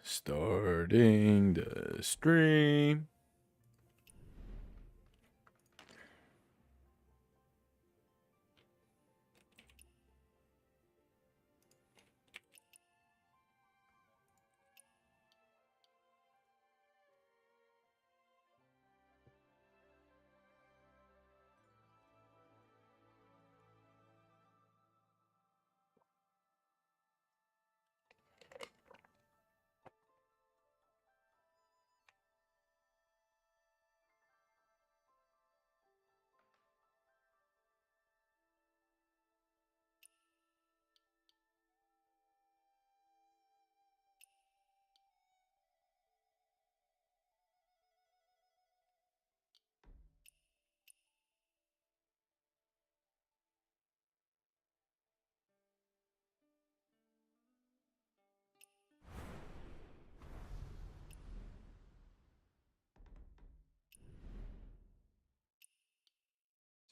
Starting the stream.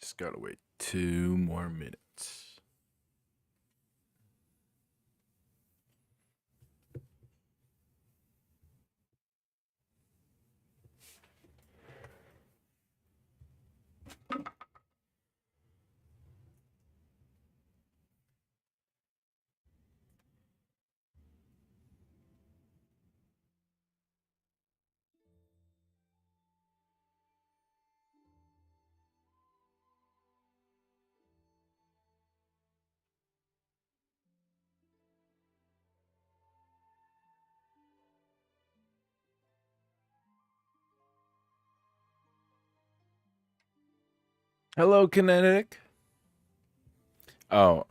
Just gotta wait 2 more minutes. Hello, Kinetic. Oh,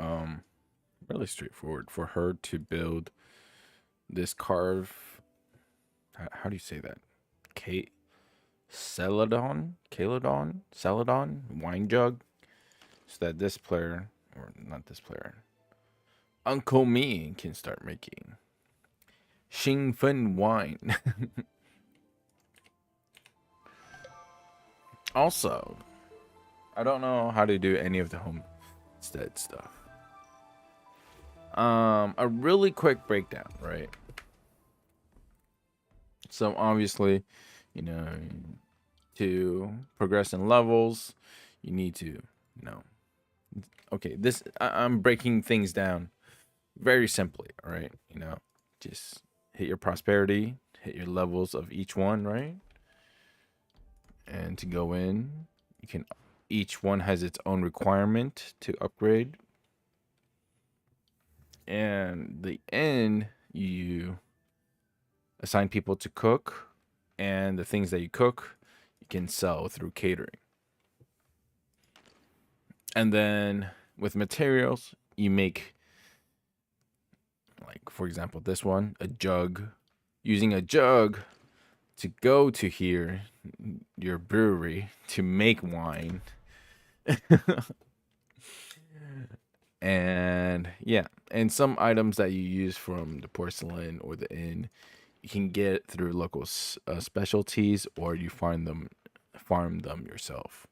really straightforward for her to build this carve. How do you say that? Kate Celadon wine jug, so that this player, or not this player, Uncle Me can start making Xing Fen wine. Also, I don't know how to do any of the homestead stuff. A really quick breakdown, right? So obviously, you know, to progress in levels, you need to, okay, I'm breaking things down very simply, all right? Just hit your prosperity, hit your levels of each one, right? And to go in, each one has its own requirement to upgrade. And the end, you assign people to cook, and the things that you cook, you can sell through catering. And then with materials, you make, like, for example, this one, a jug. Using a jug to go to here, your brewery, to make wine. And yeah, and some items that you use from the porcelain or the inn, you can get through local specialties, or you farm them yourself.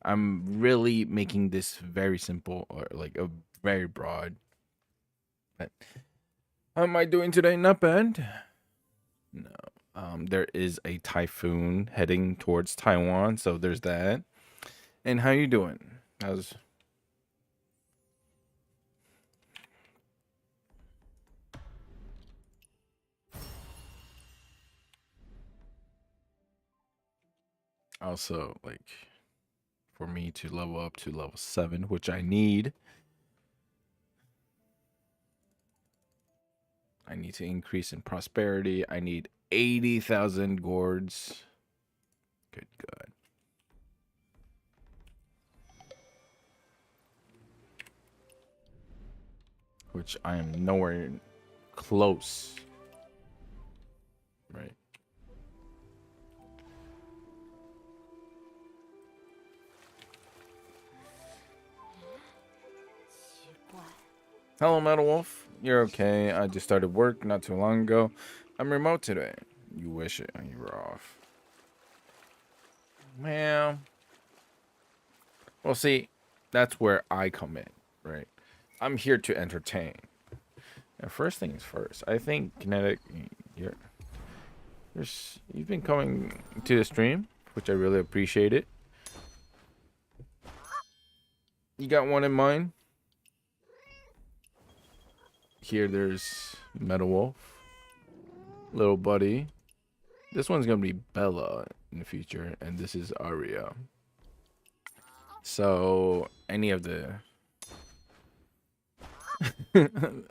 I'm really making this very simple, or like a very broad. But how am I doing today? Not bad. No. There is a typhoon heading towards Taiwan, so there's that. And how you doing? How's also, like, for me to level up to level 7, which I need to increase in prosperity. I need 80,000 gourds. Good God. Which I am nowhere close. Right. Hello, Metal Wolf. You're okay. I just started work not too long ago. I'm remote today. You wish it. You were off. Well, see, that's where I come in, right? I'm here to entertain. Now, first things first. I think Kinetic, you're, you've been coming to the stream, which I really appreciate it. You got one in mind? Here, there's Metal Wolf, Little Buddy. This one's gonna be Bella in the future, and this is Aria. So, any of the...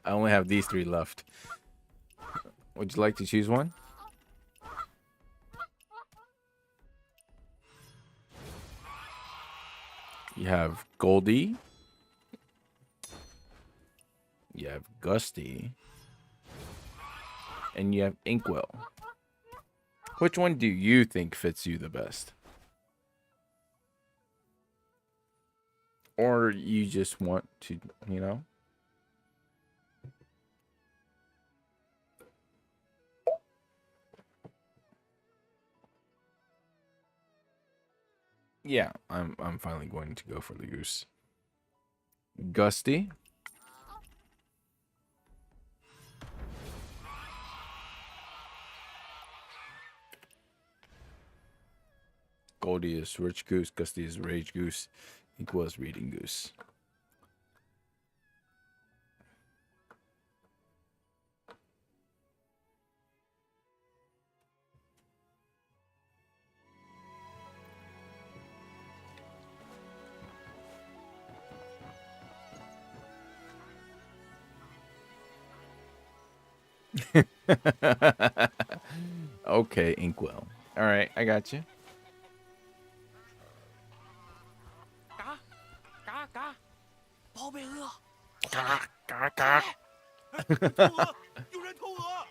I only have these three left. Would you like to choose one? You have Goldie. You have Gusty. And you have Inkwell. Which one do you think fits you the best? Or you just want to, you know? Yeah, I'm finally going to go for the goose. Gusty. Goldie is Rich Goose. Gusty is Rage Goose. Inkwell is Reading Goose. Okay, Inkwell. All right, I got you. 嘎嘎嘎，宝贝鹅，嘎嘎嘎。偷鹅，有人偷鹅！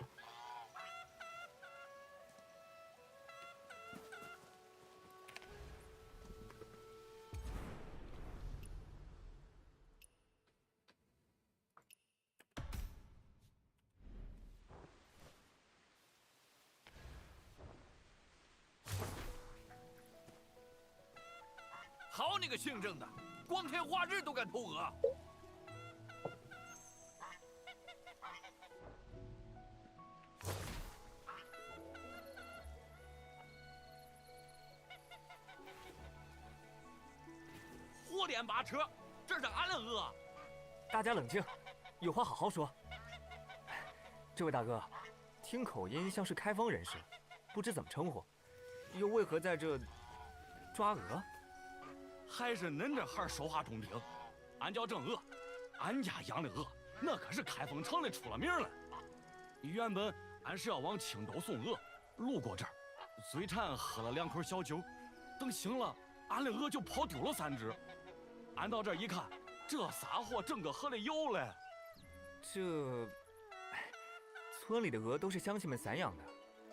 好你个姓郑的，光天化日都敢偷鹅！火点八车，这是俺的鹅。大家冷静，有话好好说。这位大哥，听口音像是开封人士，不知怎么称呼，又为何在这抓鹅？ 还是恁这孩说话中听，俺叫郑鹅，俺家养的鹅那可是开封城里出了名了。原本俺是要往青州送鹅，路过这儿，嘴馋喝了2口小酒，等醒了，俺的鹅就跑丢了3只。俺到这儿一看，这仨货正搁河里游嘞。这村里的鹅都是乡亲们散养的，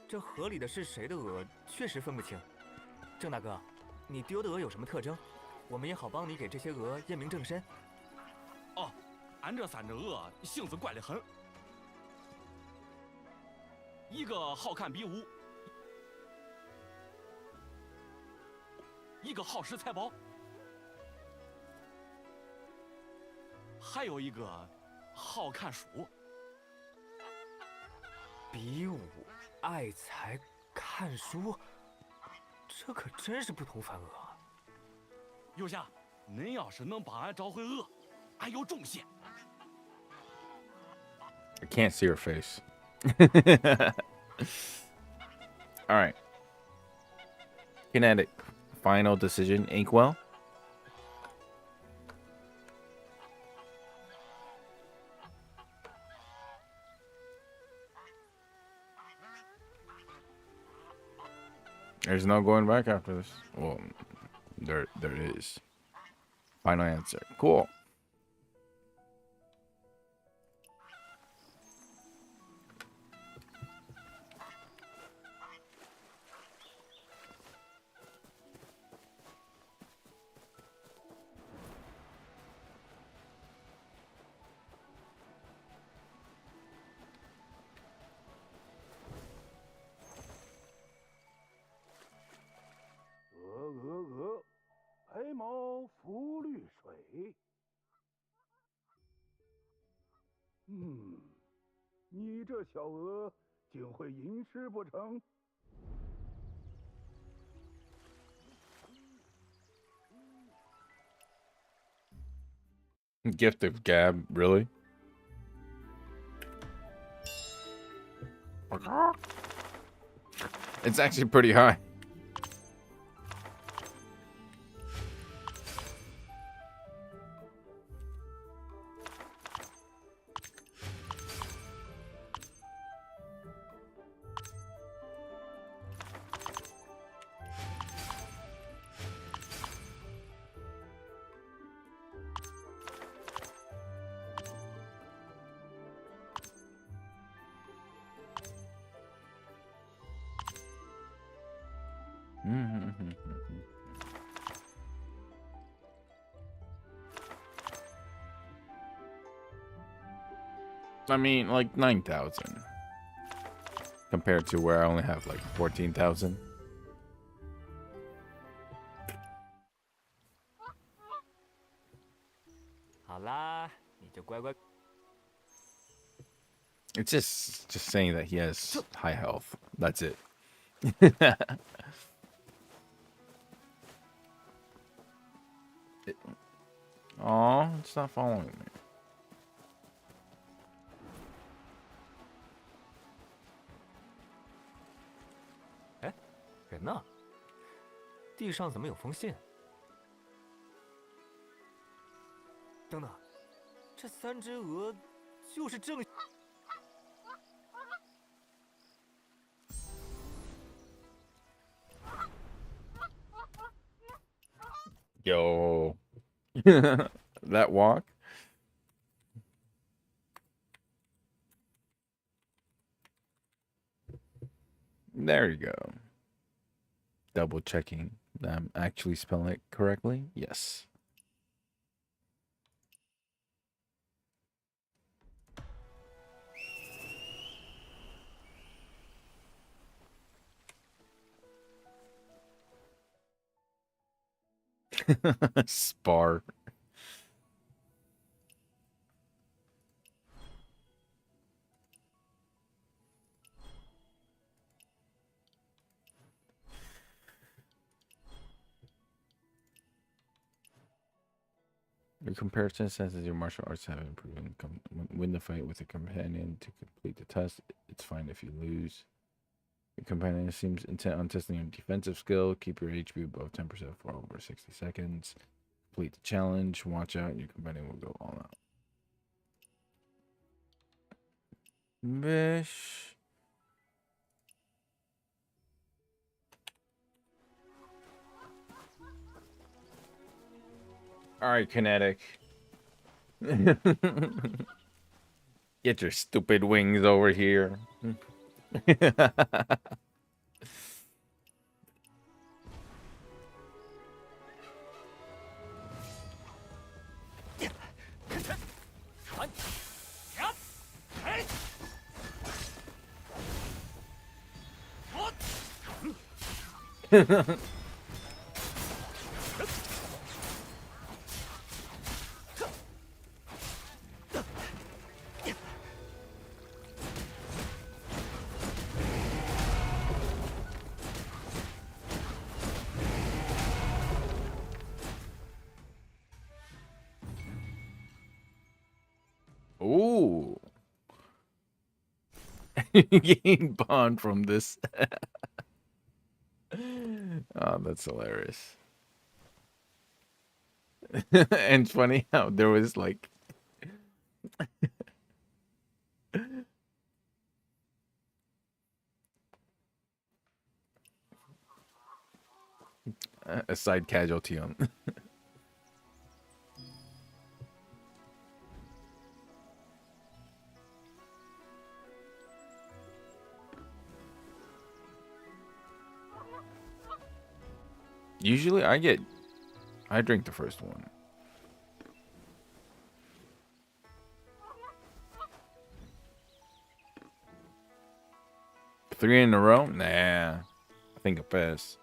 这河里的是谁的鹅，确实分不清。郑大哥，你丢的鹅有什么特征？ 我们也好帮你给这些鹅验明正身。哦，俺这3只鹅性子怪得很，一个好看比武，一个好识财宝，还有一个好看书。比武、爱财、看书，这可真是不同凡鹅。 右下，恁要是能帮俺找回鹅，俺有重谢。 I can't see her face. All right. Kinetic. Final decision. Inkwell. There's no going back after this. Well, there is. Final answer. Cool. 你这小鹅竟会吟诗不成Gift of gab, really? It's actually pretty high. I mean, like 9,000 compared to where I only have like 14,000. It's just saying that he has high health. That's it. Aw, it's not following me. 人呢？地上怎么有封信？等等，这3只鹅就是正。Yo. That walk? There you go. Double checking that I'm actually spelling it correctly. Yes. Spar. Your comparison says that your martial arts have improved. Win the fight with a companion to complete the test. It's fine if you lose. Your companion seems intent on testing your defensive skill. Keep your HP above 10% for over 60 seconds. Complete the challenge. Watch out. Your companion will go all out. Bish. All right, Kinetic. Get your stupid wings over here. Ooh. Gain bond from this. Oh, that's hilarious. And it's funny how there was like a side casualty on. Usually I drink the first one. Three in a row? Nah. I think I pass.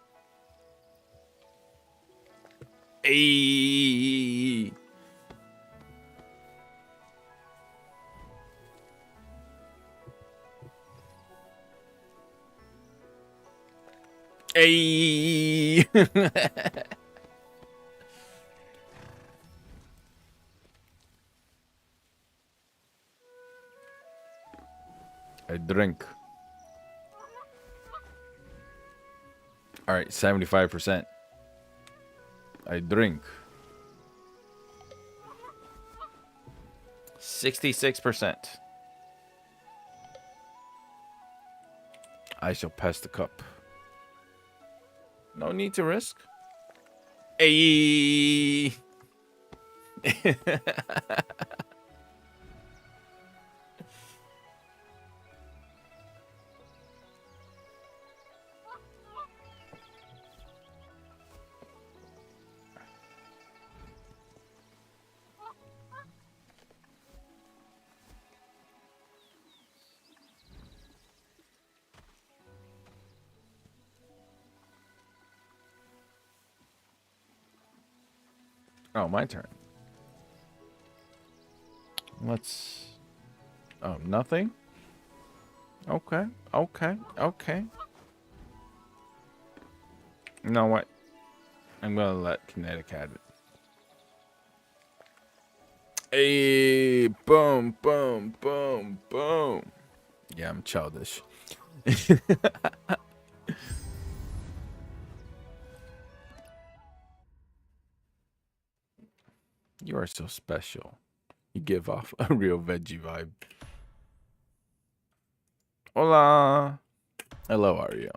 Hey. Hey. I drink. All right, 75%. I drink. 66%. I shall pass the cup. No need to risk. Hey. Oh, my turn. Let's... Oh, nothing? Okay, okay, okay. You know what? I'm gonna let Kinetic have it. Hey, boom, boom, boom, boom. Yeah, I'm childish. You are so special. You give off a real veggie vibe. Hola. Hello, Aria.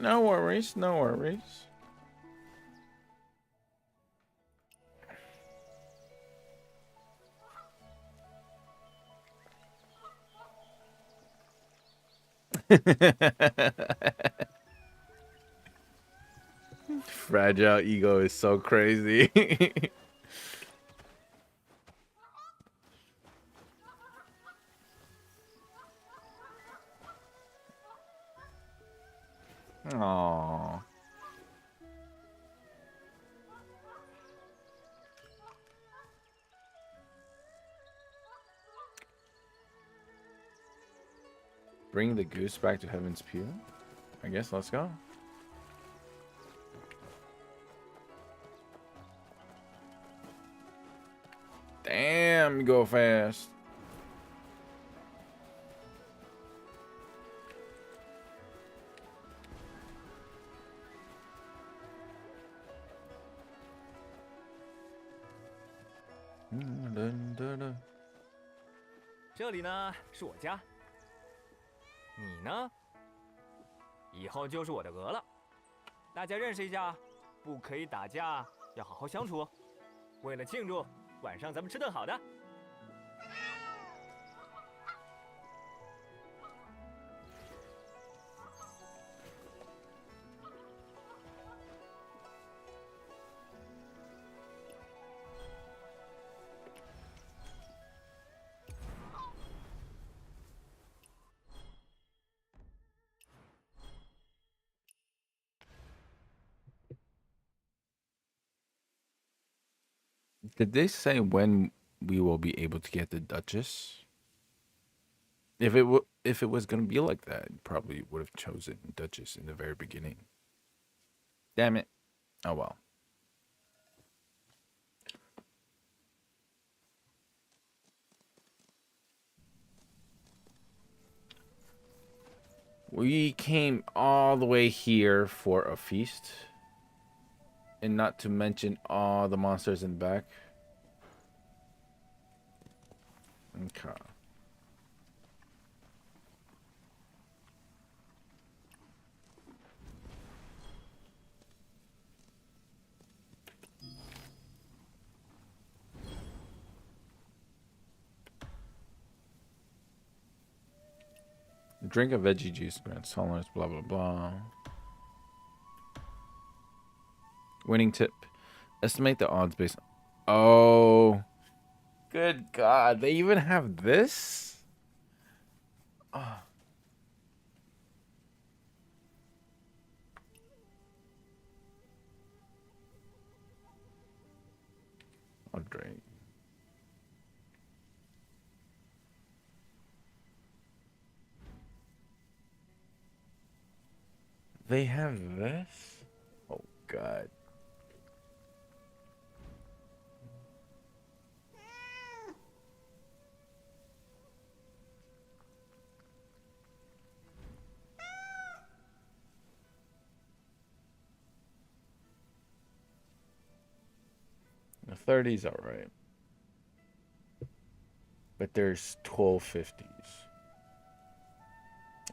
No worries, no worries. Fragile ego is so crazy. Aww. Bring the goose back to Heaven's Pew? I guess let's go. Damn, you go fast. Dun. 这里呢是我家，你呢，以后就是我的鹅了。大家认识一下，不可以打架，要好好相处。为了庆祝，晚上咱们吃顿好的。Did they say when we will be able to get the Duchess? If it was gonna be like that, you probably would have chosen Duchess in the very beginning. Damn it. Oh well. We came all the way here for a feast. And not to mention all the monsters in the back. Okay. Drink a veggie juice grants tolerance, blah, blah, blah. Winning tip. Estimate the odds based. Oh. Good God. They even have this? I'll drink. They have this? Oh, God. The 30's all right. But there's 1250s.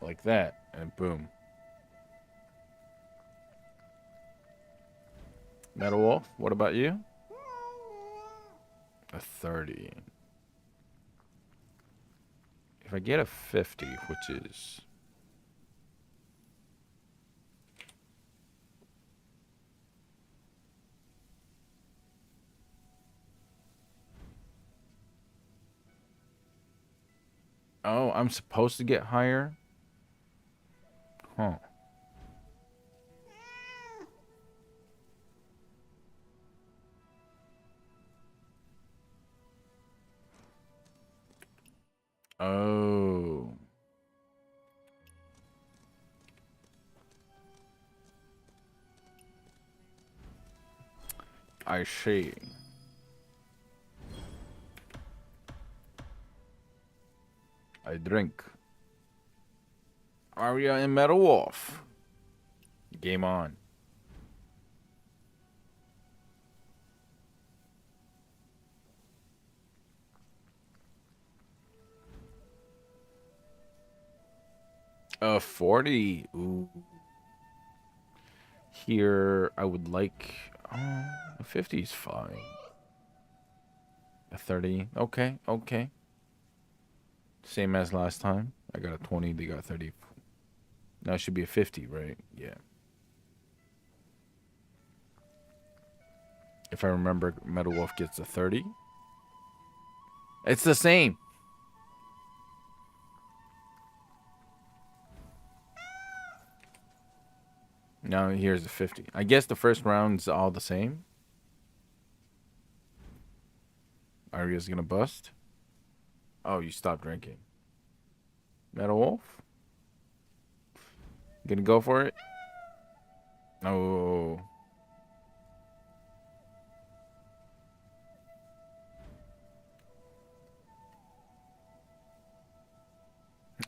Like that, and boom. Metal Wolf, what about you? A 30. If I get a 50, which is... Oh, I'm supposed to get higher? Huh. Oh. I see. I drink. Arya and Metal Wolf. Game on. A 40. Ooh. Here, I would like... a 50 is fine. A 30. Okay, okay. Same as last time. I got a 20, they got 30. Now it should be a 50, right? Yeah. If I remember, Metal Wolf gets a 30. It's the same. Now here's a 50. I guess the first round's all the same. Arya's gonna bust. Oh, you stopped drinking. Metal Wolf? Gonna go for it? Oh.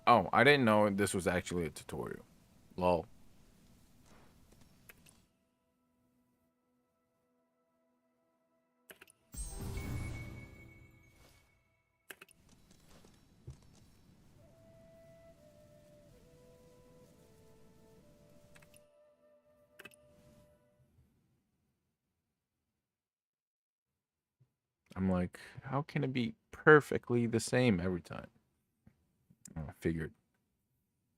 Oh, I didn't know this was actually a tutorial. Lol. I'm like, how can it be perfectly the same every time? Oh, I figured.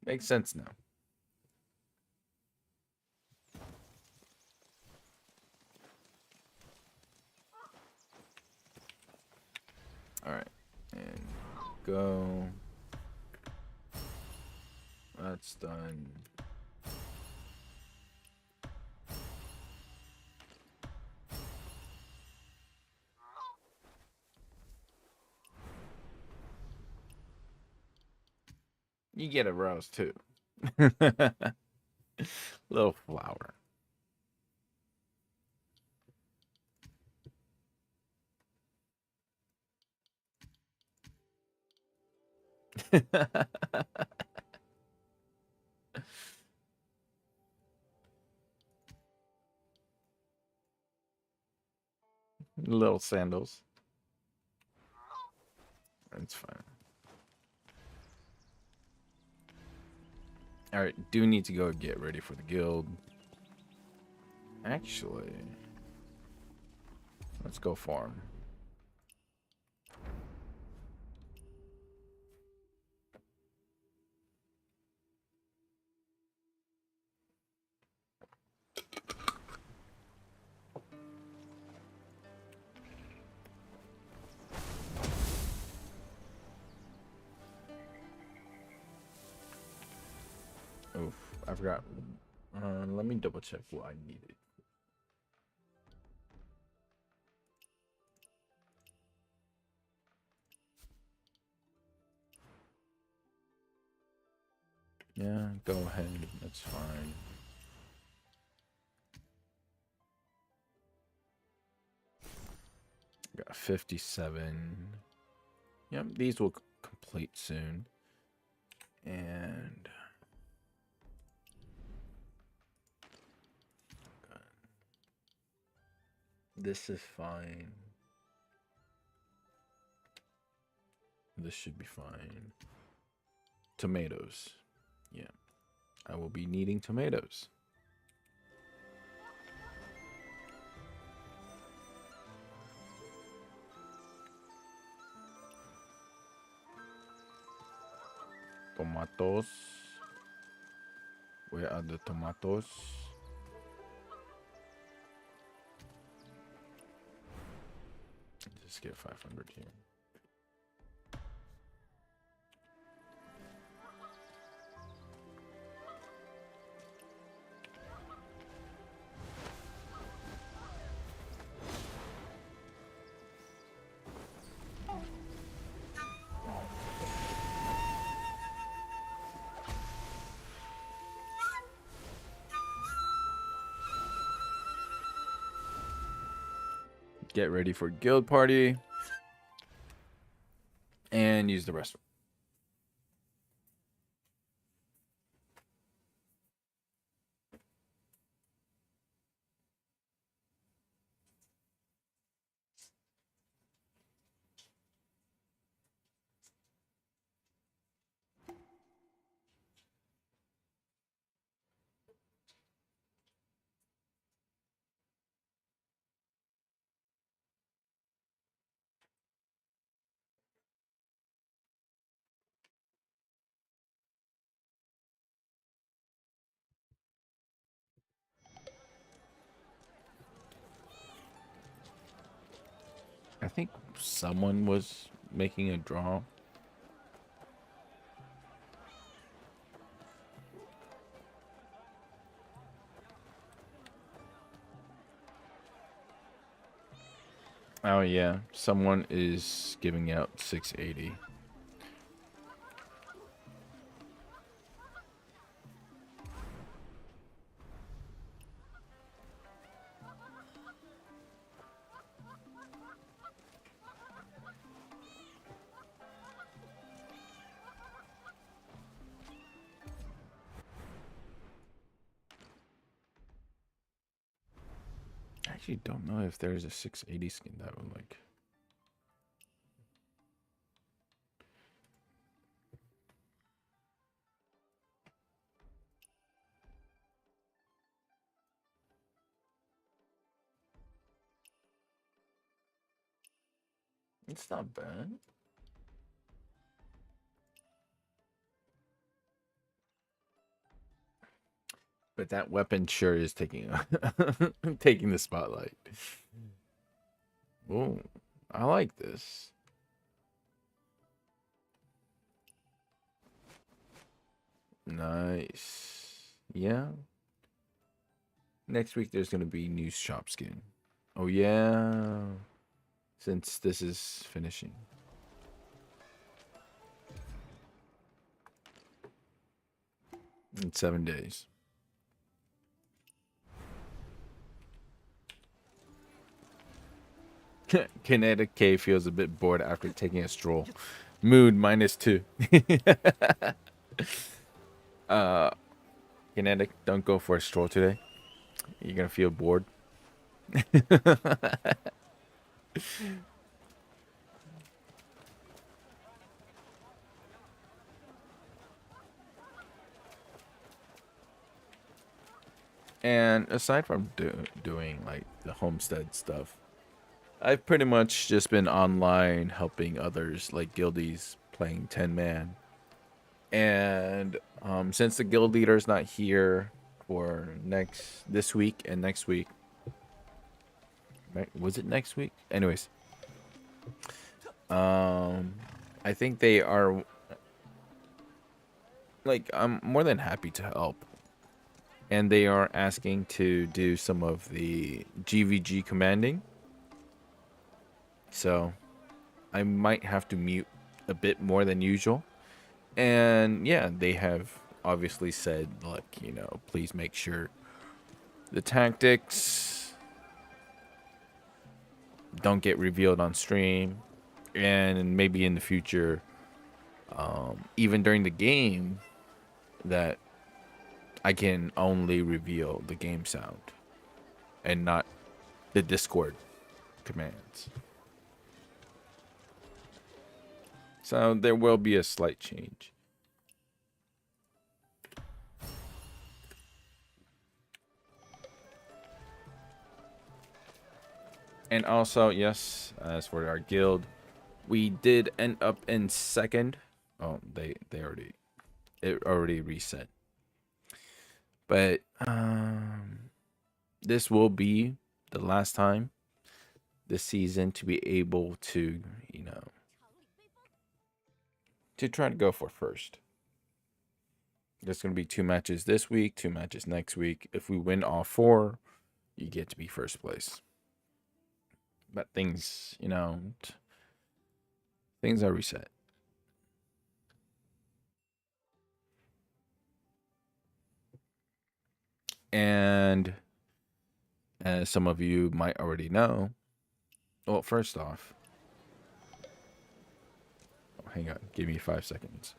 Makes sense now. Alright. And go. That's done. You get a rose too. Little flower. Little sandals. That's fine. Alright, do need to go get ready for the guild. Actually, let's go farm. Oh, I forgot. Let me double check what I needed. Yeah, go ahead. That's fine. Got 57. Yep, these will complete soon. And this is fine. This should be fine. Tomatoes. Yeah. I will be needing tomatoes. Tomatoes. Where are the tomatoes? Just get 500 here. Get ready for guild party. And use the restroom. I think someone was making a draw. Oh yeah, someone is giving out 680. I actually don't know if there's a 680 skin that would like. It's not bad. But that weapon sure is taking taking the spotlight. Oh, I like this. Nice. Yeah. Next week there's gonna be new shop skin. Oh yeah. Since this is finishing. In 7 days. Kinetic K feels a bit bored after taking a stroll. Mood -2. Kinetic, don't go for a stroll today. You're gonna feel bored. And aside from doing like the homestead stuff, I've pretty much just been online helping others like guildies playing 10-man. And since the guild leader's not here for this week and next week, right? Was it next week? Anyways, I think they are like I'm more than happy to help. And they are asking to do some of the GVG commanding. So I might have to mute a bit more than usual. And yeah, they have obviously said, like, please make sure the tactics don't get revealed on stream. And maybe in the future, even during the game, that I can only reveal the game sound and not the Discord commands. So there will be a slight change. And also, yes, as for our guild, we did end up in second. Oh, it already reset. But this will be the last time this season to be able to, to try to go for first. There's going to be 2 matches this week, 2 matches next week. If we win all 4, you get to be first place. But things, things are reset. And as some of you might already know, well, first off, hang on, give me 5 seconds.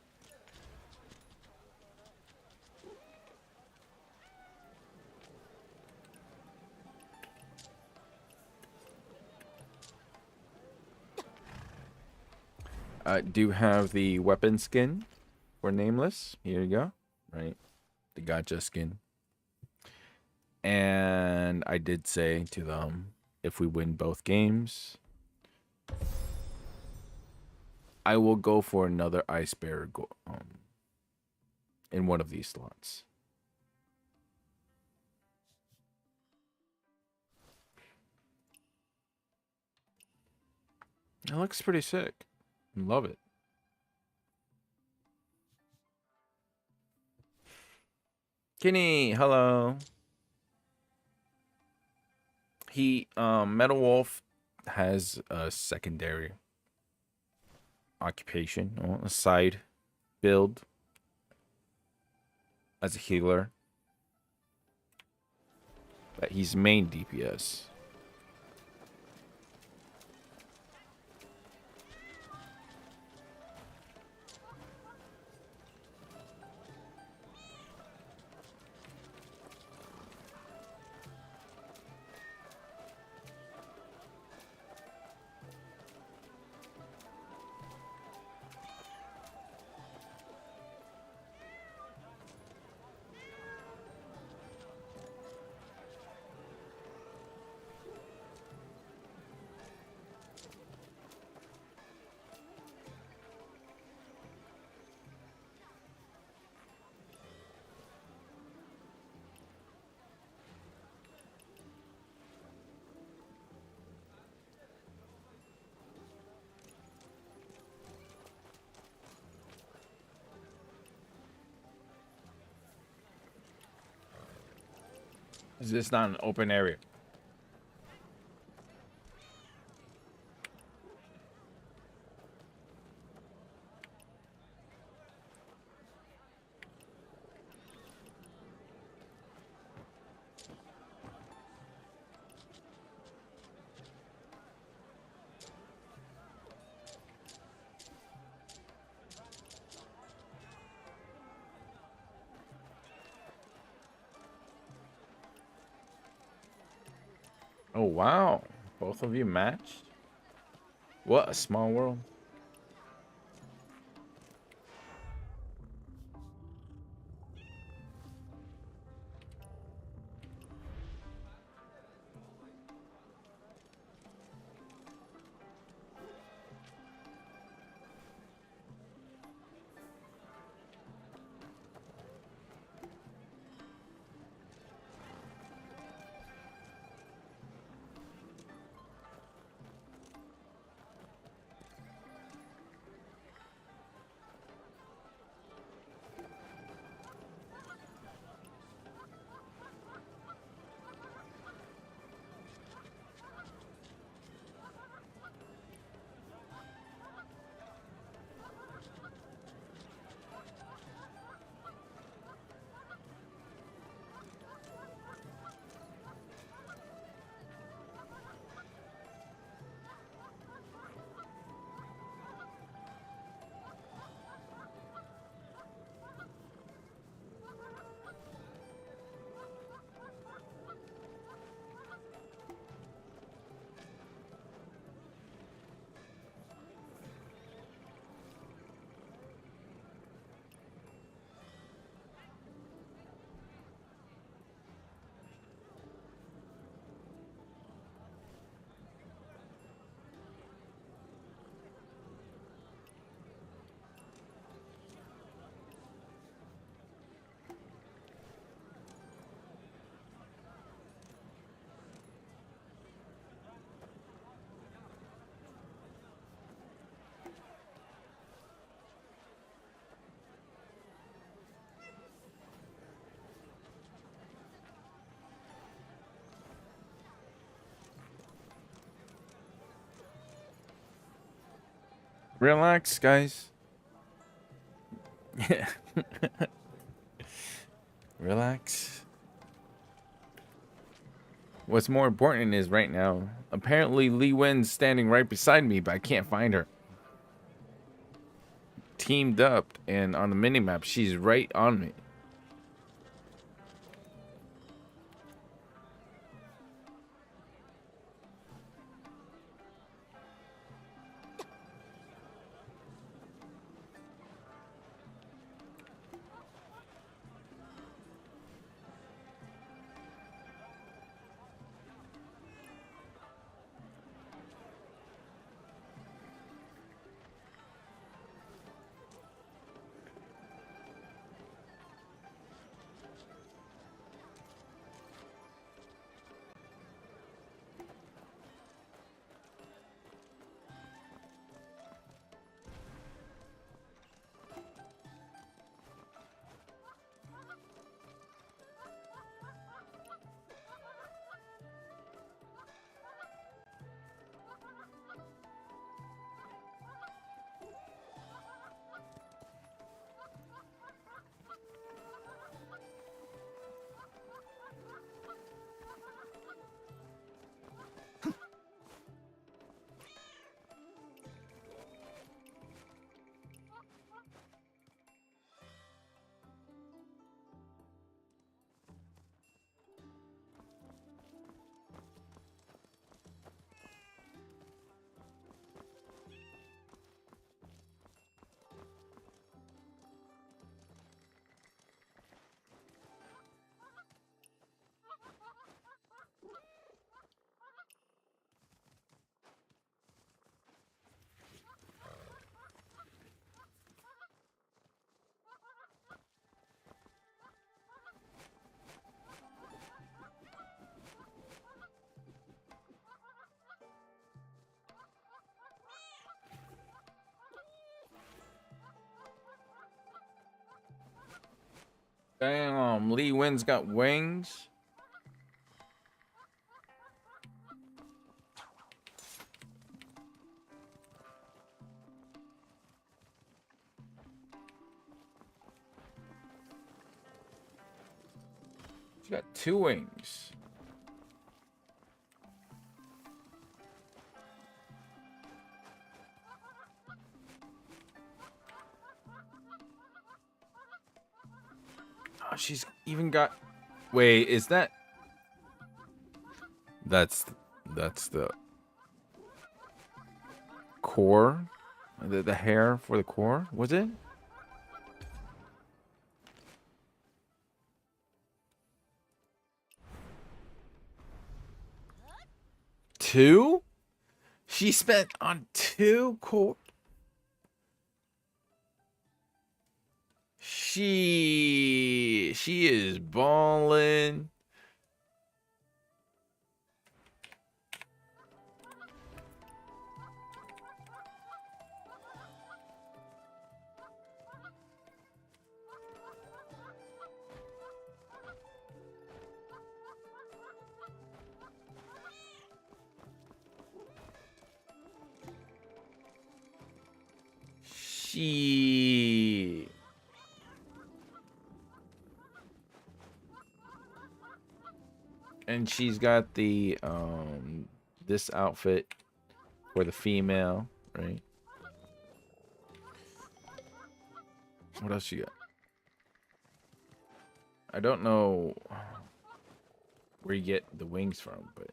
I do have the weapon skin for Nameless. Here you go. Right. The gotcha skin. And I did say to them, if we win both games, I will go for another Ice Bear in one of these slots. It looks pretty sick. Love it. Kenny, hello. Metal Wolf has a secondary occupation, or a side build as a healer. But he's main DPS. Is this not an open area? Oh, wow. Both of you matched? What a small world. Relax, guys. Yeah. Relax. What's more important is right now, apparently Lee Wen's standing right beside me, but I can't find her. Teamed up, and on the minimap, she's right on me. Damn, Lee Wen's got wings. She got 2 wings. Oh, she's even got. Wait, is that? That's the core, the hair for the core. Was it? Two? She spent on 2 core. She is balling. She. And she's got the this outfit for the female, right? What else you got? I don't know where you get the wings from, but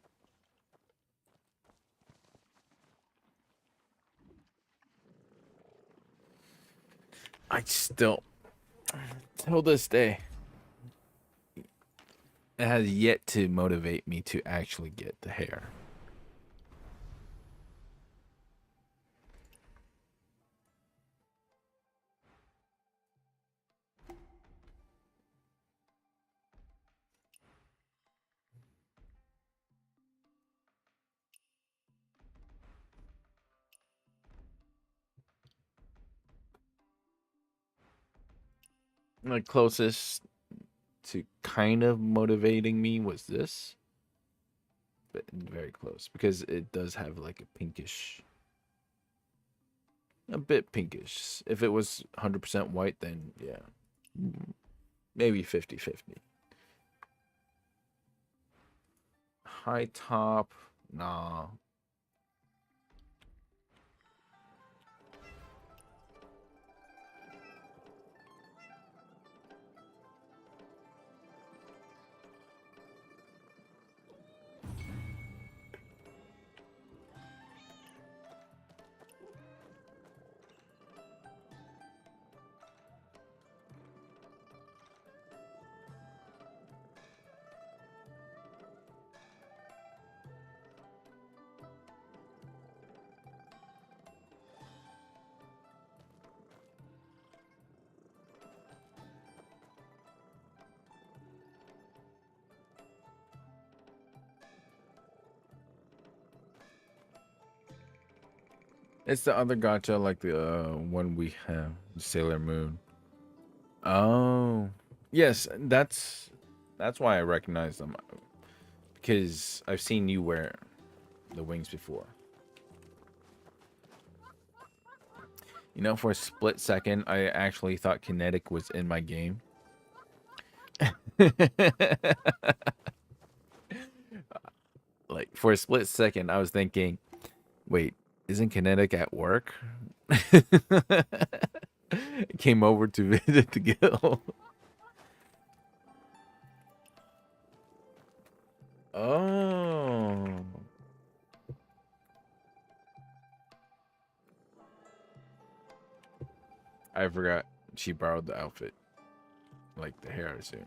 I still, till this day, it has yet to motivate me to actually get the hair. The closest to kind of motivating me was this, but very close because it does have like a pinkish a bit pinkish. If it was 100% white, then yeah, maybe 50-50. High top, nah. It's the other gacha, like the one we have, Sailor Moon. Oh, yes, that's why I recognize them because I've seen you wear the wings before. You know, for a split second, I actually thought Kinetic was in my game. Like for a split second, I was thinking, wait, isn't Kinetic at work? Came over to visit the guild. Oh. I forgot she borrowed the outfit. Like the hair, I assume.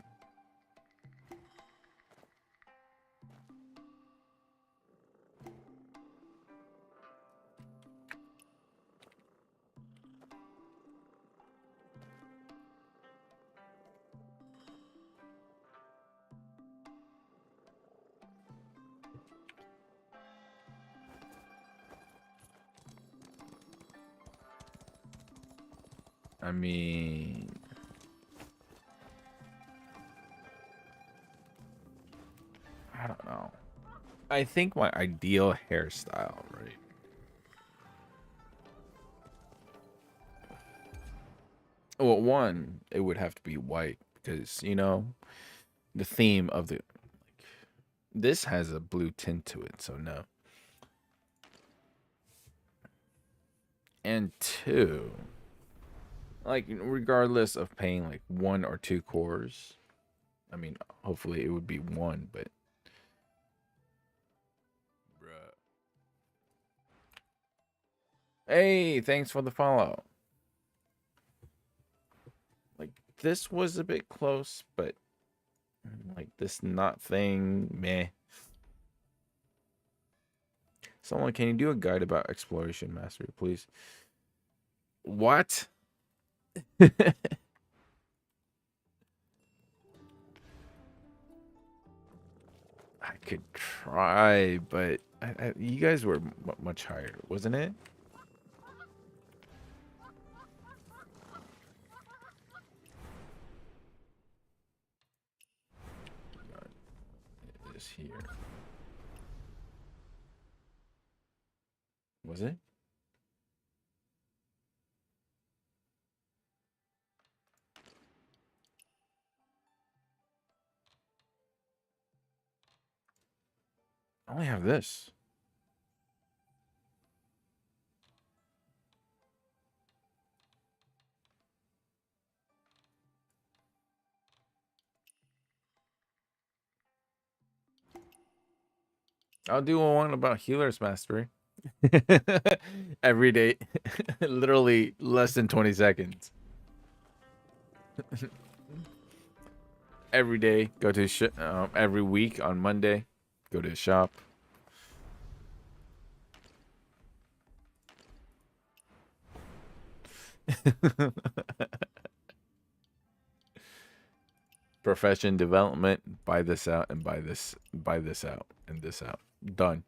I mean, I don't know. I think my ideal hairstyle, right? Well, one, it would have to be white because, you know, the theme of the like, this has a blue tint to it, so no. And two, like regardless of paying like 1 or 2 cores, I mean, hopefully it would be one, but bruh. Hey, thanks for the follow. Like this was a bit close, but like this not thing, meh. Someone, can you do a guide about exploration mastery, please? What? I could try, but you guys were much higher, wasn't it? It is here. Was it? I only have this. I'll do one about healer's mastery. Every day. Literally less than 20 seconds. Every day, go to every week on Monday, go to the shop. Profession development, buy this out and buy this out and this out. Done.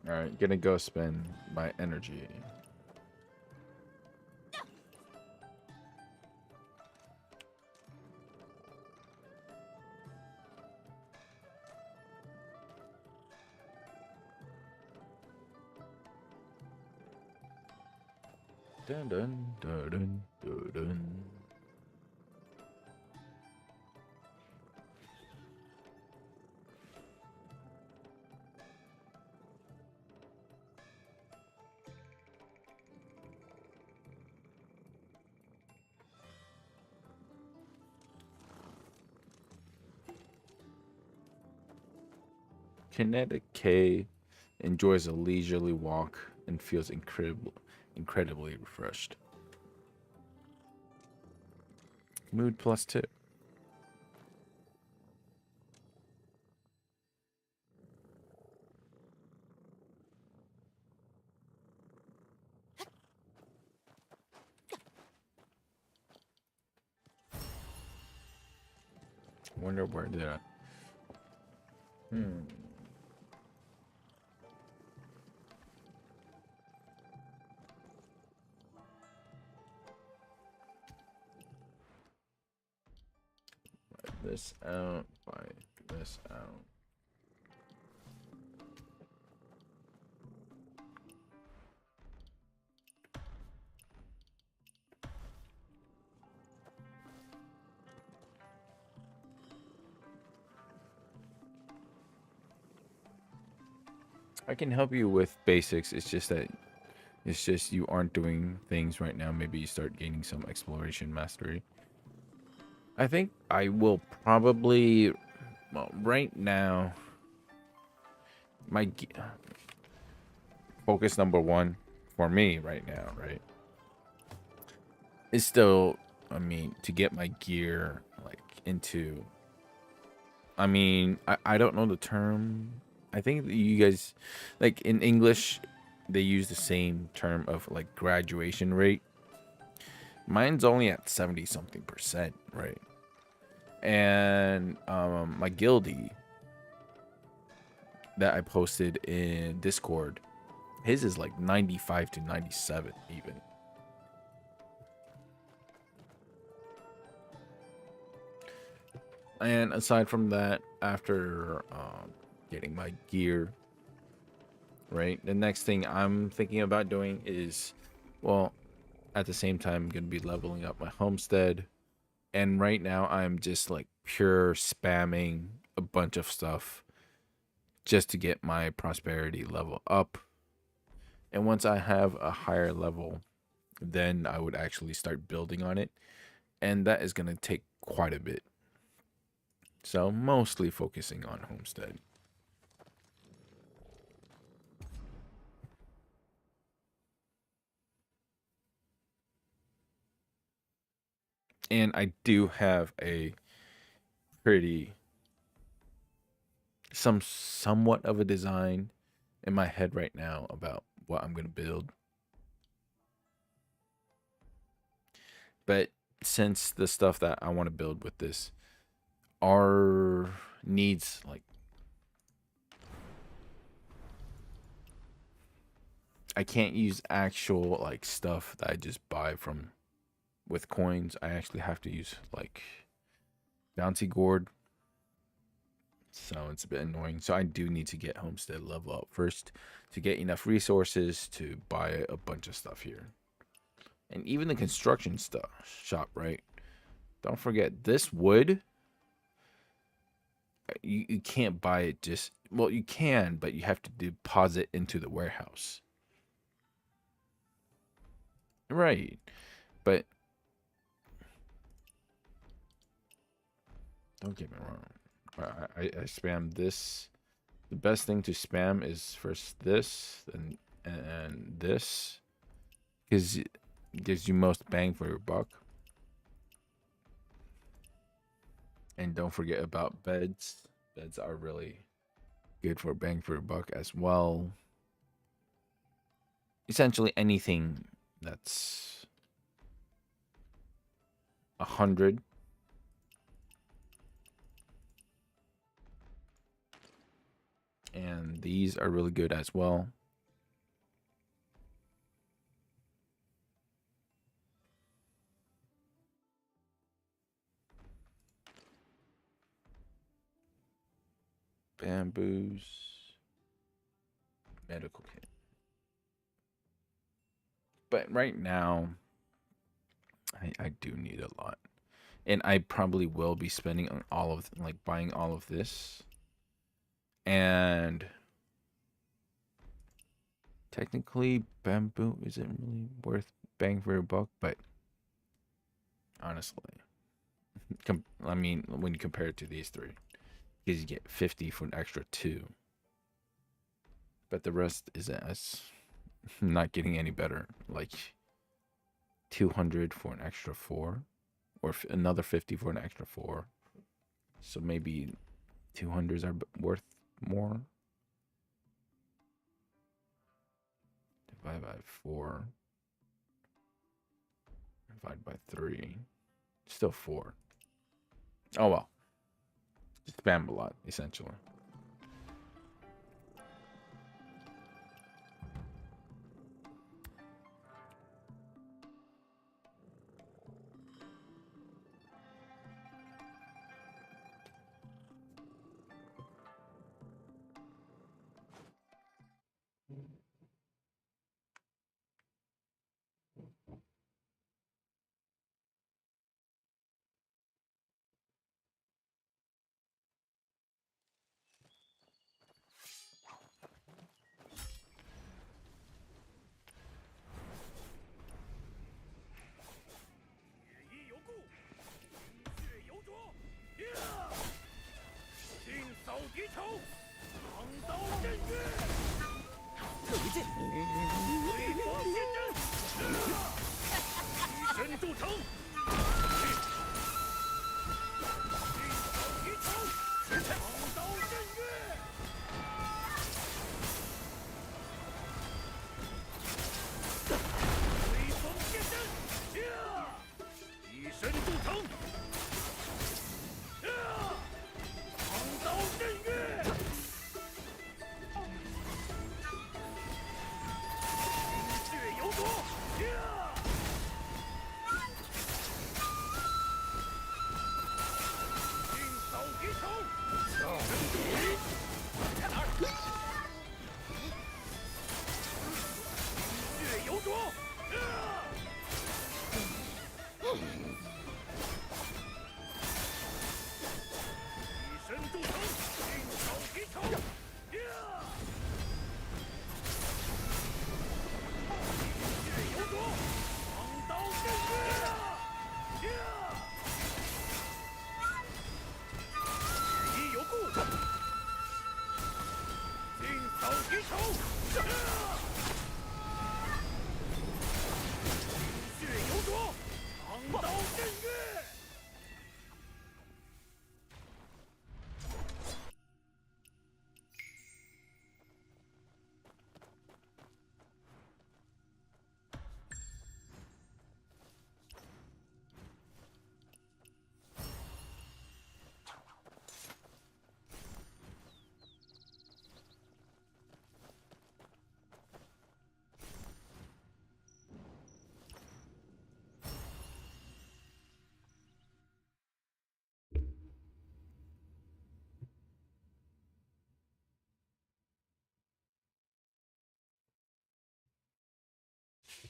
All right, gonna go spend my energy. Dun, dun, dun, dun, dun, dun. Kinetic K enjoys a leisurely walk and feels incredibly refreshed. Mood +2. Wonder where did I? This out by this out. I can help you with basics. It's just you aren't doing things right now. Maybe you start gaining some exploration mastery. I think I will probably, well, right now, my focus number one for me right now, right, is still, I mean, to get my gear like into. I mean, I don't know the term. I think that you guys, like in English, they use the same term of like graduation rate. Mine's only at 70 something percent, right? And my guildie that I posted in Discord, his is like 95 to 97 even. And aside from that, after getting my gear, right, the next thing I'm thinking about doing is, well, at the same time, I'm going to be leveling up my homestead. And right now, I'm just like pure spamming a bunch of stuff just to get my prosperity level up. And once I have a higher level, then I would actually start building on it. And that is going to take quite a bit. So, mostly focusing on homestead. And I do have a pretty somewhat of a design in my head right now about what I'm going to build. But since the stuff that I want to build with this are needs like I can't use actual like stuff that I just buy from with coins. I actually have to use like bouncy gourd. So it's a bit annoying. So I do need to get homestead level up first to get enough resources to buy a bunch of stuff here. And even the construction stuff shop, right? Don't forget this wood. You can't buy it just, well, you can, but you have to deposit into the warehouse. Right. But don't get me wrong. I spam this. The best thing to spam is first this and this, because it gives you most bang for your buck. And don't forget about beds. Beds are really good for bang for your buck as well. Essentially anything that's 100. And these are really good as well. Bamboos. Medical kit. But right now, I do need a lot. And I probably will be spending on all of, like, buying all of this. And technically, bamboo isn't really worth bang for your buck, but honestly, I mean, when you compare it to these three, because you get 50 for an extra 2. But the rest isn't as not getting any better. Like 200 for an extra 4, or another 50 for an extra 4. So maybe 200s are worth more. Divide by 4. Divide by 3. Still 4. Oh well. Just spam a lot, essentially.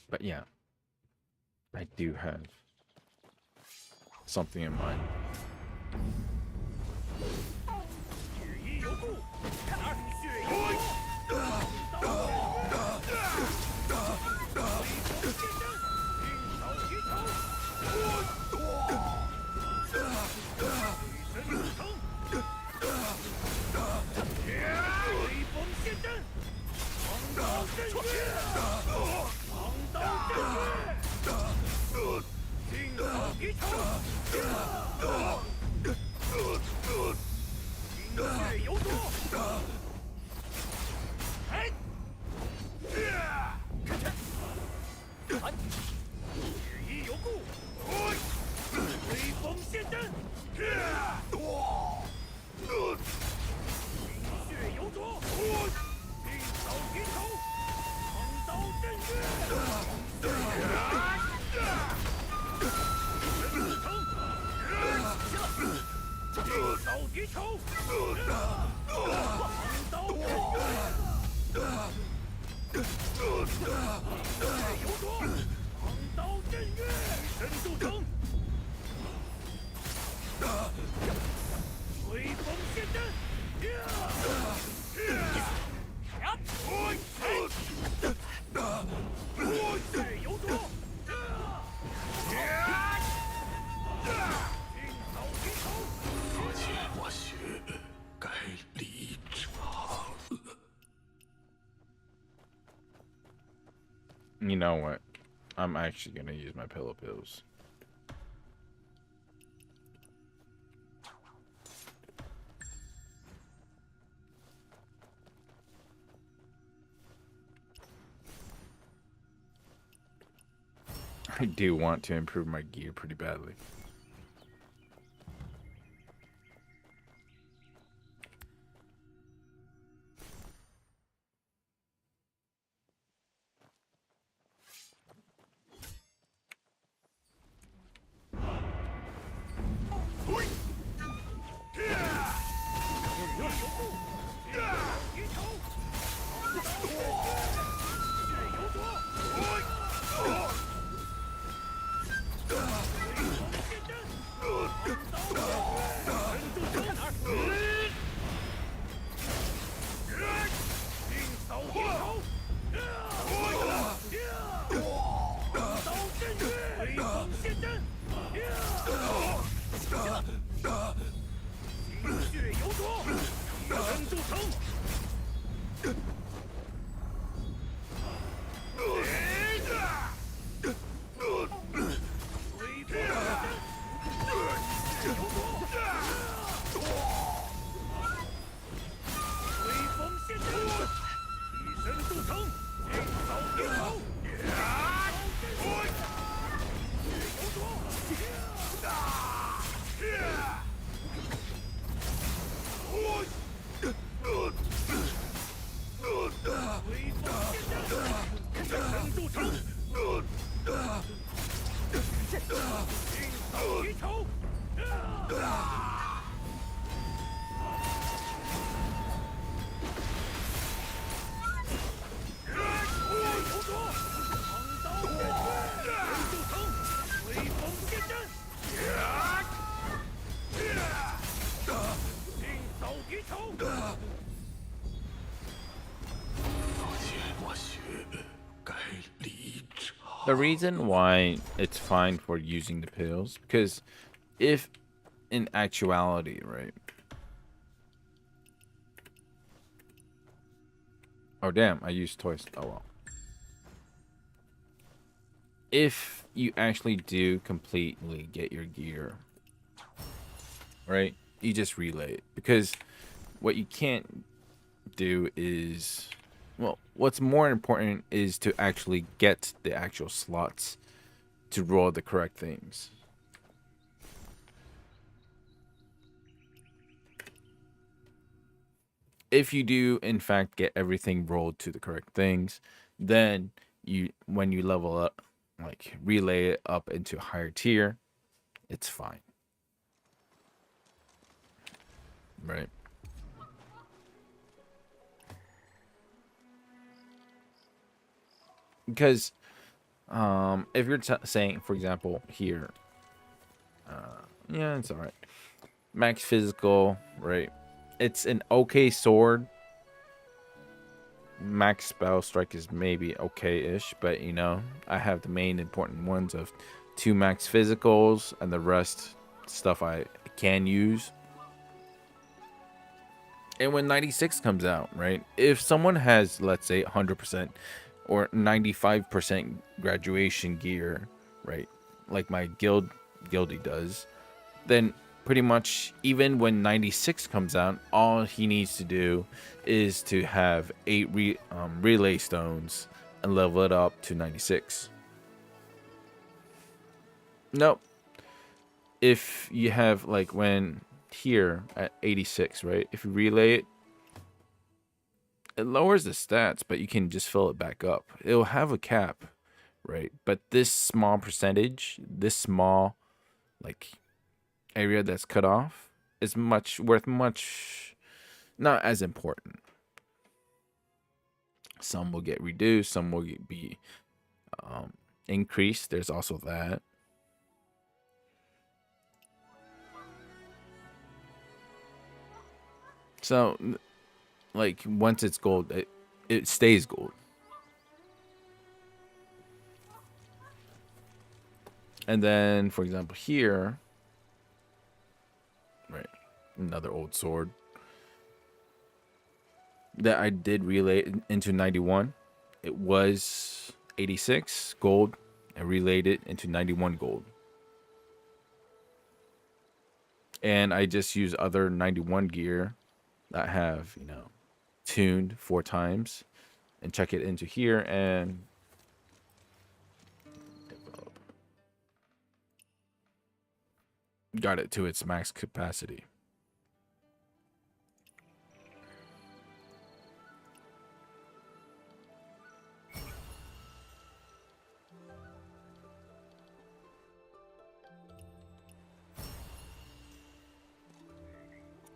But yeah, I do have something in mind. You know what? I'm actually gonna use my pillow pills. I do want to improve my gear pretty badly. The reason why it's fine for using the pills, because if in actuality, right? Oh damn, I used toys. Oh well. If you actually do completely get your gear, right? You just relay it, because what you can't do is, well, what's more important is to actually get the actual slots to roll the correct things. If you do in fact get everything rolled to the correct things, then you, when you level up, like relay it up into a higher tier, it's fine. Right? Because if you're saying, for example, here, yeah, it's all right. Max physical, right? It's an okay sword. Max spell strike is maybe okay-ish, but you know, I have the main important ones of 2 max physicals and the rest stuff I can use. And when 96 comes out, right? If someone has, let's say, 100% or 95% graduation gear, right? Like my guildie does, then pretty much even when 96 comes out, all he needs to do is to have 8 relay stones and level it up to 96. Nope. If you have, like, when here at 86, right? If you relay it, it lowers the stats, but you can just fill it back up. It'll have a cap, right? But this small percentage, this small, like, area that's cut off is much not as important. Some will get reduced, some will be increased. There's also that. So, like, once it's gold, it stays gold. And then, for example, here, right, another old sword that I did relay into 91. It was 86 gold and relayed it into 91 gold. And I just use other 91 gear that have, tuned 4 times and check it into here and develop. Got it to its max capacity.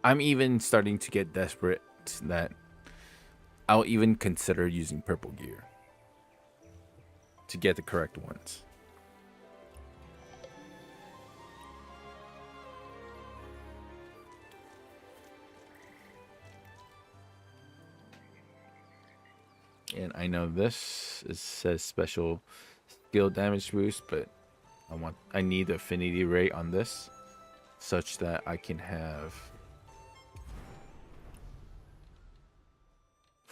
I'm even starting to get desperate that I'll even consider using purple gear to get the correct ones. And I know this says special skill damage boost, but I need the affinity rate on this such that I can have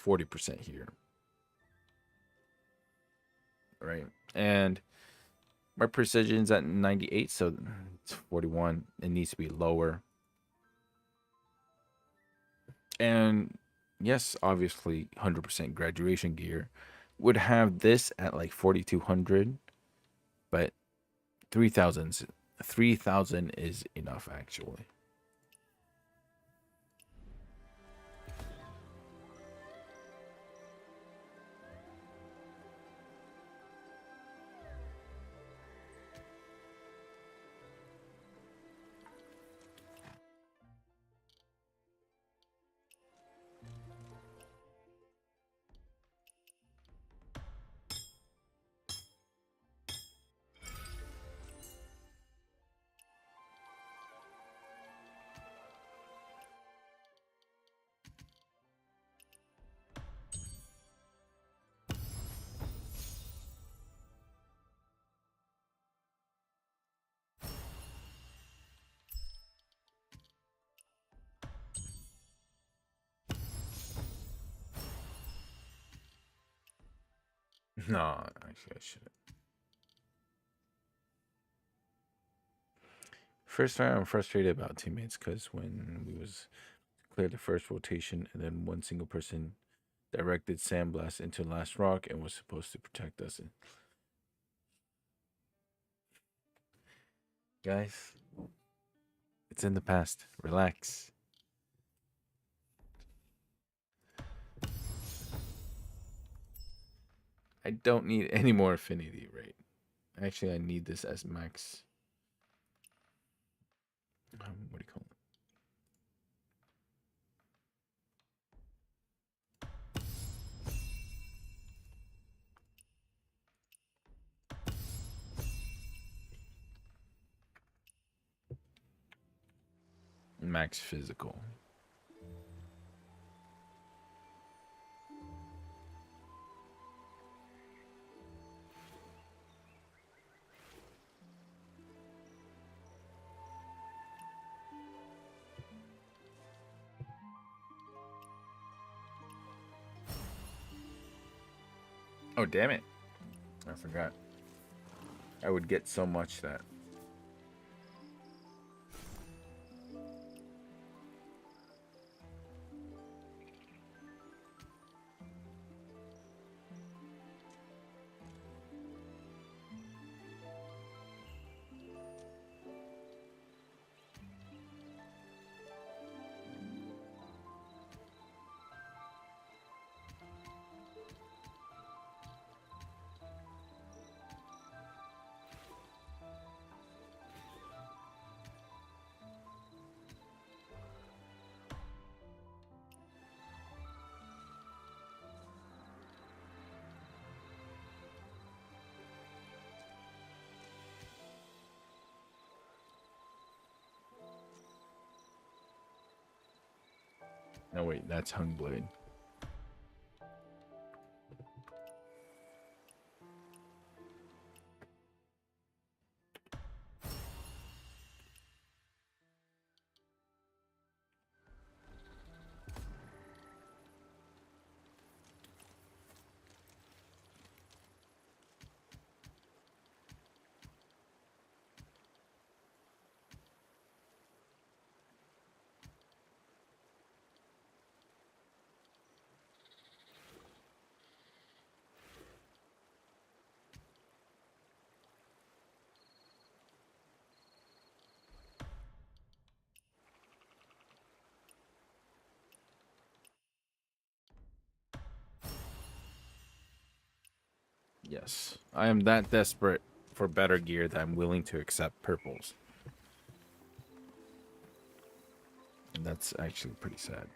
40% here. Right. And my precision's at 98, so it's 41. It needs to be lower. And yes, obviously 100% graduation gear would have this at like 4200, but 3000 is enough actually. No, actually I shouldn't. First round, I'm frustrated about teammates because when we was cleared the first rotation and then one single person directed sandblast into last rock and was supposed to protect us. Guys, it's in the past. Relax. I don't need any more affinity rate. Actually, I need this as max. What do you call it? Max physical. Oh, damn it. I forgot. I would get so much that. No, wait, that's Hung Blade. Yes, I am that desperate for better gear that I'm willing to accept purples. And that's actually pretty sad.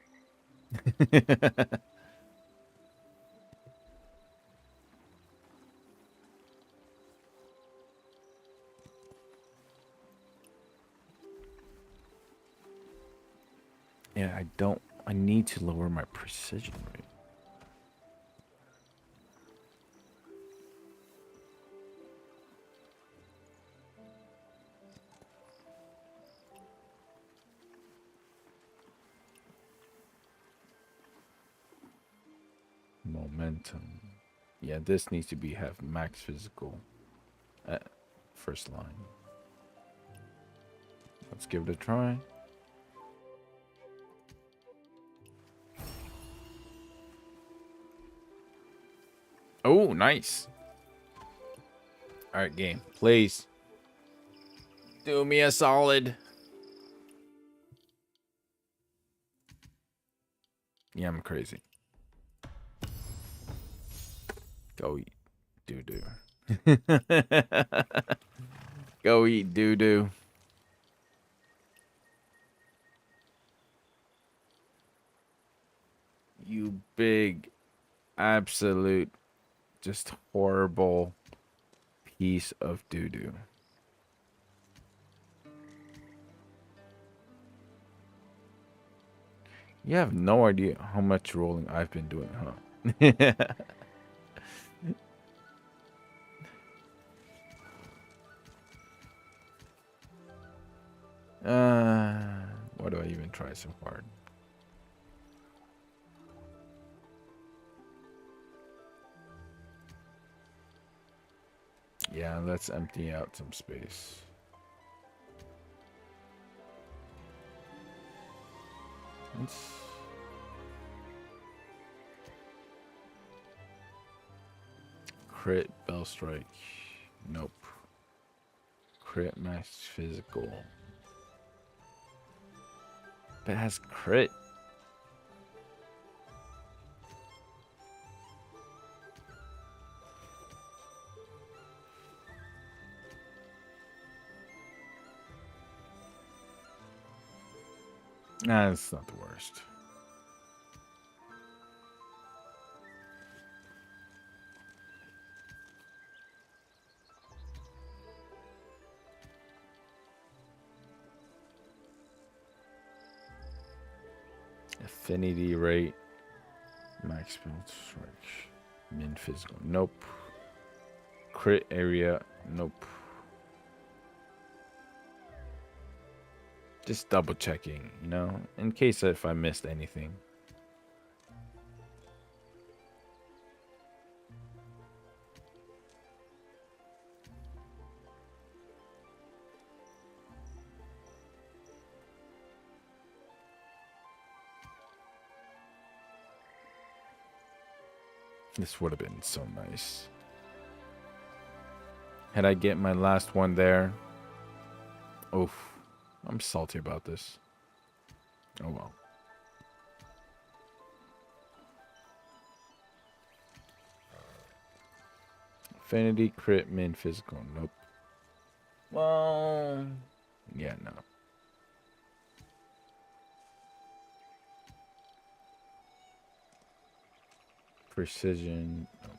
Yeah, I need to lower my precision rate. Momentum. Yeah, this needs to have max physical at first line. Let's give it a try. Oh, nice. All right, game. Please. Do me a solid. Yeah, I'm crazy. Go eat doo-doo. Go eat doo-doo. You big, absolute, just horrible piece of doo-doo. You have no idea how much rolling I've been doing, huh? Why do I even try so hard? Yeah, let's empty out some space. Let's... Crit Bell Strike. Nope. Crit Max Physical. But it has crit. Nah, it's not the worst. Affinity rate. Max spell strike. Min physical. Nope. Crit area. Nope. Just double checking, you know, in case if I missed anything. This would have been so nice. Had I get my last one there. Oof. I'm salty about this. Oh well. Affinity, crit, min, physical. Nope. Well, yeah, no. Precision. Nope.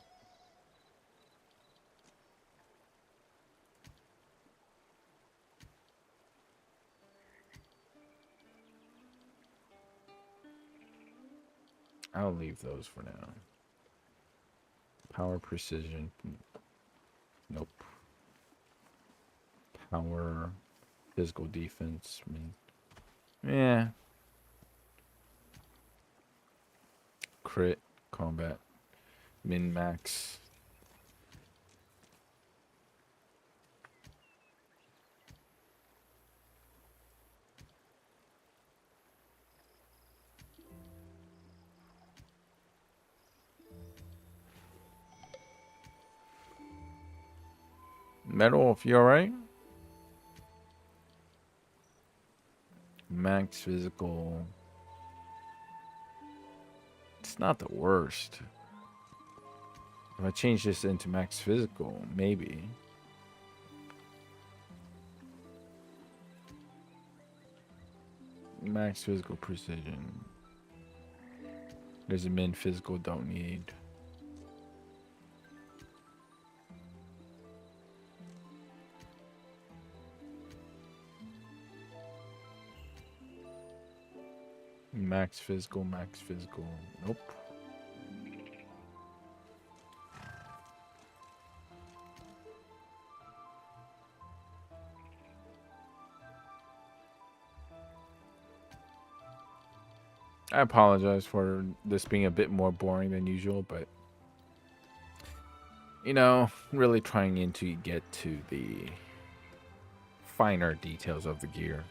I'll leave those for now. Power, precision. Nope. Power, physical defense. Yeah. Crit, combat, min, max. Metal, if you alright? Max physical. It's not the worst. If I change this into max physical, maybe. Max physical precision. There's a min physical don't need. Max physical, max physical. Nope. I apologize for this being a bit more boring than usual, but you know, really trying to get to the finer details of the gear.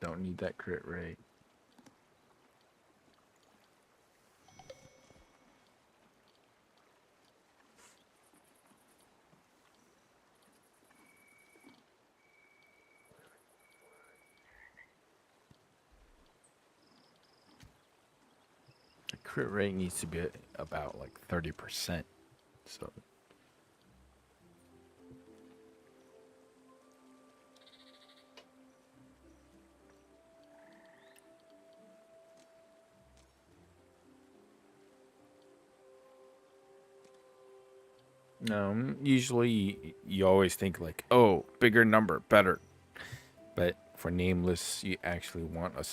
Don't need that crit rate. The crit rate needs to be about like 30%. So no, usually you always think like, oh, bigger number, better. But for nameless, you actually want a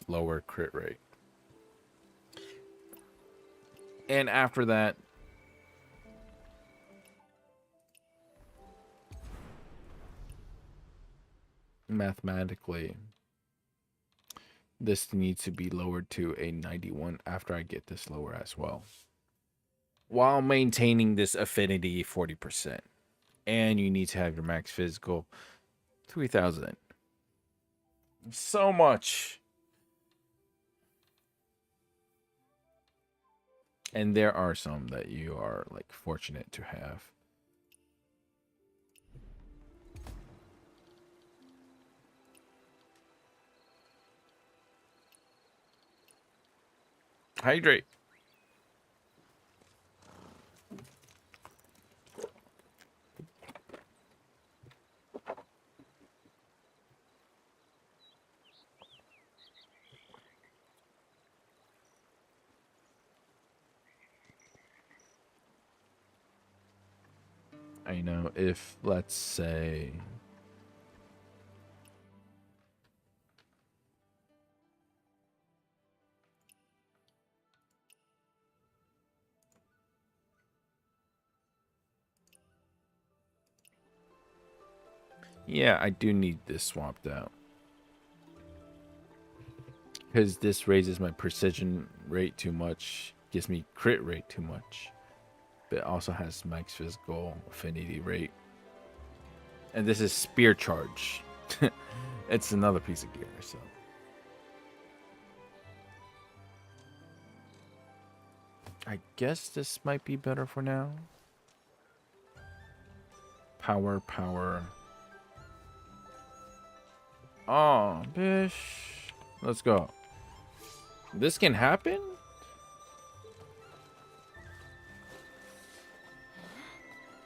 lower crit rate. And after that, mathematically, this needs to be lowered to a 91 after I get this lower as well, while maintaining this affinity 40%. And you need to have your max physical 3000. So much. And there are some that you are like fortunate to have. Hydrate. I know if, let's say, yeah, I do need this swapped out. Because this raises my precision rate too much, gives me crit rate too much. But it also has max physical affinity rate. And this is spear charge. It's another piece of gear, so. I guess this might be better for now. Power, power. Oh, bish. Let's go. This can happen?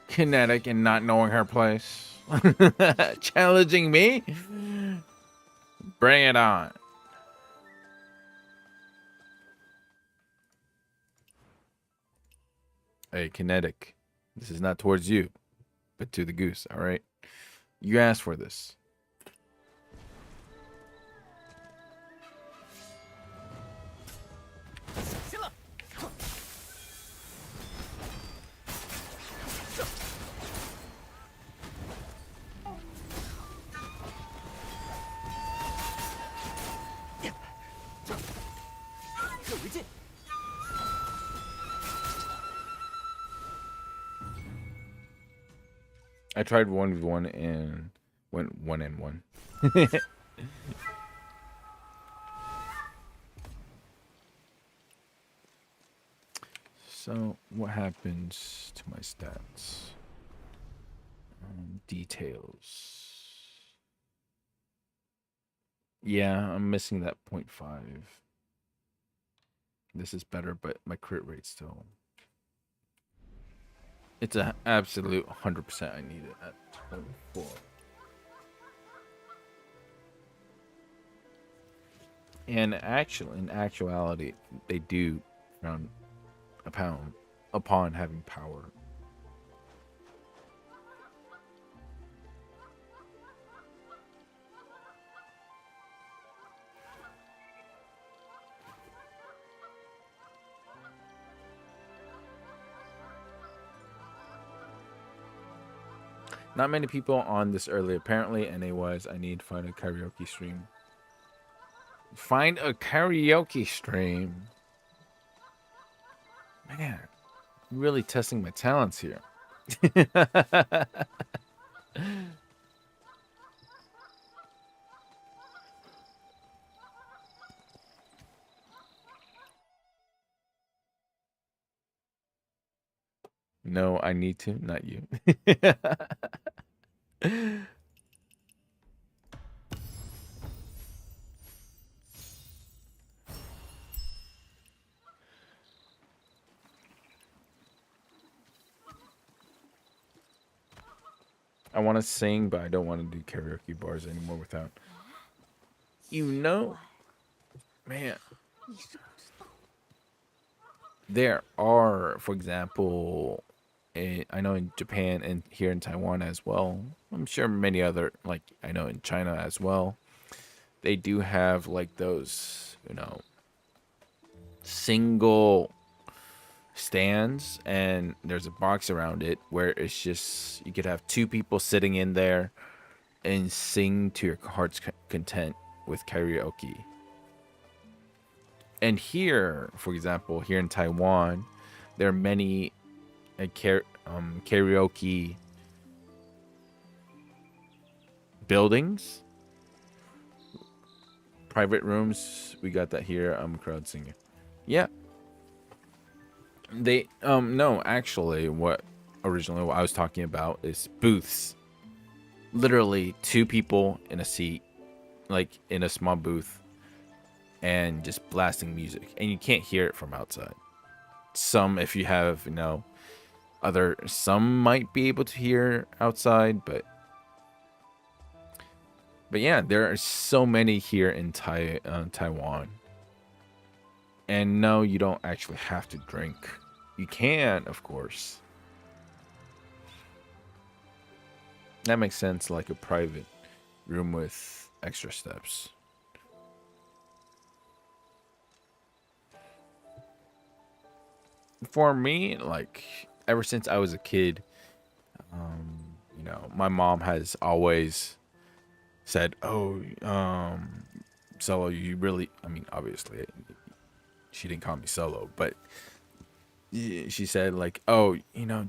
Kinetic and not knowing her place. Challenging me? Bring it on. Hey, Kinetic. This is not towards you, but to the goose, alright? You asked for this. 为劲。I tried 1v1 and went 1-1. So what happens to my stats? Details. Yeah, I'm missing that 0.5. This is better, but my crit rate still. It's an absolute 100%. I need it at 0.4. And actually, in actuality, they do frown upon having power. Not many people on this early, apparently, and it was, I need to find a karaoke stream. Find a karaoke stream? Man, really testing my talents here. No, I need to, not you. I want to sing, but I don't want to do karaoke bars anymore without. You know, man, there are, for example, I know in Japan and here in Taiwan as well. I'm sure many other, like I know in China as well. They do have like those, single stands, and there's a box around it where it's just you could have two people sitting in there and sing to your heart's content with karaoke. And here, for example, here in Taiwan, there are many karaoke buildings, private rooms. We got that here. I'm a crowd singer. Yeah. They no, actually what I was talking about is booths. Literally two people in a seat, like in a small booth, and just blasting music, and you can't hear it from outside. Some, if you have, some might be able to hear outside, but yeah, there are so many here in Taiwan. And no, you don't actually have to drink. You can, of course. That makes sense, like a private room with extra steps. For me, like, ever since I was a kid, my mom has always said, "Oh, Solo, you really," I mean, obviously, she didn't call me Solo, but she said, like, "Oh,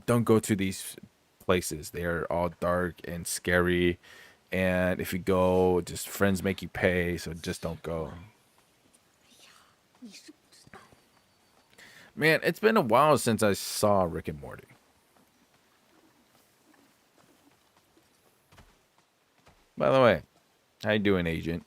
don't go to these places. They're all dark and scary. And if you go, just friends make you pay, so just don't go." Man, it's been a while since I saw Rick and Morty. By the way, how you doing, Agent?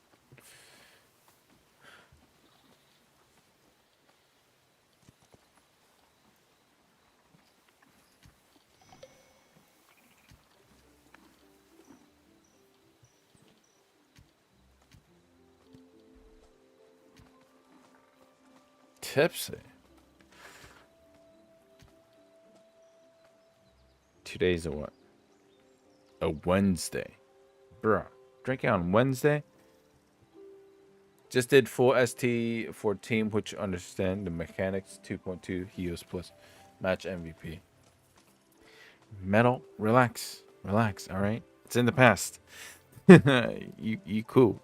Tipsy. Today's a what? A Wednesday. Bruh. Drinking on Wednesday? Just did full ST for team which understand the mechanics. 2.2 Heos plus match MVP. Metal, relax. Relax, alright? It's in the past. you cool.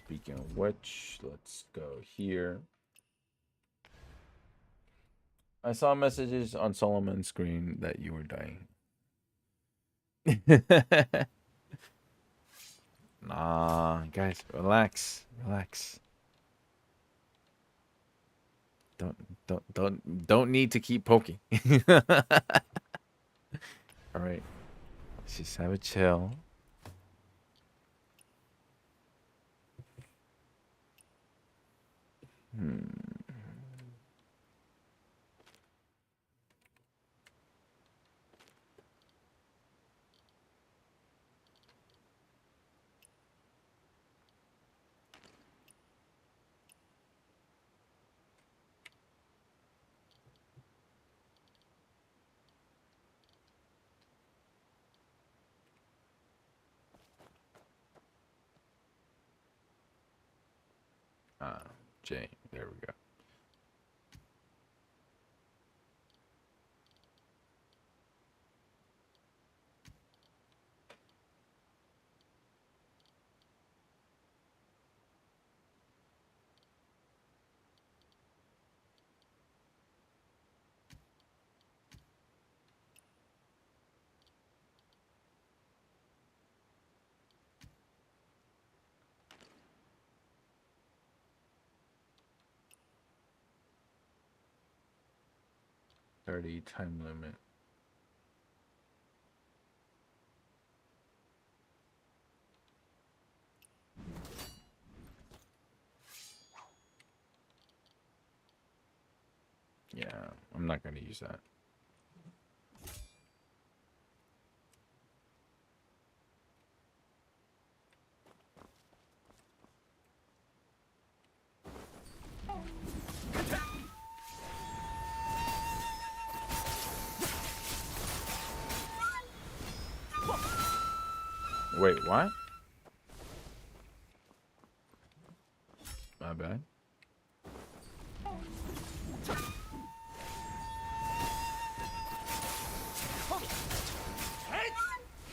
Speaking of which, let's go here. I saw messages on Solomon's screen that you were dying. Nah, guys, relax, relax. Don't need to keep poking. All right, let's just have a chill. Hmm. Jane, there we go. .30 time limit. Yeah, I'm not gonna use that. Wait, what? My bad.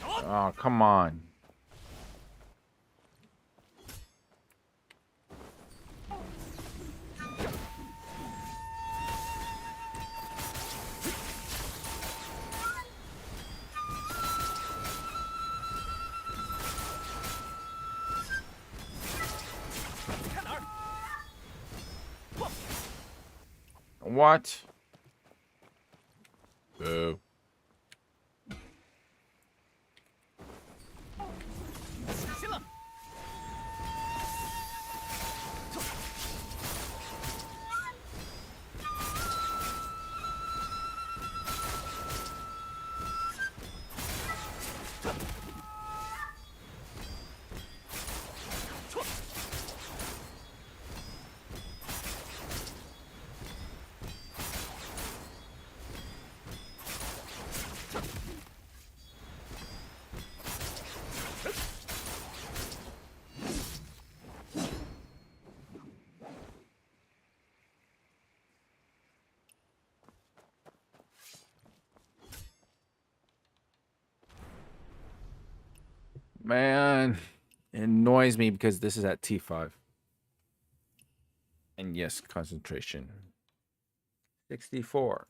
Oh, come on. What? Boo. Man, it annoys me because this is at T5. And yes, concentration. 64.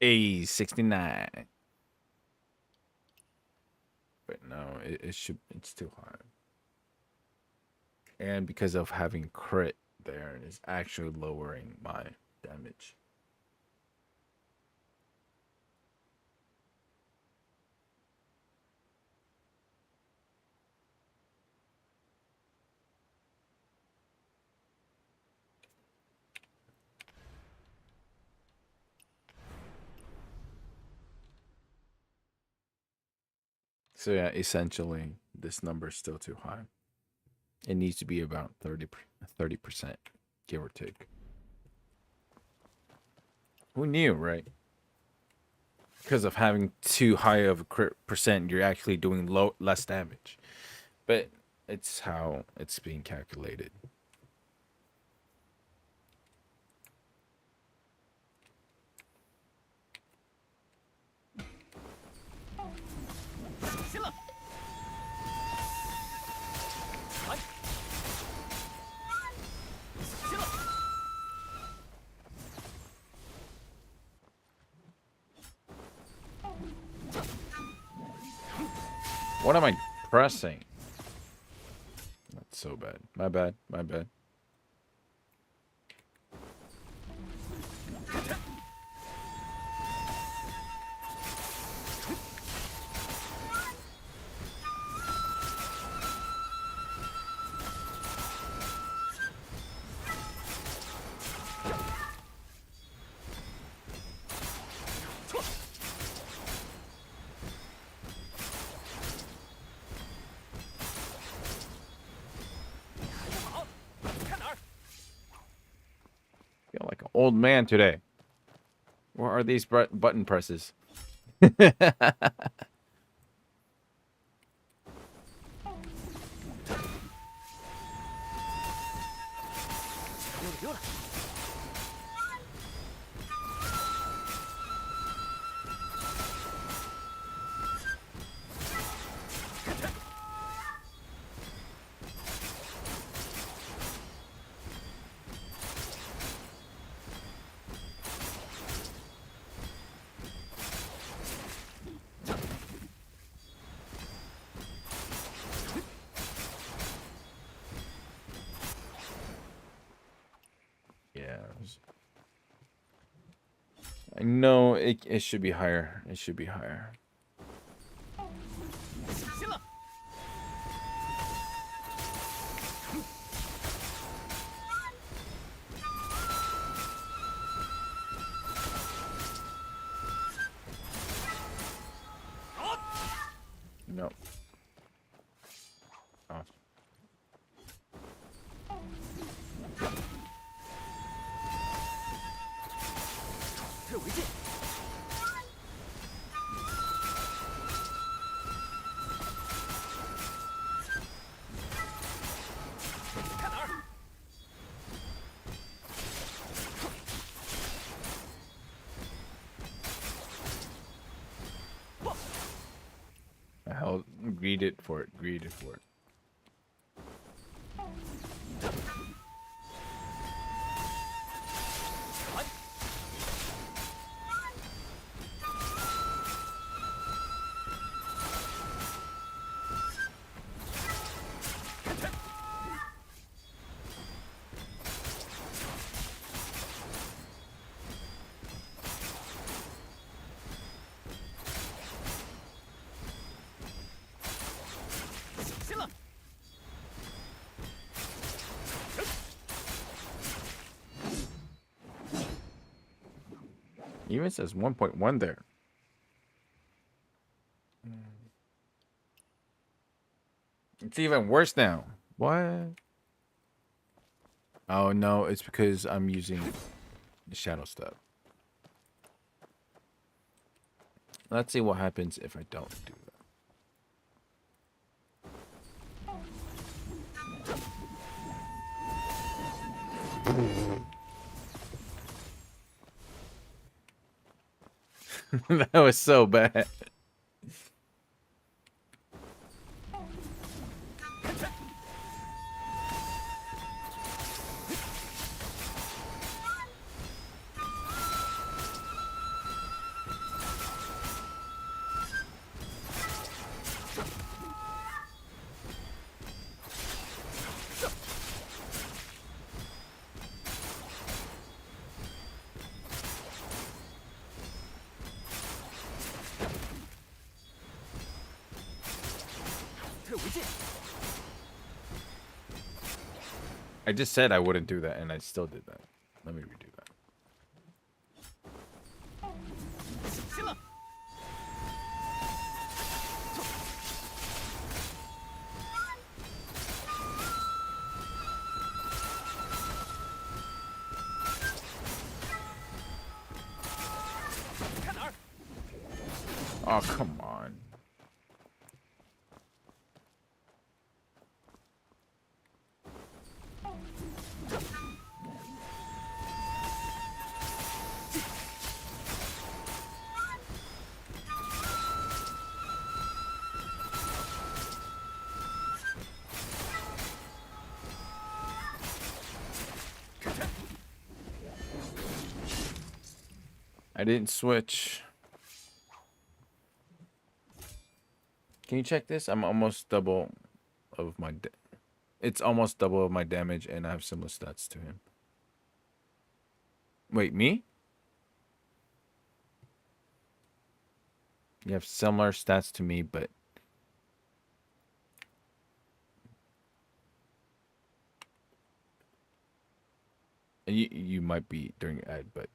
A 69. But no, it's too high. And because of having crit there, it's actually lowering my damage. So yeah, essentially, this number is still too high. It needs to be about 30%, give or take. Who knew, right? Because of having too high of a crit percent, you're actually doing less damage. But it's how it's being calculated. What am I pressing? That's so bad. My bad. My bad. Feel like an old man today. Where are these button presses? Yeah. I know it should be higher. It should be higher. No. Oh. Hell, greeted for it. Greeted for it. Even says 1.1 there. It's even worse now. What? Oh no, it's because I'm using the shadow step. Let's see what happens if I don't do that. That was so bad. I just said I wouldn't do that, and I still did that. Let me redo that. 行了， 看哪儿？ Oh, come on. I didn't switch. Can you check this? I'm almost double of my... It's almost double of my damage, and I have similar stats to him. Wait, me? You have similar stats to me, but... You might be during ad, but...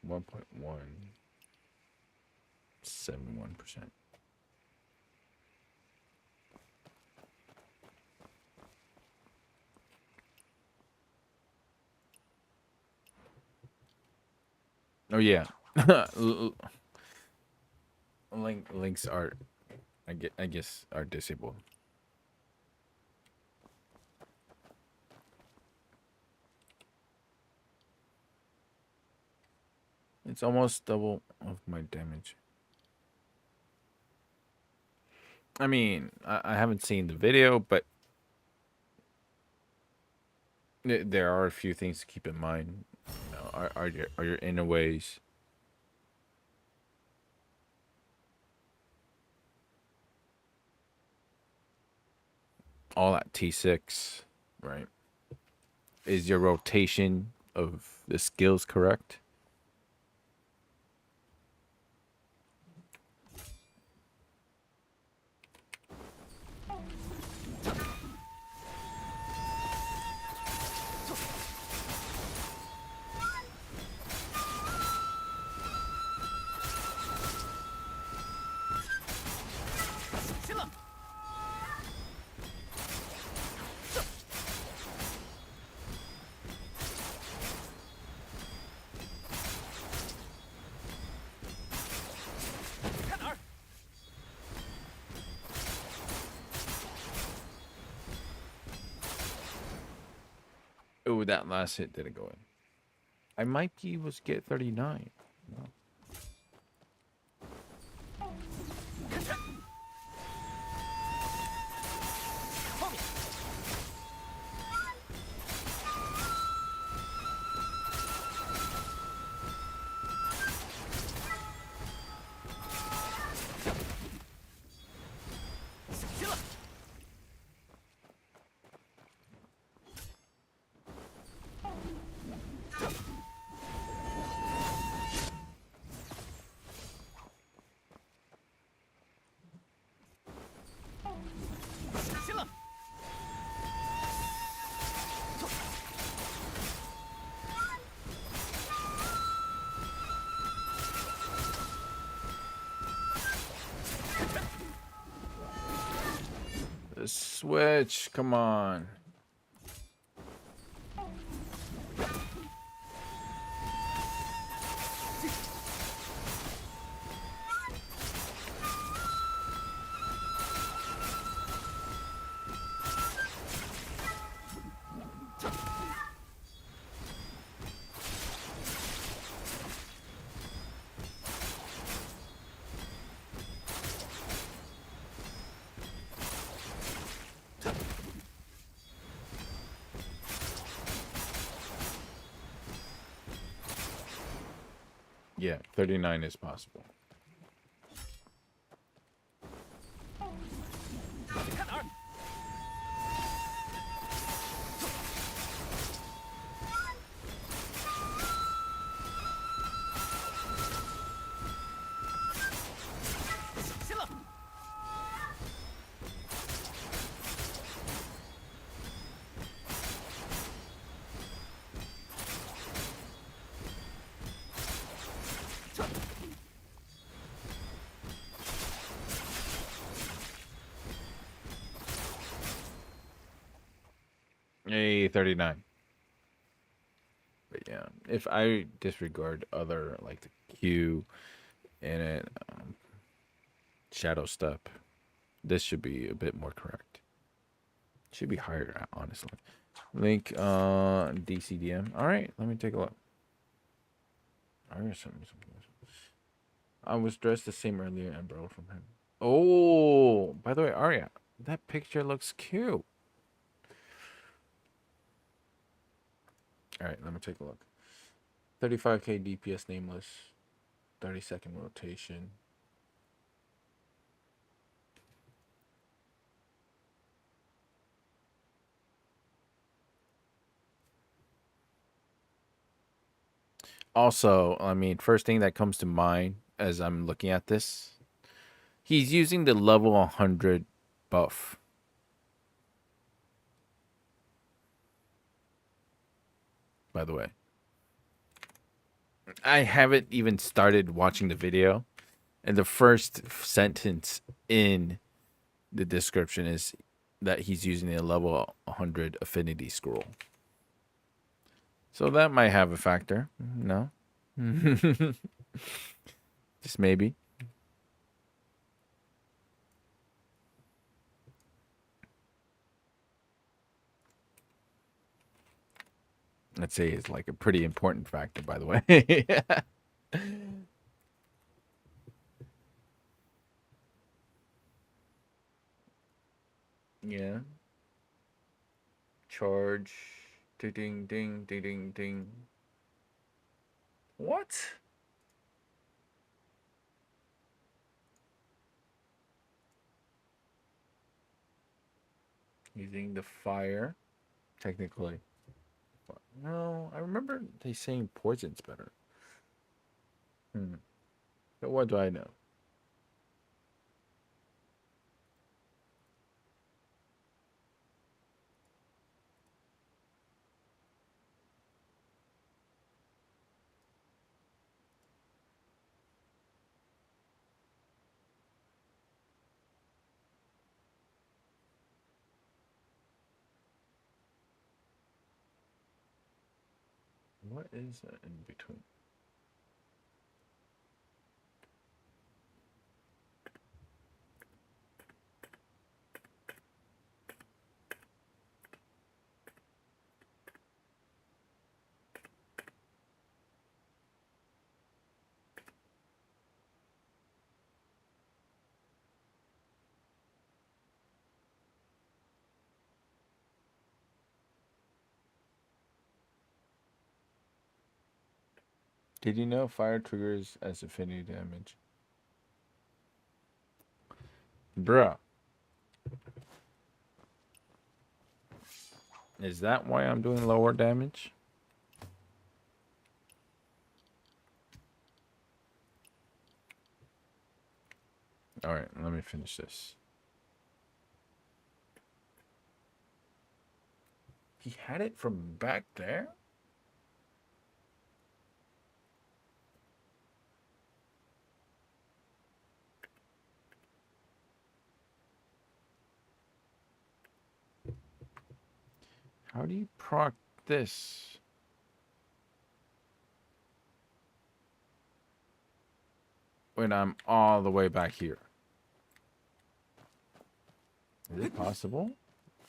1.1 71%. Oh yeah. Links are I guess are disabled. It's almost double of my damage. I mean, I haven't seen the video, but there are a few things to keep in mind. You know, are your inner ways all at T6, right? Is your rotation of the skills correct? Oh, that last hit didn't go in. I might be able to get 39. No. The switch, come on. Yeah, 39 is possible. 你看哪儿？小心了！Hey, 39. But yeah, if I disregard other like the Q and it, shadow step, this should be a bit more correct. Should be higher, honestly. Link DCDM. All right, let me take a look. I was dressed the same earlier and borrowed from him. Oh, by the way, Arya, that picture looks cute. All right, let me take a look. 35k DPS nameless, 30-second rotation. Also, I mean, first thing that comes to mind as I'm looking at this, he's using the level 100 buff. By the way, I haven't even started watching the video, and the first sentence in the description is that he's using a level 100 affinity scroll. So that might have a factor. No? Just maybe. I'd say it's like a pretty important factor, by the way. Yeah. Charge. Ding, ding, ding, ding, ding, ding. What? Using the fire, technically. No, I remember they saying poison's better. But what do I know? What is that in between? Did you know fire triggers as affinity damage? Bruh. Is that why I'm doing lower damage? Alright, let me finish this. He had it from back there? How do you proc this? When I'm all the way back here. Is it possible?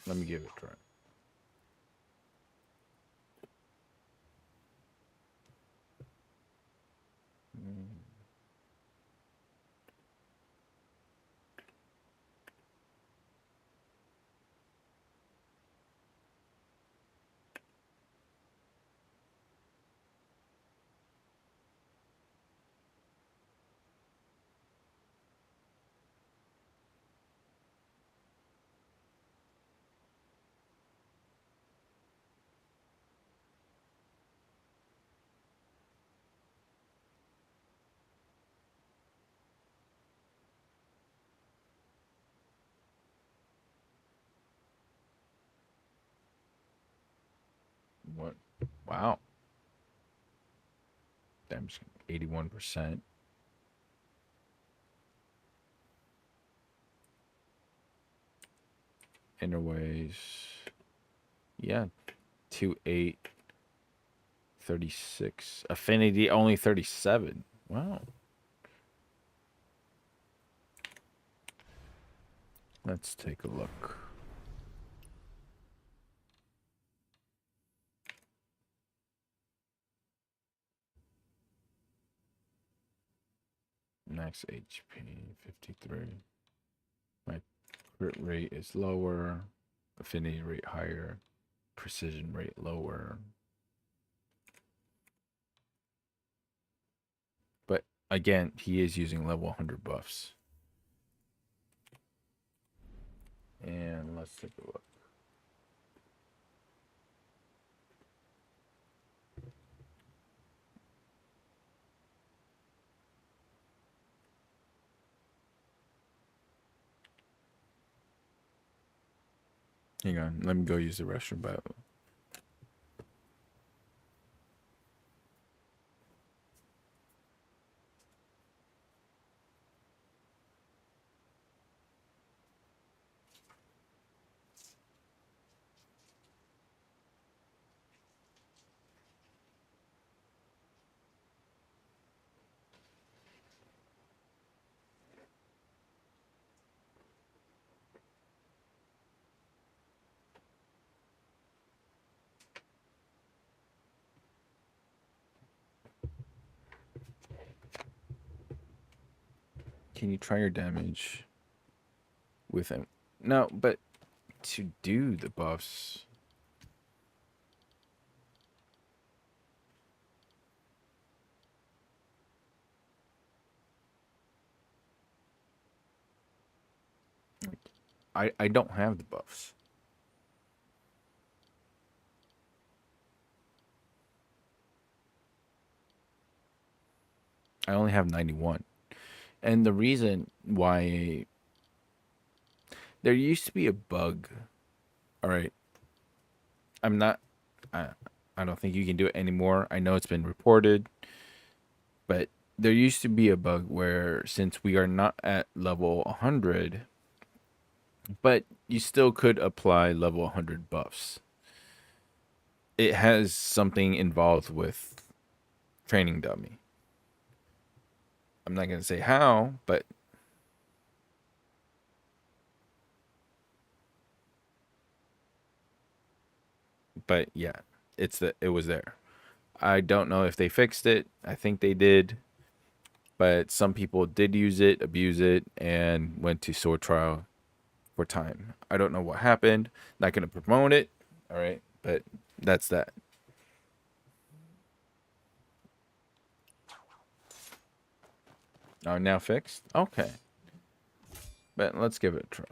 Let me give it a try. Wow. Damage 81%. Interways. Yeah. 2-8. 36. Affinity only 37. Wow. Let's take a look. Max HP 53. My crit rate is lower. Affinity rate higher. Precision rate lower. But again, he is using level 100 buffs. And let's take a look. Hang on, let me go use the restroom. But can you try your damage with him? No, but to do the buffs. I don't have the buffs. I only have 91. And the reason why there used to be a bug. All right. I'm not I don't think you can do it anymore. I know it's been reported, but there used to be a bug where since we are not at level 100, but you still could apply level 100 buffs. It has something involved with training dummy. I'm not going to say how, but yeah, it was there. I don't know if they fixed it. I think they did. But some people did use it, abuse it, and went to sword trial for time. I don't know what happened. Not going to promote it. All right. But that's that. Oh, now fixed? Okay. But let's give it a try.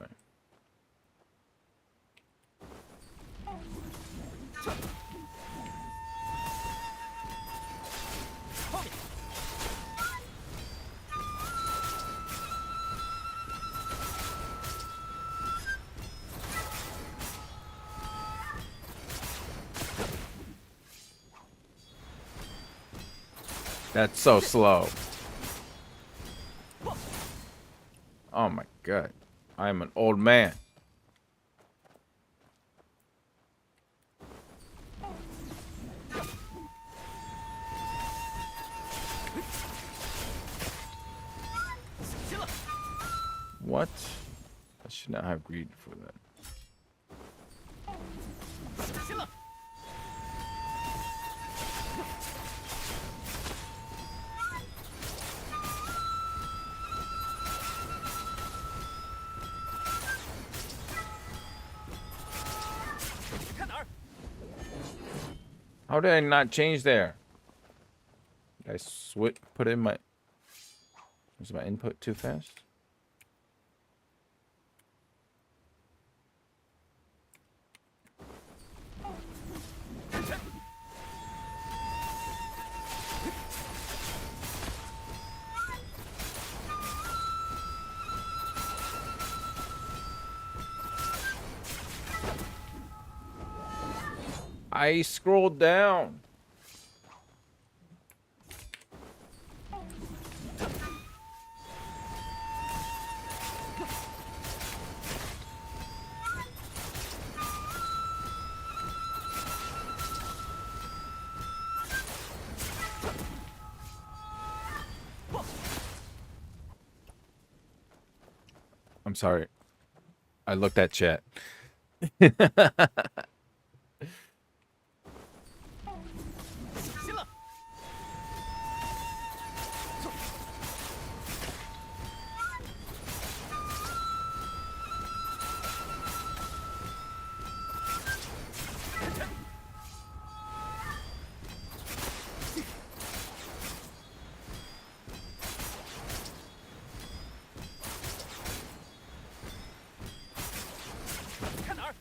That's so slow. Oh my god. I am an old man. What? I should not have greed for that. How did I not change there? Did I put in my... Was my input too fast? I scrolled down. sorry. I looked at chat. 行了，看哪儿？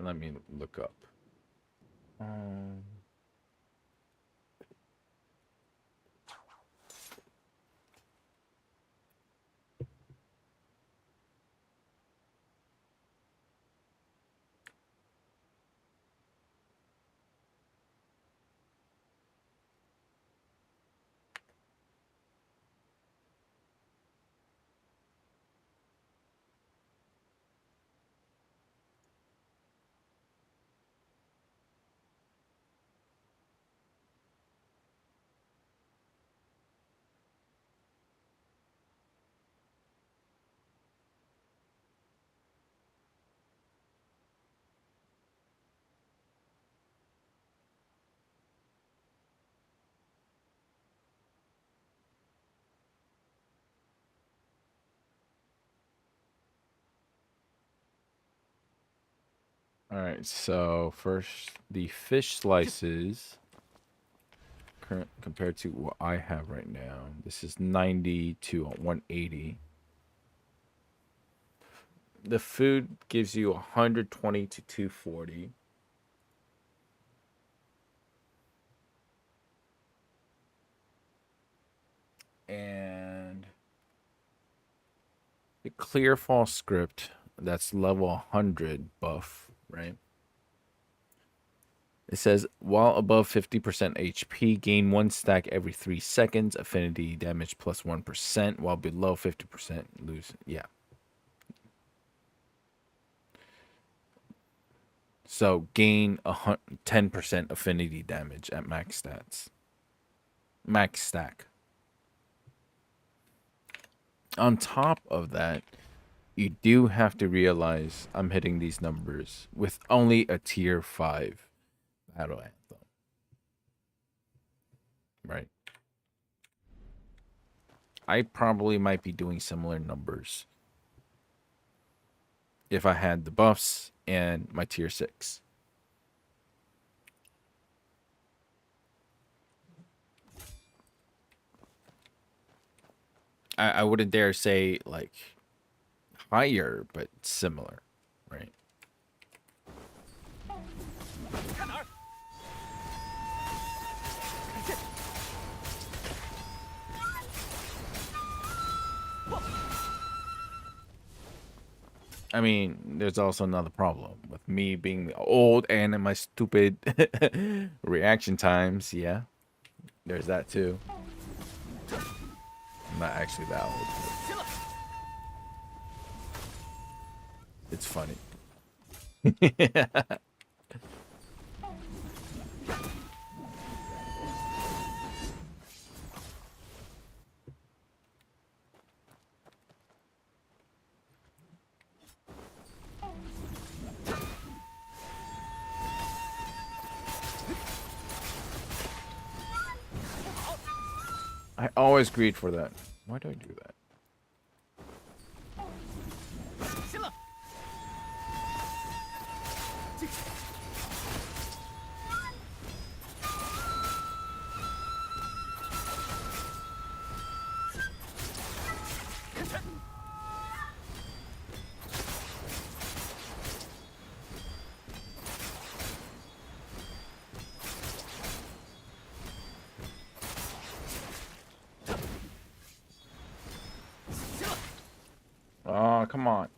Let me look up. All right, so first the fish slices current compared to what I have right now. This is 90 to 180. The food gives you 120 to 240. And the clear fall script, that's level 100 buff, right? It says while above 50% HP, gain 1 stack every 3 seconds, affinity damage plus 1%, while below 50%, lose. Yeah. So gain 10% affinity damage at max stats. Max stack. On top of that, you do have to realize I'm hitting these numbers with only a tier 5 battle anthem. Right? I probably might be doing similar numbers if I had the buffs and my tier 6. I wouldn't dare say like higher, but similar, right? 看哪儿？看这， I mean, there's also another problem with me being old and in my stupid reaction times. Yeah, there's that too. I'm not actually that old. 行了， It's funny. I always greed for that. Why do I do that? 行了，进去。 Oh, come on.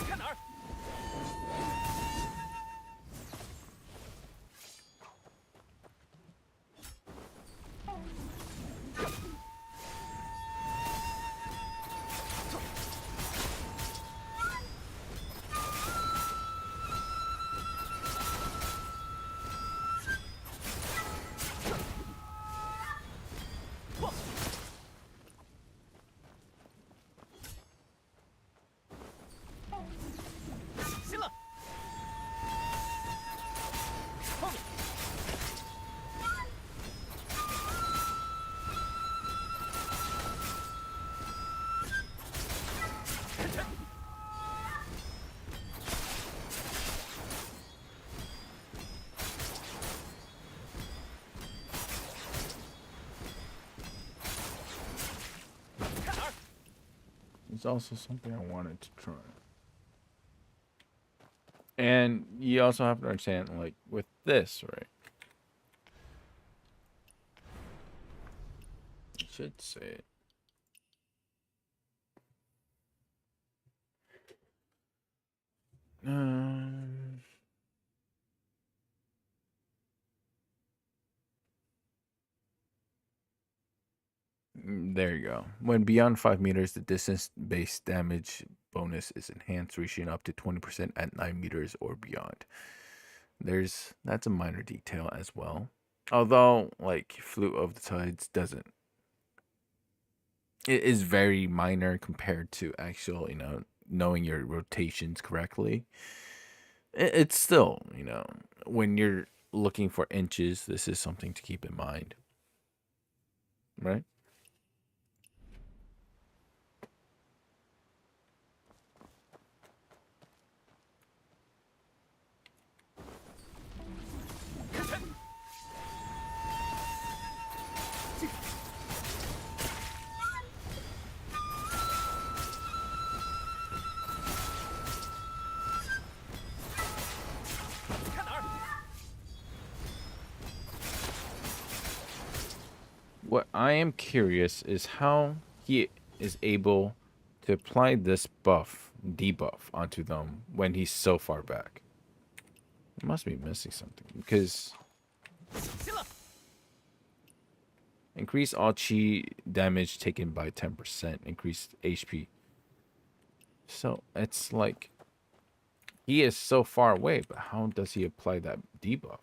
看哪儿？ 看 There's also something I wanted to try. And you also have to understand, like, with this, right? I should say it. Um, there you go. When beyond 5 meters, the distance-based damage bonus is enhanced, reaching up to 20% at 9 meters or beyond. That's a minor detail as well. Although, like, Flute of the Tides doesn't. It is very minor compared to actual, knowing your rotations correctly. It's still, when you're looking for inches, this is something to keep in mind. Right? What I am curious is how he is able to apply this debuff onto them when he's so far back. He must be missing something because increase all chi damage taken by 10%, increased HP. So it's like he is so far away, but how does he apply that debuff?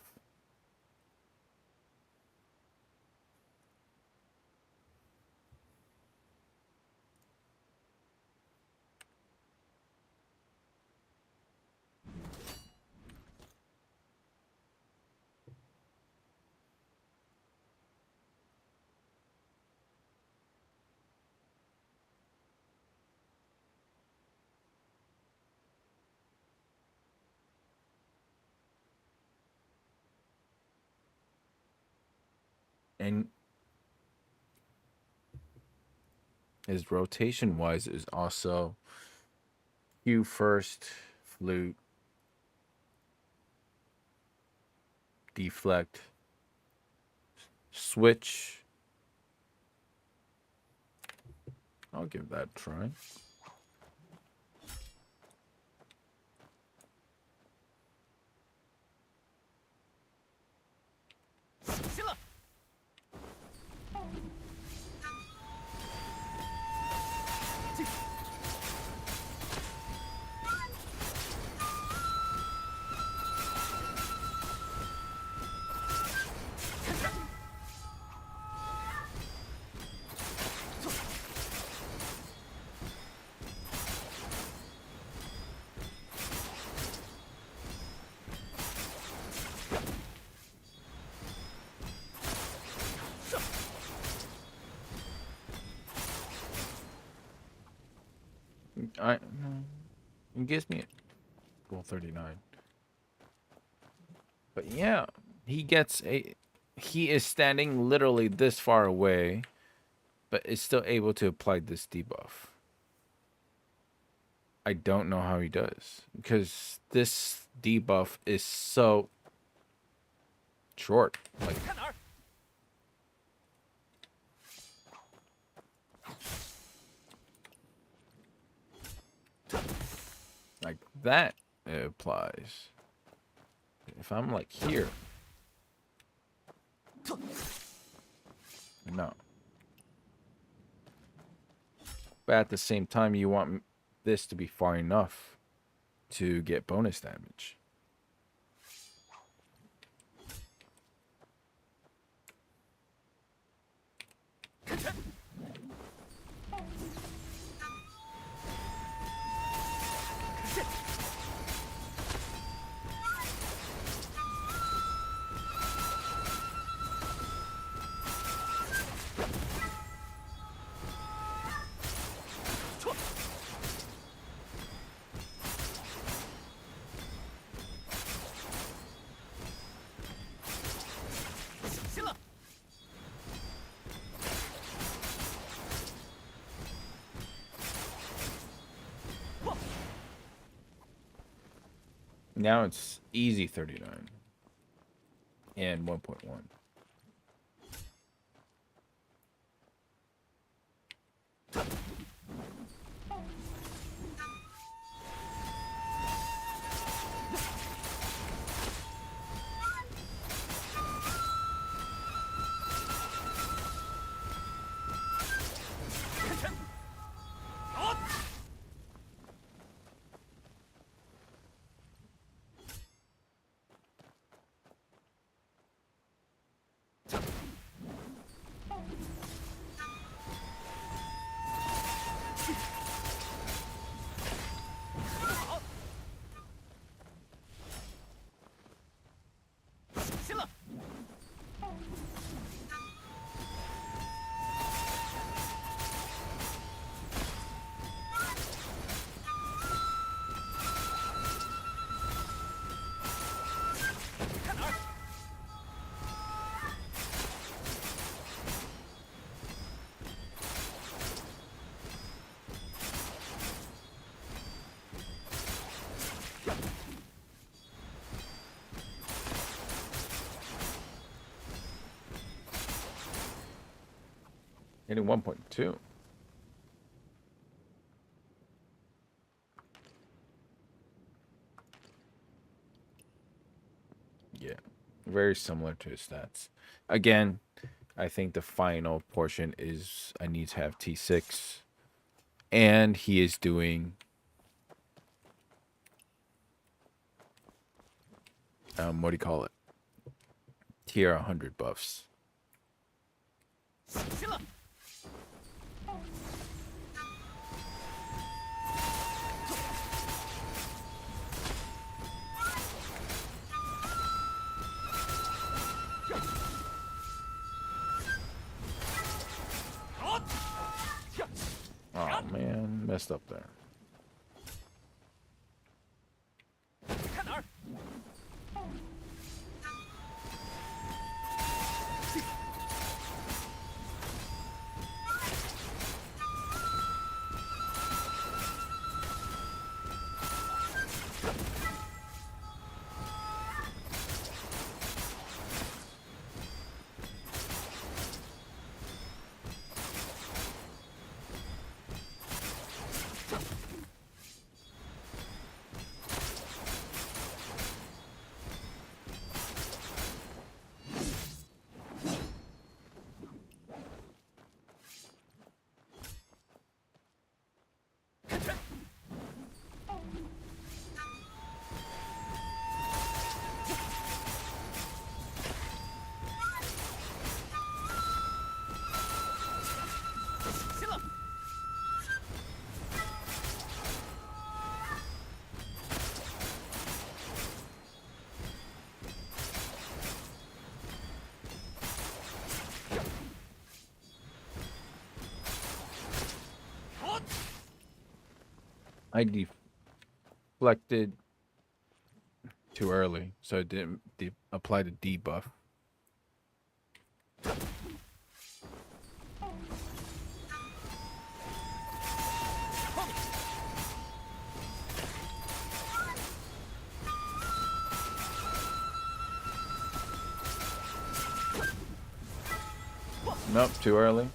And his rotation wise is also Q first, flute, deflect, switch. I'll give that a try. It gives me 39. But yeah, he is standing literally this far away, but is still able to apply this debuff. I don't know how he does, because this debuff is so short. Like that it applies. If I'm like here, no. But at the same time, you want this to be far enough to get bonus damage. Now it's easy 39 and 1.1. Hitting 1.2. Yeah, very similar to his stats. Again, I think the final portion is I need to have T6, and he is doing what do you call it? Tier 100 buffs. Oh man, messed up there. I deflected too early, so it didn't apply the debuff. Nope, too early.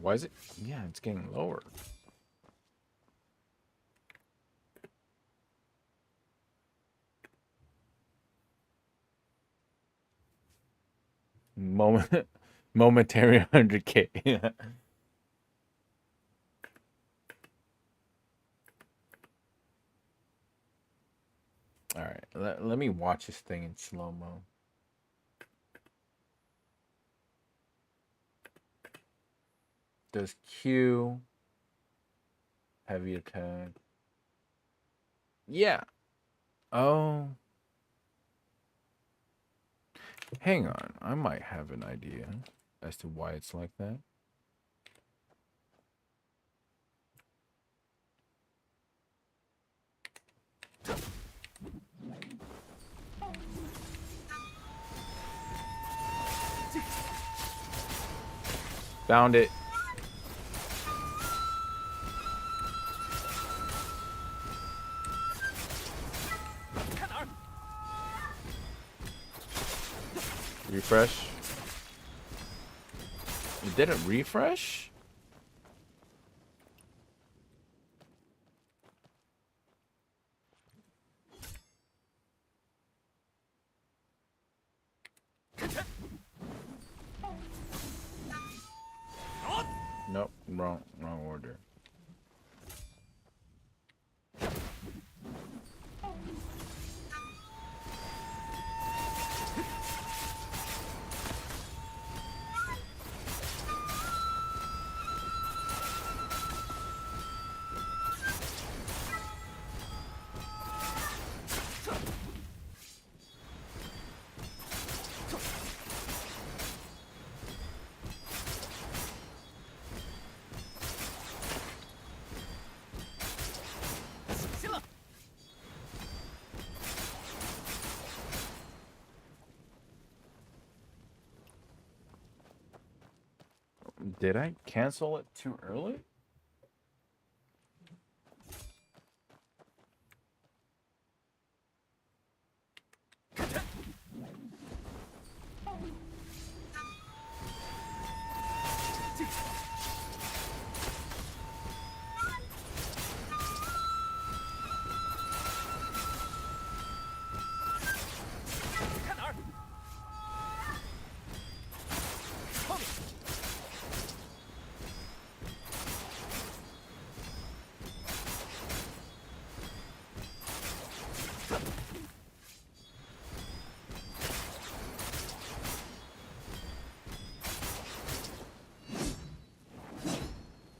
Why is it? Yeah, it's getting lower. Momentary 100K. All right, let me watch this thing in slow mo. Does Q heavy attack? Yeah. Oh, hang on. I might have an idea as to why it's like that. Found it. Refresh. It didn't refresh? Nope, wrong order. Did I cancel it too early?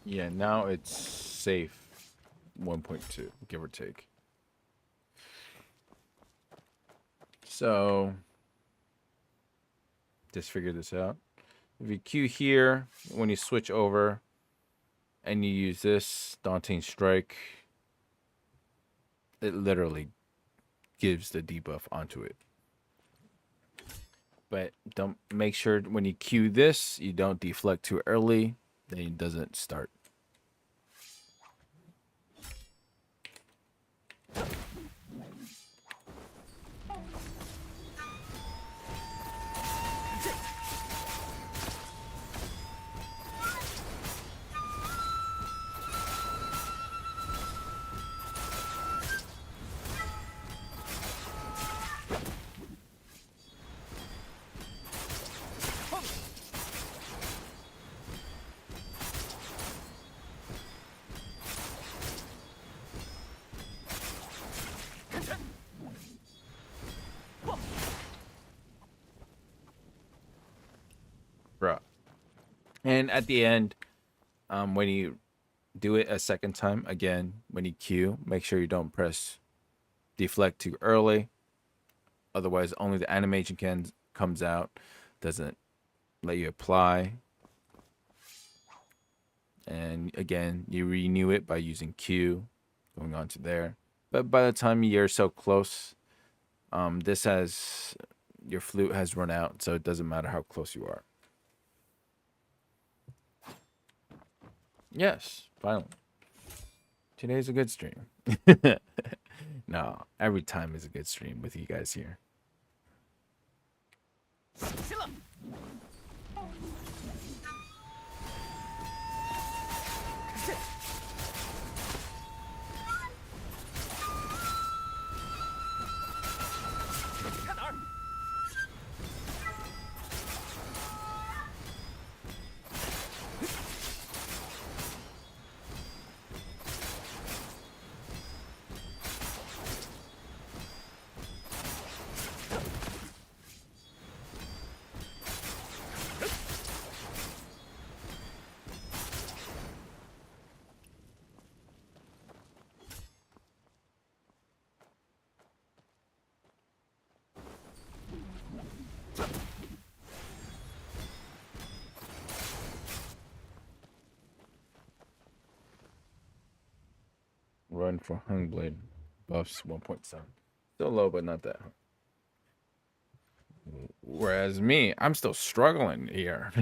Yeah, now it's safe 1.2, give or take. So, just figure this out. If you queue here, when you switch over and you use this Daunting Strike, it literally gives the debuff onto it. But don't make sure when you queue this, you don't deflect too early, then it doesn't start. Bruh. And at the end, when you do it a second time, again, when you queue, make sure you don't press deflect too early. Otherwise, only the animation comes out, doesn't let you apply. And again, you renew it by using Q, going on to there. But by the time you're so close, your flute has run out, so it doesn't matter how close you are. Yes, finally. Today's a good stream. No, every time is a good stream with you guys here. Run for Hung Blade. Buffs 1.7. Still low, but not that. Whereas me, I'm still struggling here.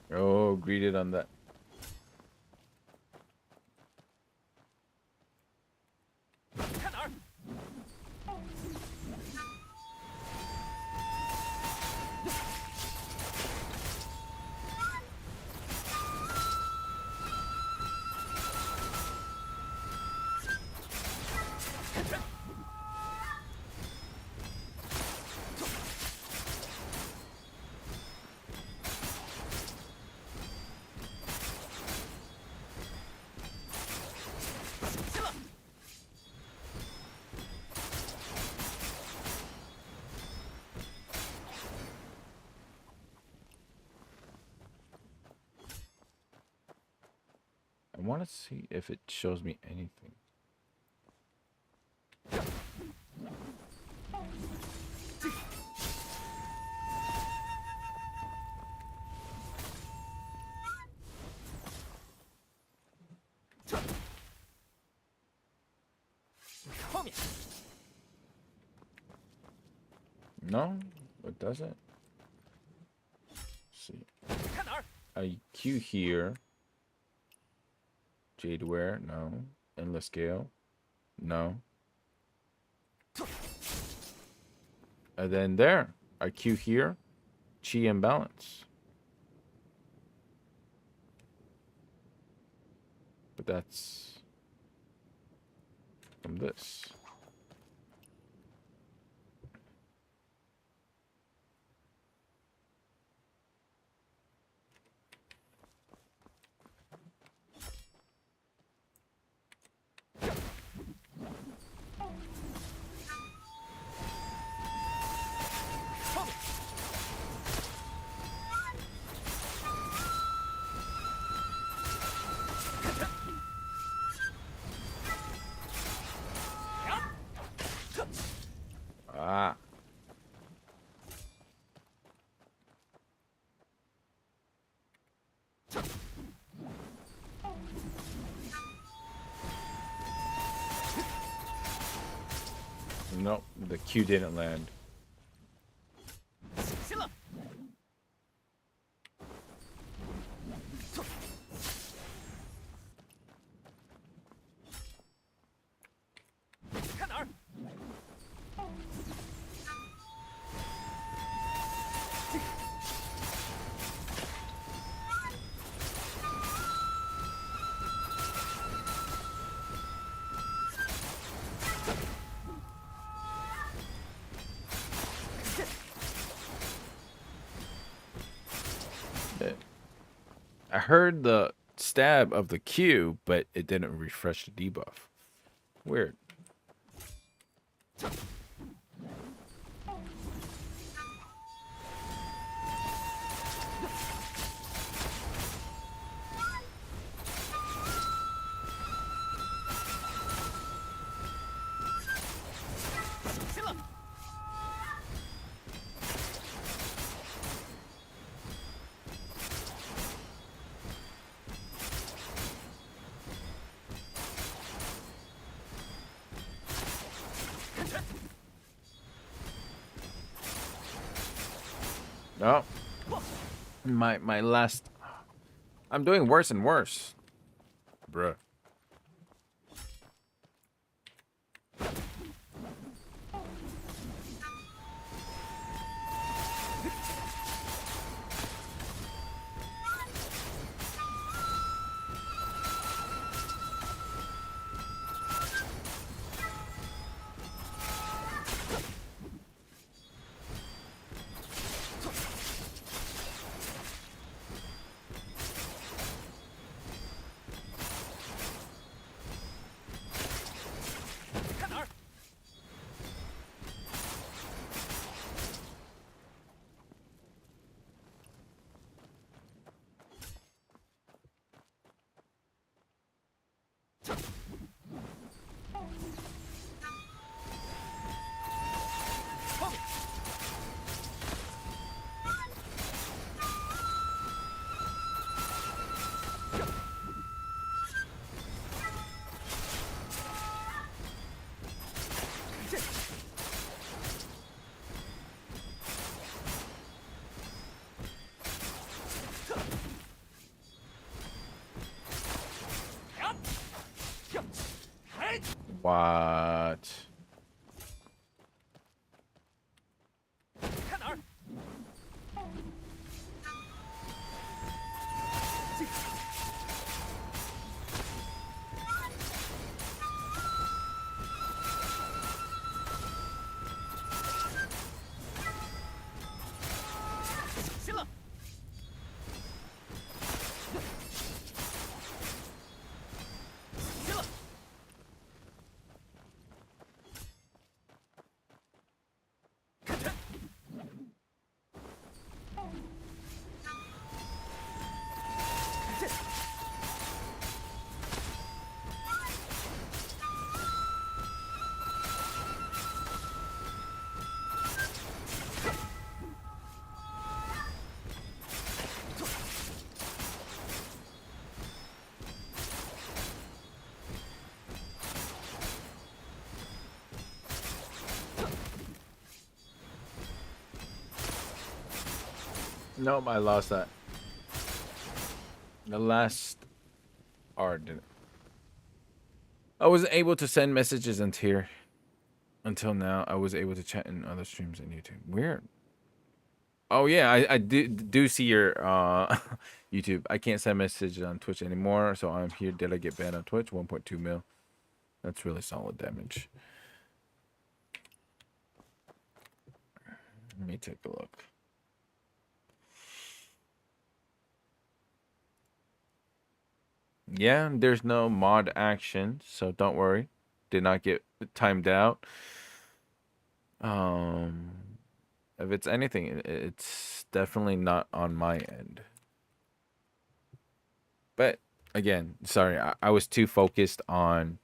Oh, greeted on that. I want to see if it shows me anything. No, it doesn't. Let's see. IQ here. Jadeware, no. Endless Gale, no. And then there, IQ here, Chi imbalance. But that's from this. Ah. Nope, the Q didn't land. I heard the stab of the Q, but it didn't refresh the debuff. Weird. No. My last. I'm doing worse and worse. Bruh. What? 看哪儿？行了。 Nope, I lost that. The last R didn't. I wasn't able to send messages until now. I was able to chat in other streams on YouTube. Weird. Oh yeah, I do see your YouTube. I can't send messages on Twitch anymore, so I'm here. Did I get banned on Twitch? 1.2 mil. That's really solid damage. Let me take a look. Yeah, there's no mod action, so don't worry. Did not get timed out. If it's anything, it's definitely not on my end. But again, sorry, I was too focused on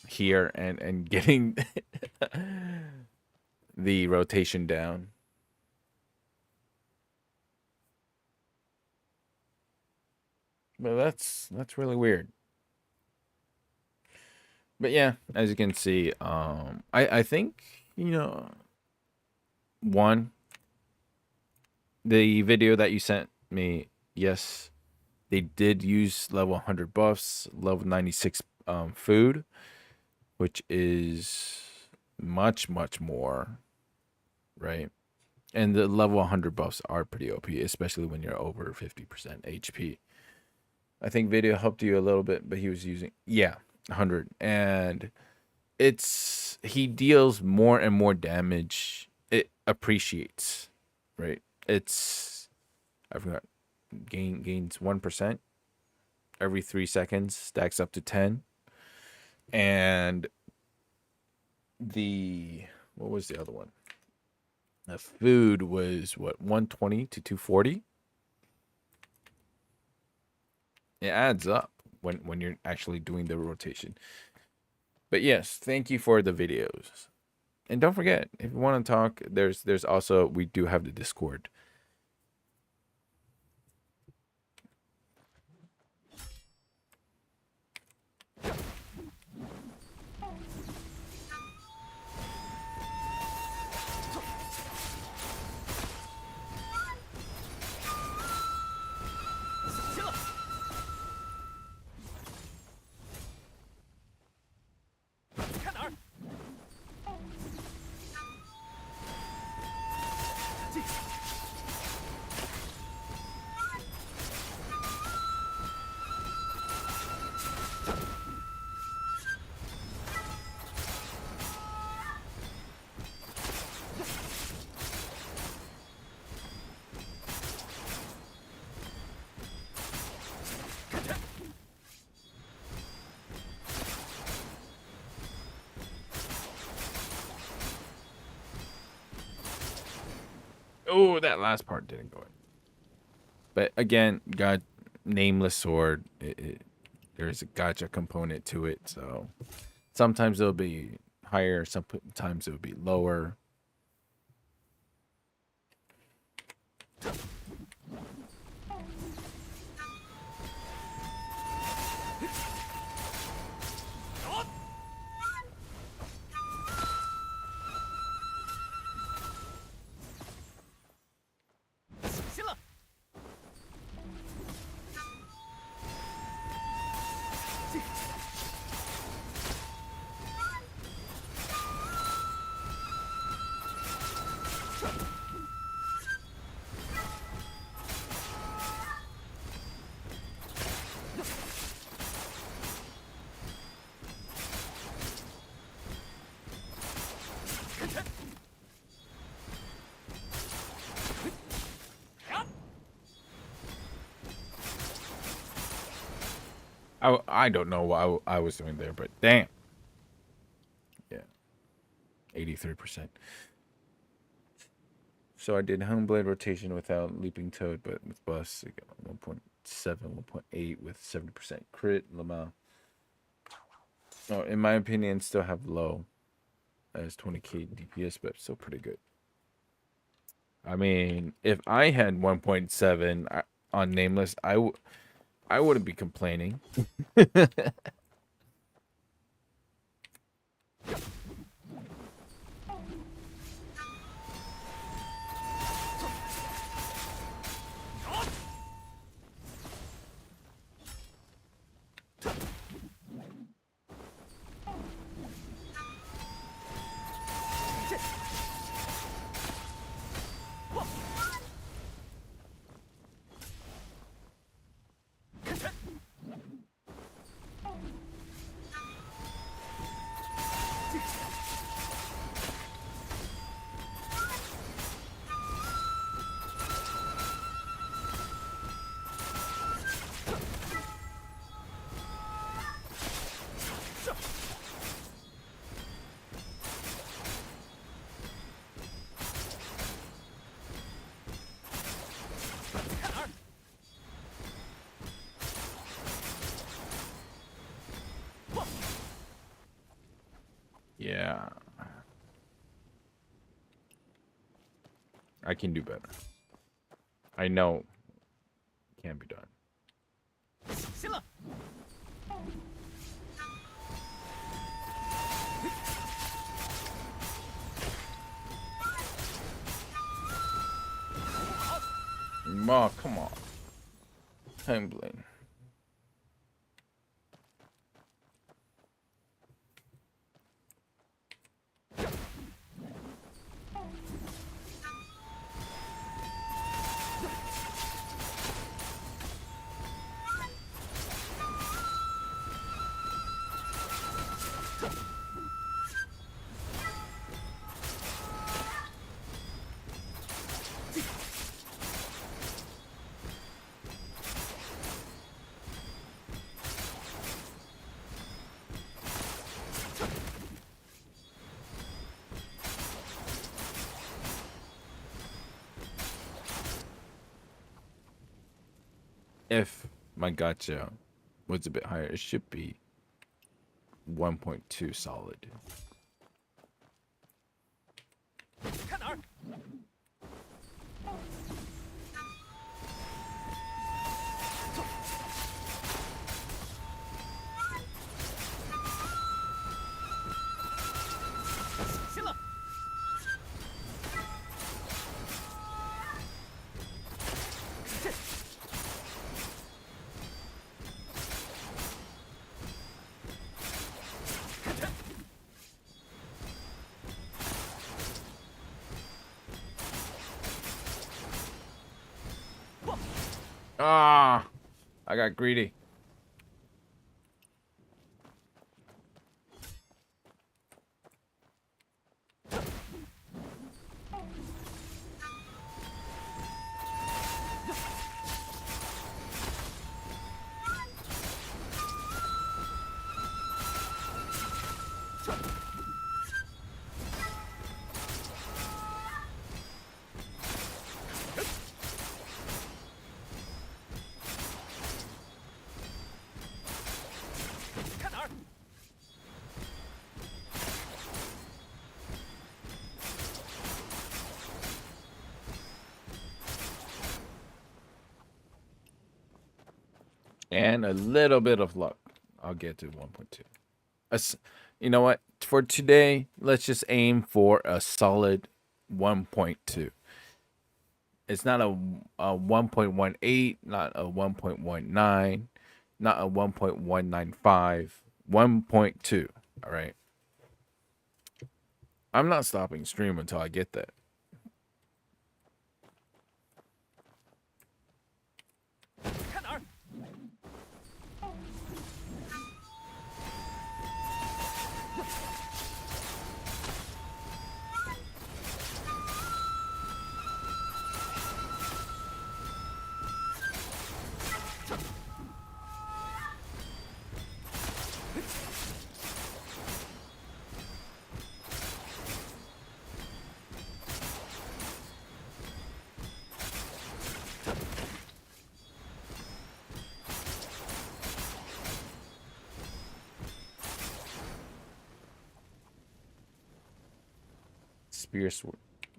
here and getting the rotation down. But that's really weird. But yeah, as you can see, I think, you know, one, the video that you sent me, yes, they did use level 100 buffs, level 96 food, which is much more, right? And the level 100 buffs are pretty OP, especially when you're over 50% HP. I think video helped you a little bit, but he was using 100, and he deals more and more damage. It appreciates, right? I forgot, gains 1% every 3 seconds, stacks up to 10, and what was the other one? The food was what, 120 to 240. It adds up when you're actually doing the rotation. But yes, thank you for the videos. And don't forget, if you want to talk, there's also, we do have the Discord. Oh, that last part didn't go in. But again, got nameless sword. There's a gacha component to it, so sometimes it'll be higher, sometimes it'll be lower. I don't know what I was doing there, but damn. Yeah. 83%. So I did Homeblade rotation without Leaping Toad, but with Bust, I got 1.7, 1.8 with 70% crit. Lamau. Oh, in my opinion, still have low as 20k DPS, but still pretty good. I mean, if I had 1.7 on Nameless, I wouldn't be complaining. Yeah. I can do better. I know it can be done. Oh, come on. Homeblade. If my gacha was a bit higher, it should be 1.2 solid. Ah, I got greedy. And a little bit of luck. I'll get to 1.2. You know what? For today, let's just aim for a solid 1.2. It's not a 1.18, not a 1.19, not a 1.195, 1.2. All right. I'm not stopping stream until I get that. spear sword.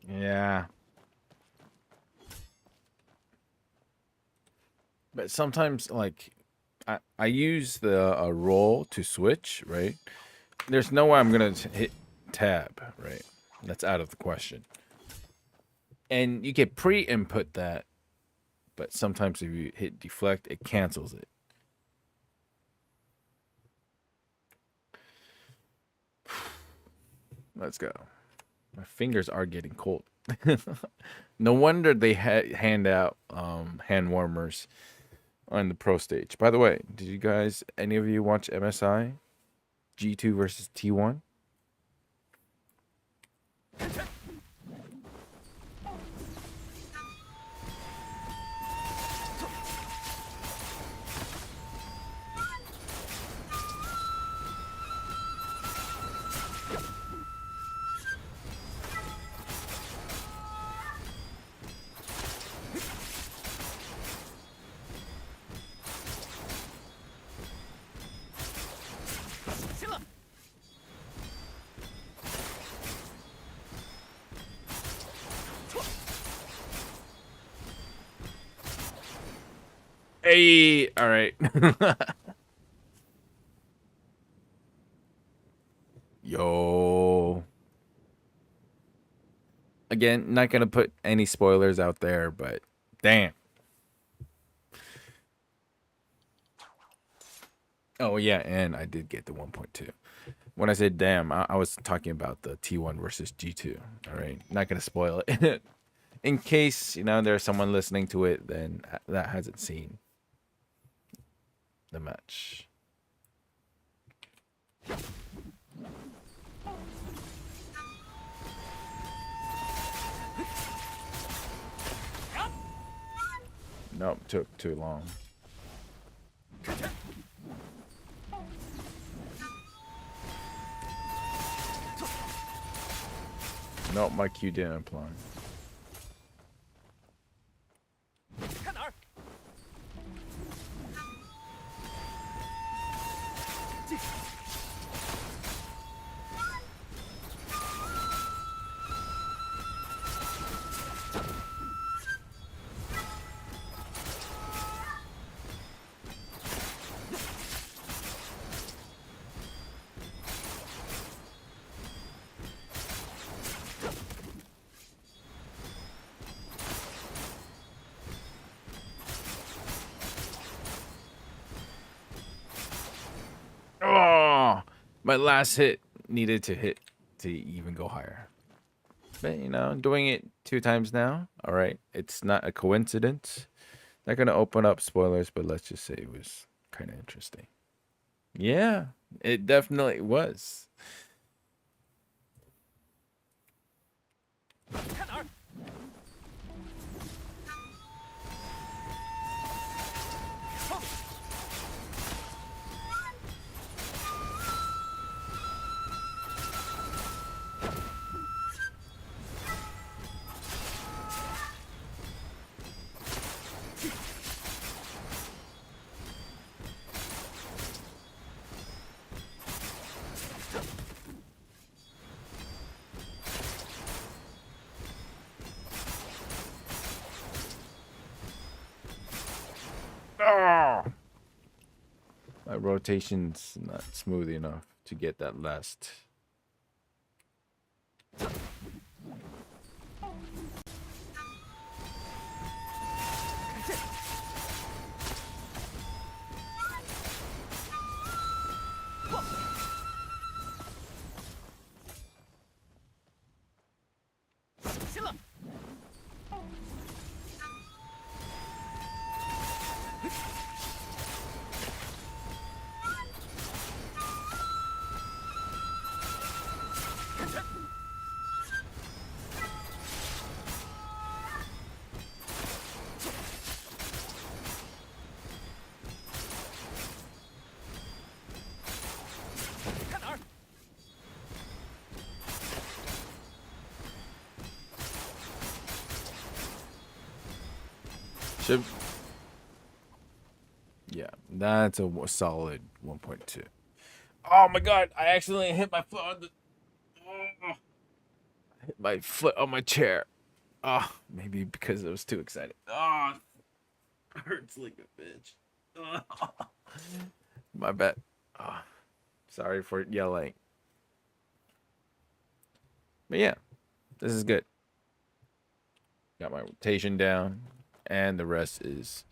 Yeah. But sometimes, like, I use the roll to switch, right? There's no way I'm gonna hit tab, right? That's out of the question. And you can pre-input that, but sometimes if you hit deflect, it cancels it. Let's go. My fingers are getting cold. No wonder they hand out hand warmers on the pro stage. By the way, did you guys, any of you watch MSI? G2 versus T1? Hey, all right. Yo. Again, not gonna put any spoilers out there, but damn. Oh yeah, and I did get the 1.2. When I said damn, I was talking about the T1 versus G2. All right, not gonna spoil it. In case there's someone listening to it, then that hasn't seen the match. Nope, took too long. Nope, my Q didn't apply. Oh, my last hit needed to hit to even go higher. But doing it 2 times now. All right, it's not a coincidence. Not gonna open up spoilers, but let's just say it was kind of interesting. Yeah, it definitely was. Oh! My rotation's not smooth enough to get that last. Should. Yeah, that's a solid 1.2. Oh my god, I accidentally hit my foot on the. Oh, I Hit my foot on my chair. Ah, maybe because I was too excited. Ah, hurts like a bitch. Ah, my bad. Ah, sorry for yelling. But yeah, this is good. Got my rotation down, and the rest is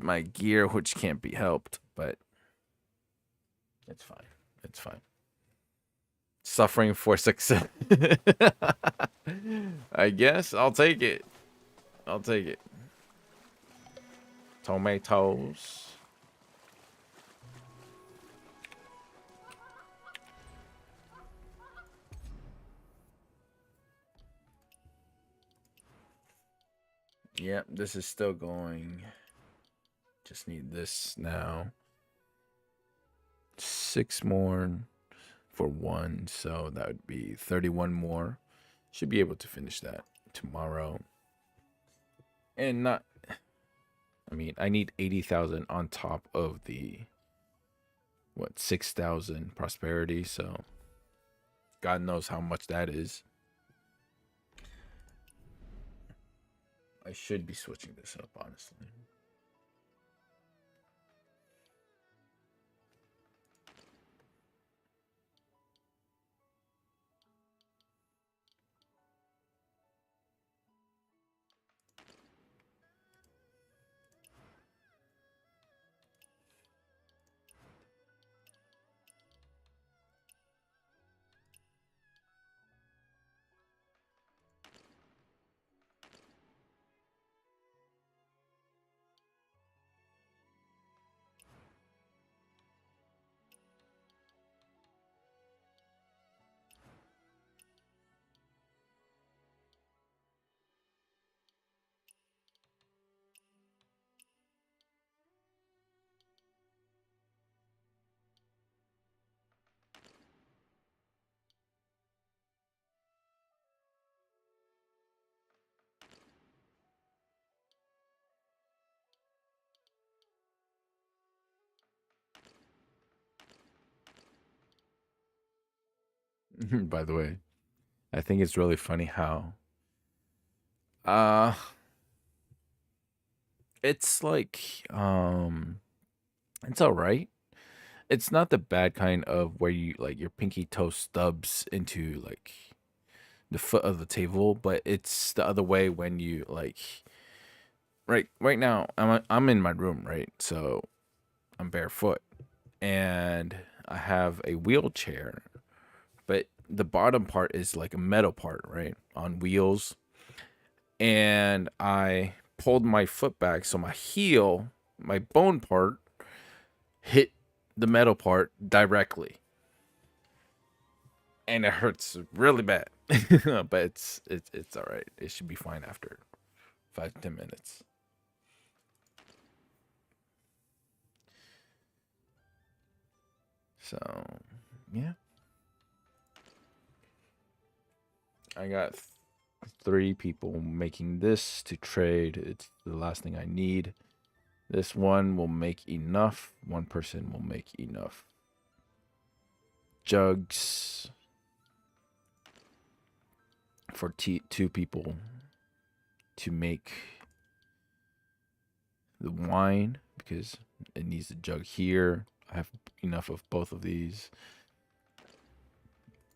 my gear, which can't be helped, but it's fine. It's fine. Suffering for success. I guess I'll take it. I'll take it. Tomatoes. Yep, this is still going. Just need this now. 6 more for 1, so that would be 31 more. Should be able to finish that tomorrow. And not, I mean, I need 80,000 on top of the, 6,000 prosperity, so God knows how much that is. I should be switching this up, honestly. By the way, I think it's really funny how uh it's like it's all right. It's not the bad kind of where you like your pinky toe stubs into like the foot of the table, but it's the other way when you like right now I'm in my room, right? So I'm barefoot and I have a wheelchair, but the bottom part is like a metal part, right? On wheels. And I pulled my foot back so my heel, my bone part hit the metal part directly. And it hurts really bad. But it's all right. It should be fine after 5 to 10 minutes. So, yeah. I got 3 people making this to trade. It's the last thing I need. This one will make enough. One person will make enough jugs for 2 people to make the wine because it needs a jug here. I have enough of both of these.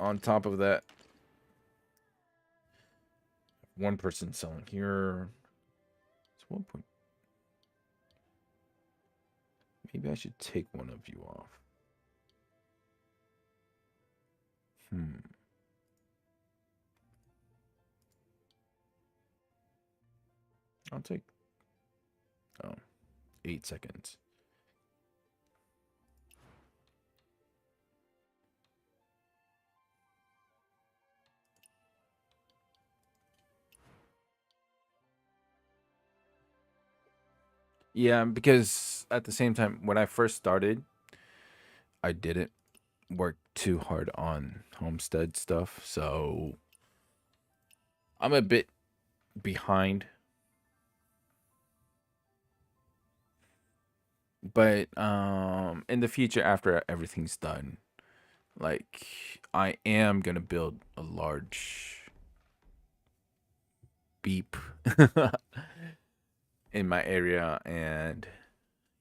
On top of that, one person selling here. It's 1 point. Maybe I should take one of you off. I'll take 8 seconds. Yeah, because at the same time, when I first started, I didn't work too hard on homestead stuff, so I'm a bit behind. But in the future, after everything's done, Like, I am gonna build a large beep in my area, and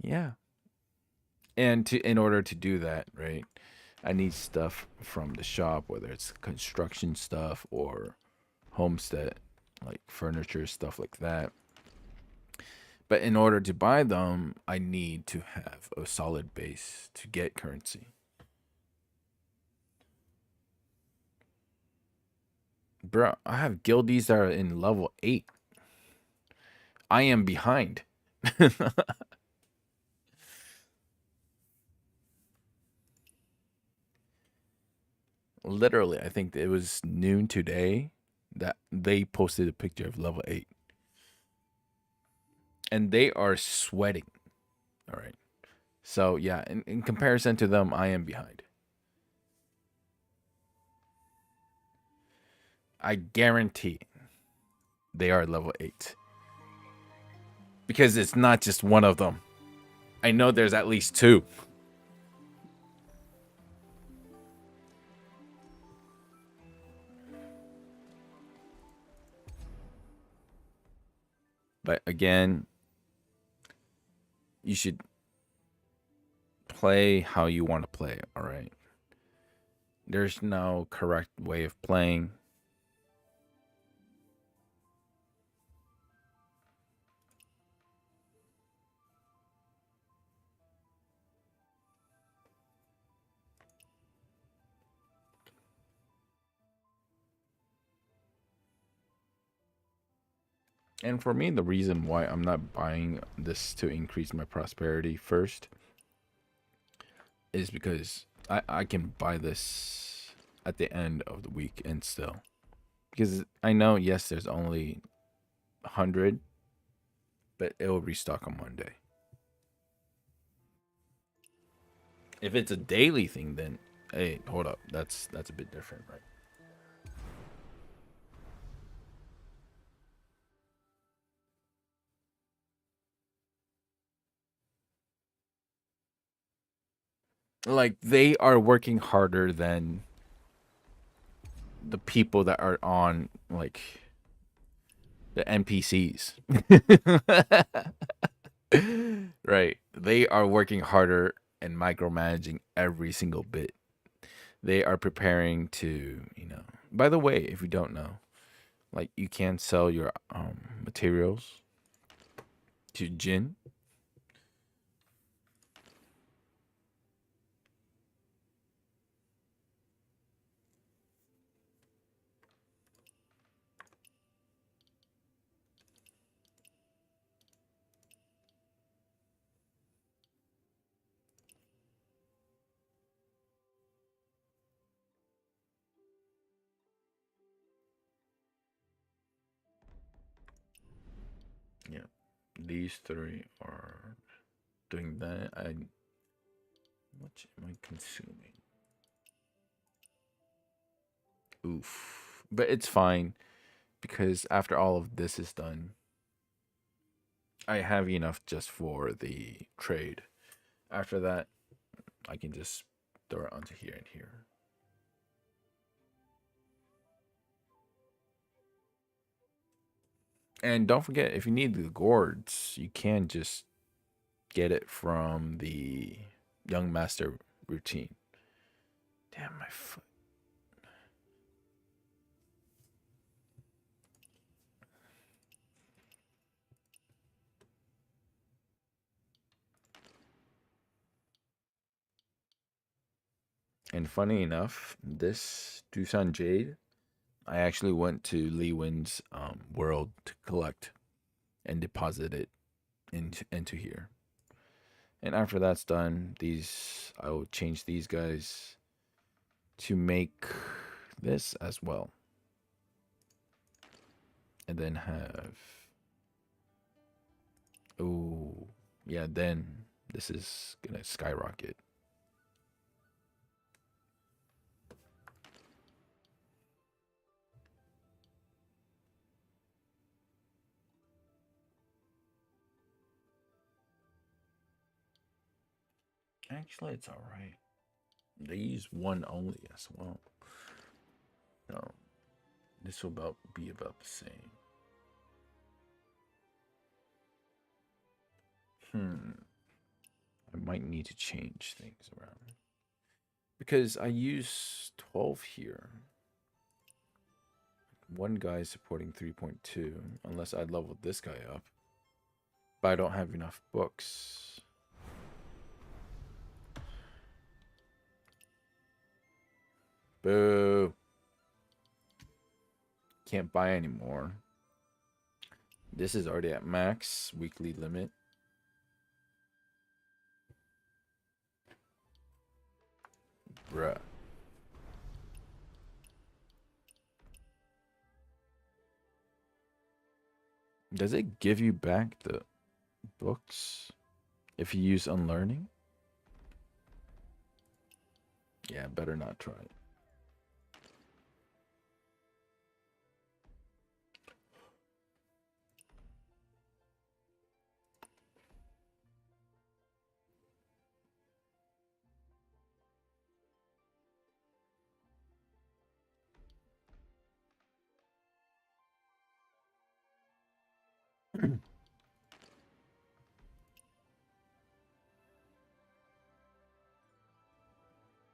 yeah. And in order to do that, right, I need stuff from the shop, whether it's construction stuff or homestead, like furniture, stuff like that. But in order to buy them, I need to have a solid base to get currency. Bro, I have guildies that are in level 8. I am behind. Literally, I think it was noon today that they posted a picture of level 8. And they are sweating. All right. So, yeah, in comparison to them, I am behind. I guarantee they are level 8. Because it's not just one of them. I know there's at least 2. But again, you should play how you want to play, all right? There's no correct way of playing. And for me, the reason why I'm not buying this to increase my prosperity first is because I can buy this at the end of the week and still. Because I know, yes, there's only 100, but it will restock on Monday. If it's a daily thing, then hey, hold up, that's a bit different, right? Like they are working harder than the people that are on like the NPCs. Right. They are working harder and micromanaging every single bit. They are preparing to. By the way, if you don't know, like you can sell your materials to Jin. Yeah. These 3 are doing that. What am I consuming? Oof. But it's fine because after all of this is done, I have enough just for the trade. After that, I can just throw it onto here and here. And don't forget, if you need the gourds, you can just get it from the Young Master routine. Damn, my foot. And funny enough, this Dusan Jade, I actually went to Lee Win's world to collect and deposit it into here. And after that's done, I will change these guys to make this as well. And then have, oh, yeah, then this is gonna skyrocket. Actually, it's all right. They use one only as well. No, this will be about the same. I might need to change things around because I use 12 here. One guy is supporting 3.2 unless I leveled this guy up, but I don't have enough books. Boo. Can't buy anymore. This is already at max weekly limit. Bruh. Does it give you back the books if you use unlearning? Yeah, better not try it.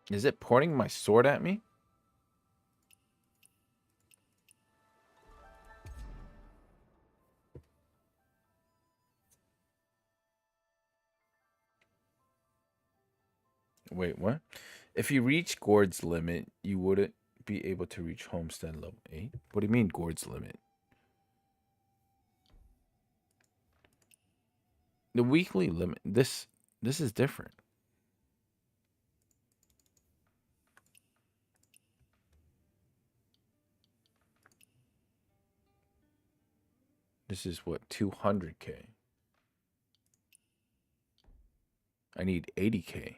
Is it pointing my sword at me? Wait, what? If you reach Gord's limit, you wouldn't be able to reach Homestead level 8? What do you mean Gord's limit? The weekly limit. This is different. This is what, 200k. I need 80k.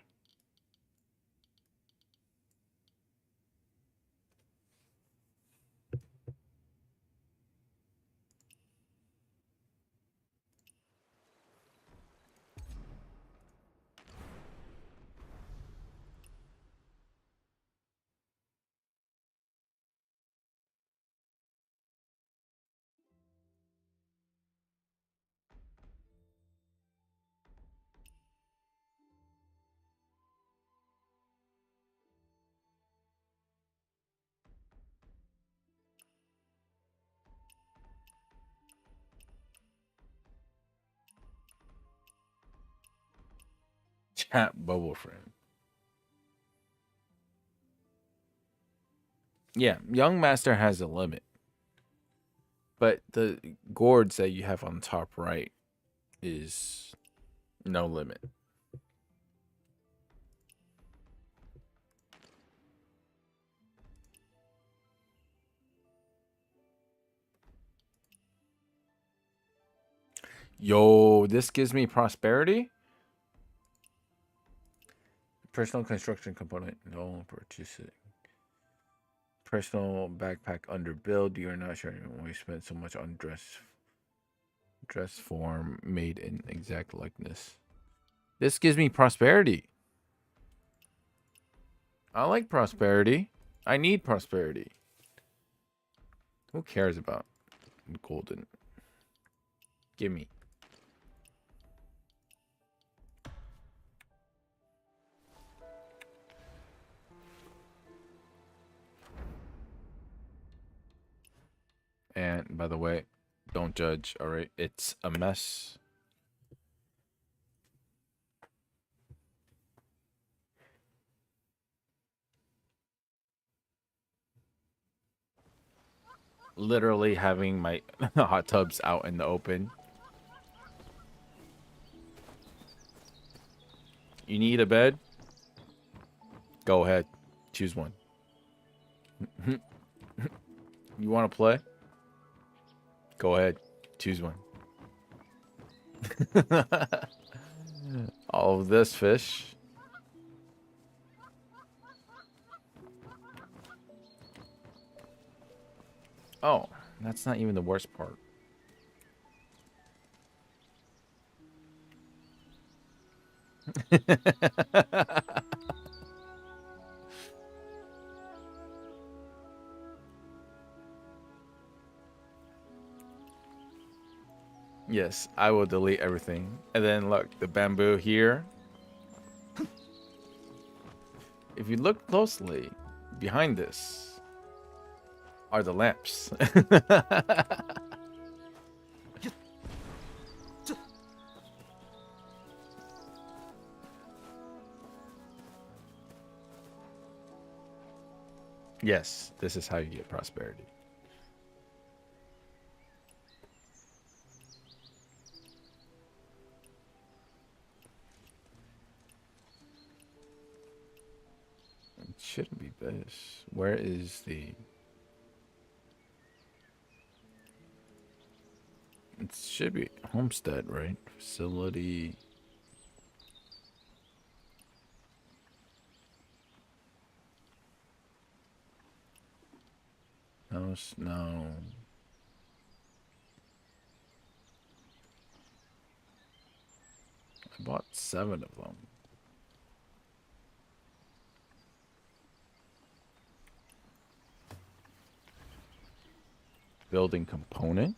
Chat bubble frame. Yeah, Young Master has a limit. But the gourds that you have on top right is no limit. Yo, this gives me prosperity? Personal construction component. No purchasing. Personal backpack under build. You are not sure when we spent so much on dress form made in exact likeness. This gives me prosperity. I like prosperity. I need prosperity. Who cares about golden? Gimme. And by the way, don't judge, all right? It's a mess. Literally having my hot tubs out in the open. You need a bed? Go ahead. Choose one. You want to play? Go ahead. Choose one. All of this fish. Oh, that's not even the worst part. Yes, I will delete everything. And then look, the bamboo here. If you look closely, behind this are the lamps. Yes, this is how you get prosperity. It shouldn't be this. Where is the... It should be homestead, right? Facility. House, no. I bought 7 of them. Building component.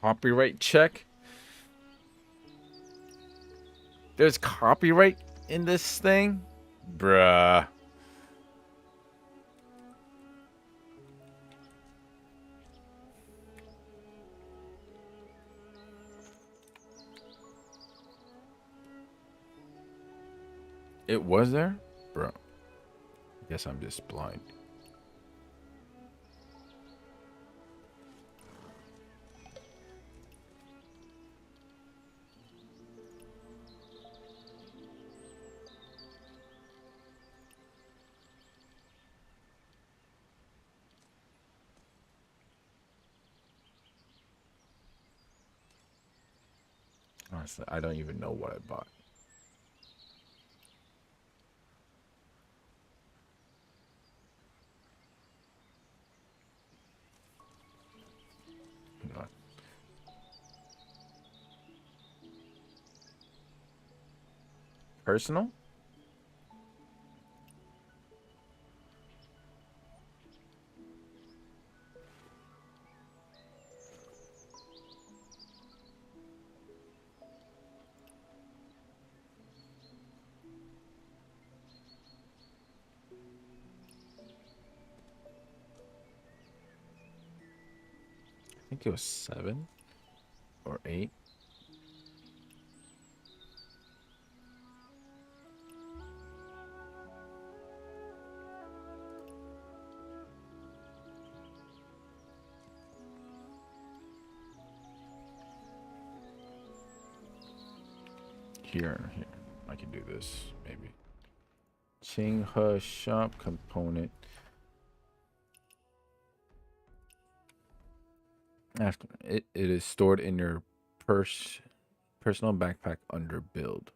Copyright check. There's copyright in this thing? Bruh. It was there? Bro. Guess I'm just blind. Honestly, I don't even know what I bought. Hang on. Personal? I think it was 7 or 8. Here. I can do this, maybe. Chinghe shop component. After it is stored in your personal backpack under build.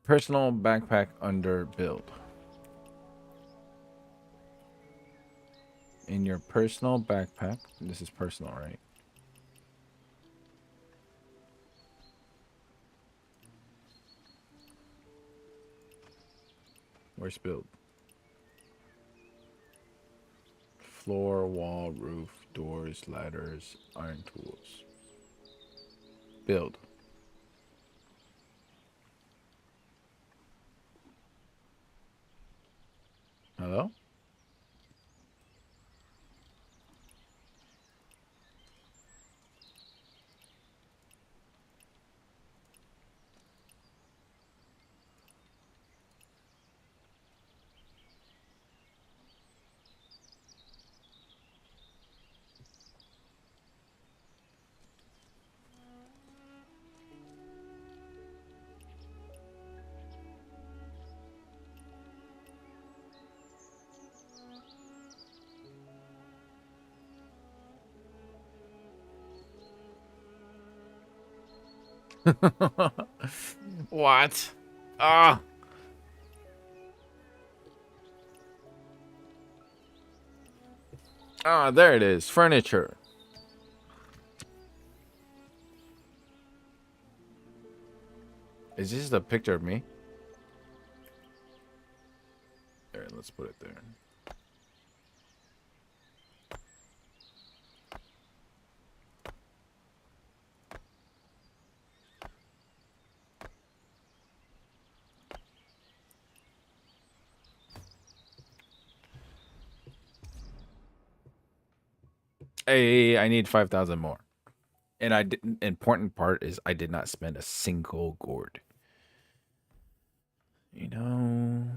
Personal backpack under build. In your personal backpack. This is personal, right? Where's build? Floor, wall, roof, doors, ladders, iron tools. Build. Hello? What? Ah. Ah, there it is. Furniture. Is this the picture of me? There, let's put it there. Hey, I need 5,000 more. And important part is I did not spend a single gourd. You know.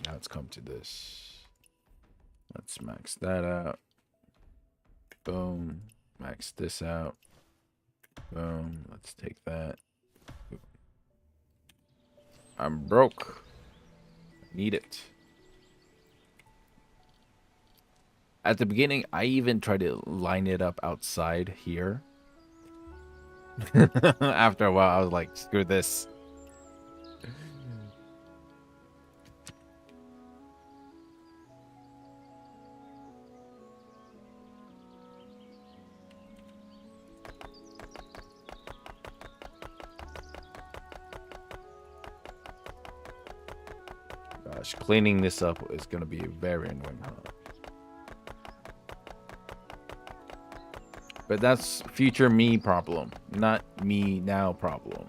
Now let's come to this. Let's max that out. Boom. Max this out. Boom. Let's take that. I'm broke. Need it. At the beginning, I even tried to line it up outside here. After a while, I was like, screw this. Gosh, cleaning this up is going to be very annoying. But that's future me problem, not me now problem.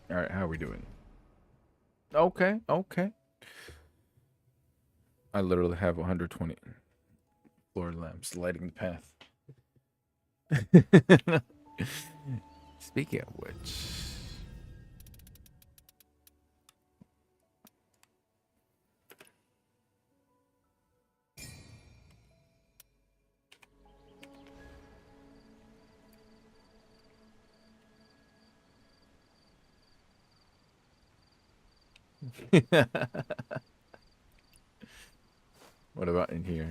All right, how are we doing? Okay, okay. I literally have 120 floor lamps lighting the path. Speaking of which, what about in here?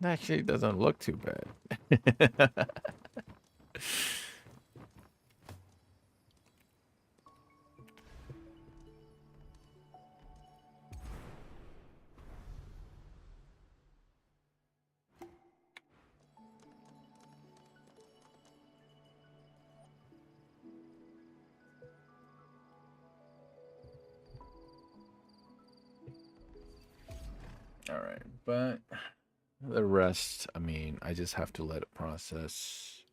Actually, doesn't look too bad. All right, but the rest, I mean, I just have to let it process.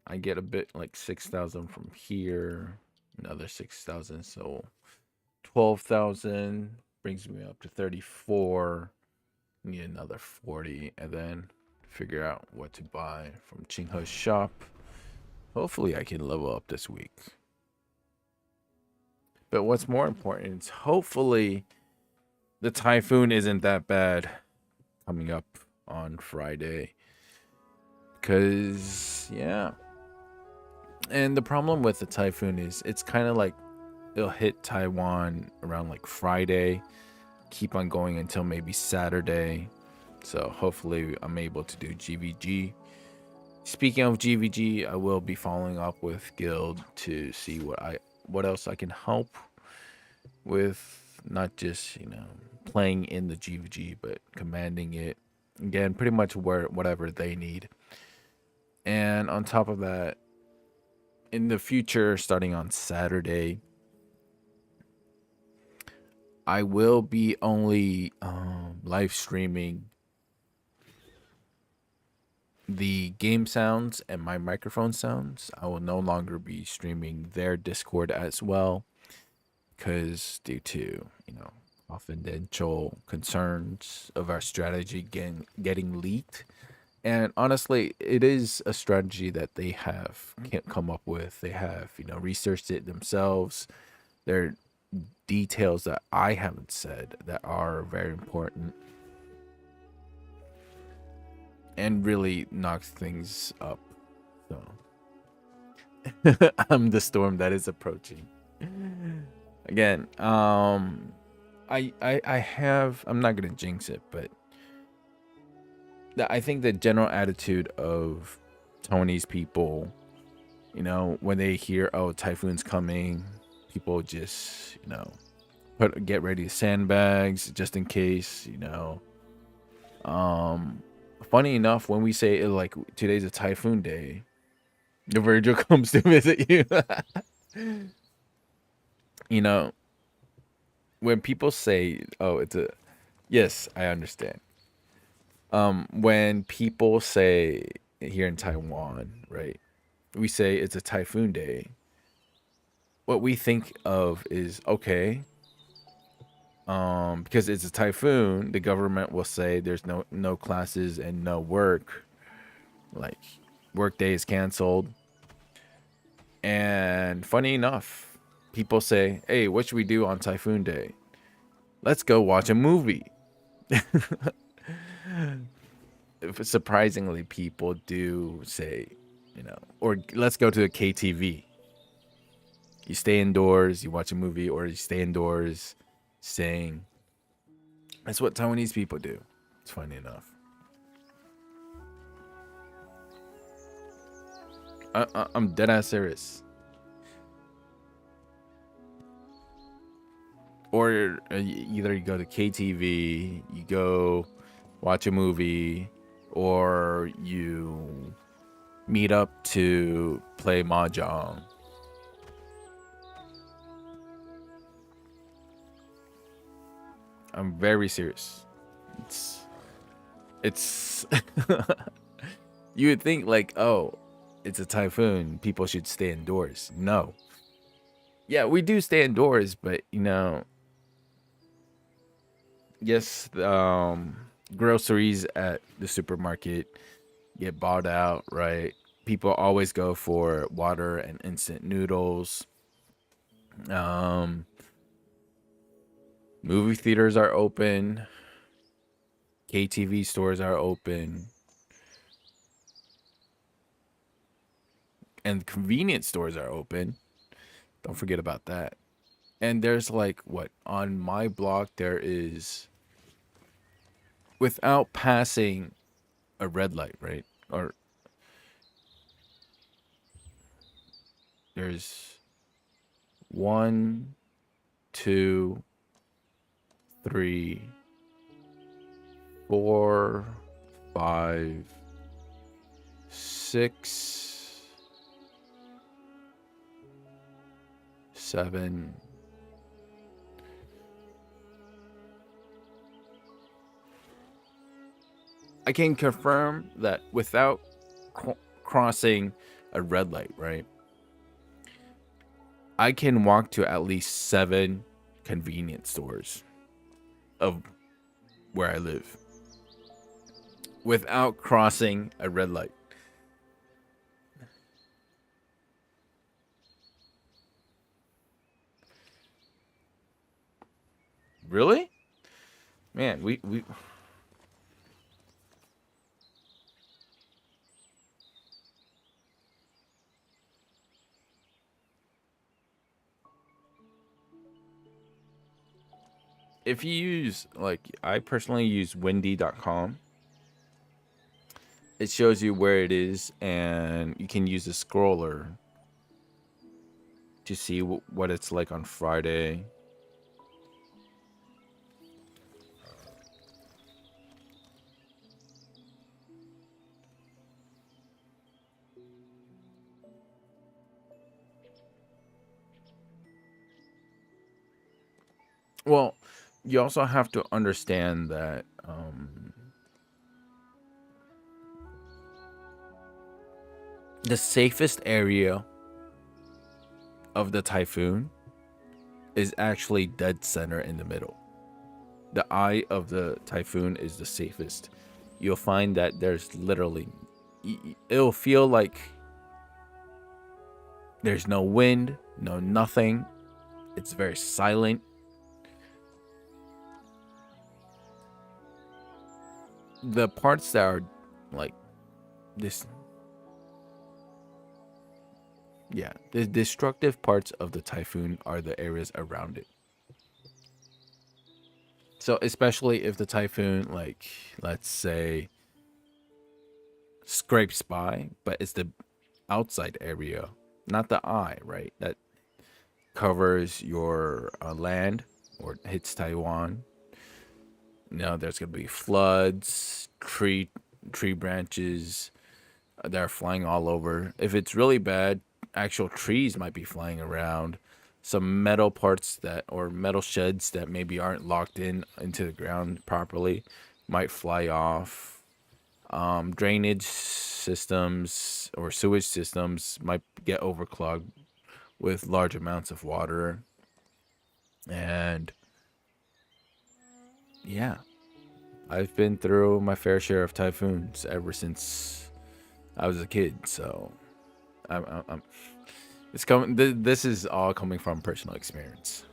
I get a bit like 6,000 from here, another 6,000, so 12,000 brings me up to 34. Need another 40, and then figure out what to buy from Chinghe's shop. Hopefully, I can level up this week. But what's more important is hopefully the Typhoon isn't that bad coming up on Friday. Because, yeah. And the problem with the Typhoon is it's kind of like it'll hit Taiwan around like Friday, keep on going until maybe Saturday. So hopefully I'm able to do GVG. Speaking of GVG, I will be following up with Guild to see what else I can help with, not just, playing in the GVG, but commanding it Again, pretty much whatever they need. And on top of that, in the future, starting on Saturday, I will be only live streaming the game sounds and my microphone sounds. I will no longer be streaming their Discord as well, because due to, confidential concerns of our strategy getting leaked. And honestly, it is a strategy that they have can't come up with. They have, researched it themselves. There are details that I haven't said that are very important and really knocks things up. So I'm the storm that is approaching. Again, I'm not gonna jinx it, but I think the general attitude of Tony's people, when they hear, oh, Typhoon's coming, people just, get ready to sandbags just in case, Funny enough, when we say like today's a typhoon day, the Virgil comes to visit you. you know, when people say, "Oh, it's a," yes, I understand. When people say here in Taiwan, right, we say it's a typhoon day. What we think of is okay. Because it's a typhoon, the government will say there's no classes and no work, like work day is canceled. And funny enough, people say, "Hey, what should we do on Typhoon Day? Let's go watch a movie." Surprisingly, people do say, or let's go to a KTV. You stay indoors, you watch a movie, or you stay indoors, sing. That's what Taiwanese people do. It's funny enough. I'm dead ass serious. Or either you go to KTV, you go watch a movie, or you meet up to play mahjong. I'm very serious. It's you would think like, oh, it's a typhoon, people should stay indoors. No. Yeah, we do stay indoors, but yes, groceries at the supermarket get bought out, right? People always go for water and instant noodles. Um, Movie theaters are open. KTV stores are open. And convenience stores are open. Don't forget about that. And there's like what on my block there is, without passing a red light, right? Or there's 1, 2, 3, 4, 5, 6, 7. I can confirm that without crossing a red light, right? I can walk to at least 7 convenience stores of where I live without crossing a red light. Really? Man, we if you use, like, I personally use windy.com, it shows you where it is, and you can use a scroller to see what it's like on Friday. Well, you also have to understand that the safest area of the typhoon is actually dead center in the middle. The eye of the typhoon is the safest. You'll find that there's literally, it'll feel like there's no wind, no nothing. It's very silent. The parts that are like this, yeah, the destructive parts of the typhoon are the areas around it. So especially if the typhoon, like, let's say, scrapes by, but it's the outside area, not the eye, right? That covers your land or hits Taiwan. Now there's gonna be floods, tree branches that are flying all over. If it's really bad, actual trees might be flying around. Some metal parts that or metal sheds that maybe aren't locked in into the ground properly might fly off. Drainage systems or sewage systems might get overclogged with large amounts of water. And yeah, I've been through my fair share of typhoons ever since I was a kid. So I'm it's coming. This is all coming from personal experience.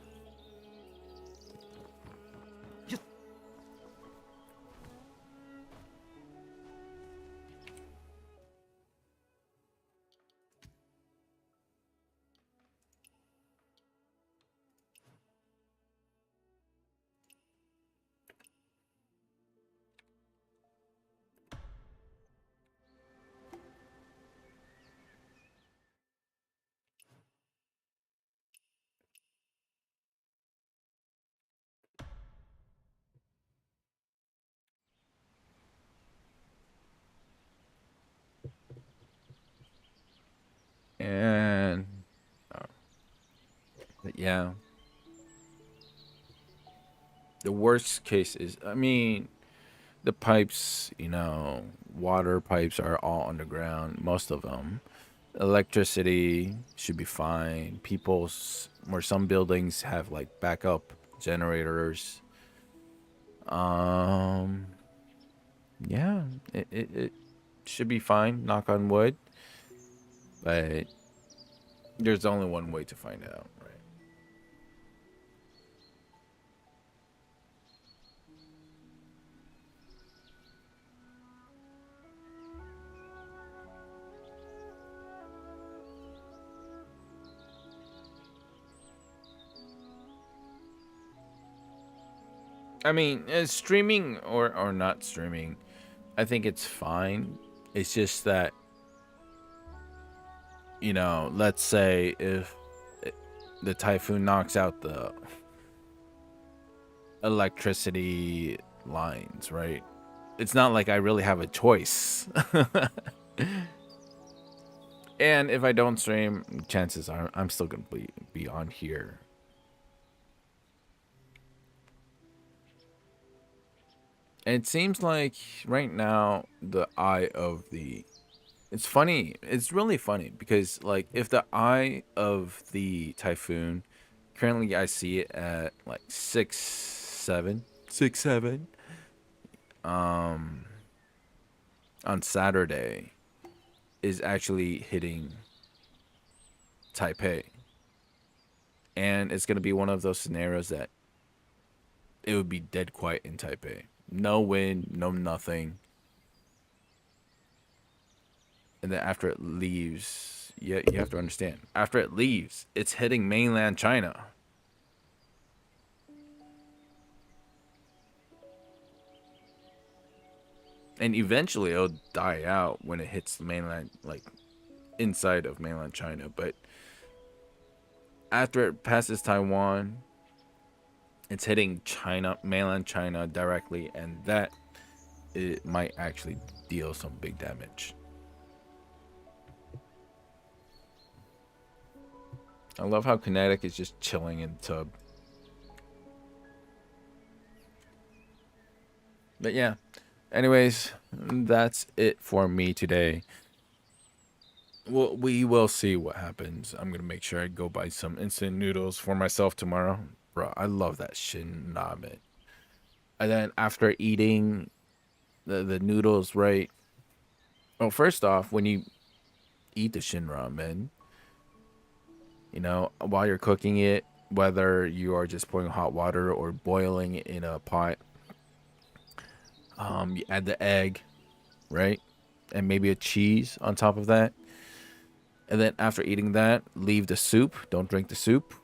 And yeah, the worst case is, I mean, the pipes, water pipes are all underground, most of them. Electricity should be fine. People's, or some buildings have like backup generators. Um, yeah, it should be fine, knock on wood. But there's only one way to find out, right? I mean, streaming or not streaming, I think it's fine. It's just that, let's say if the typhoon knocks out the electricity lines, right? It's not like I really have a choice. And if I don't stream, chances are I'm still gonna be on here. And it seems like right now the eye of the it's funny. It's really funny because like if the eye of the typhoon currently I see it at like 6, 7 um on Saturday is actually hitting Taipei. And it's going to be one of those scenarios that it would be dead quiet in Taipei. No wind, no nothing. And then after it leaves, yeah, you have to understand. After it leaves, it's hitting mainland China. And eventually it'll die out when it hits the mainland, like inside of mainland China. But after it passes Taiwan, it's hitting China, mainland China directly, and that it might actually deal some big damage. I love how Kinetic is just chilling in tub. But yeah. Anyways, that's it for me today. Well, we will see what happens. I'm gonna make sure I go buy some instant noodles for myself tomorrow. Bro, I love that shin ramen. And then after eating the noodles, right? Well, first off, when you eat the shin ramen, while you're cooking it, whether you are just pouring hot water or boiling it in a pot, you add the egg, right? And maybe a cheese on top of that. And then after eating that, leave the soup. Don't drink the soup.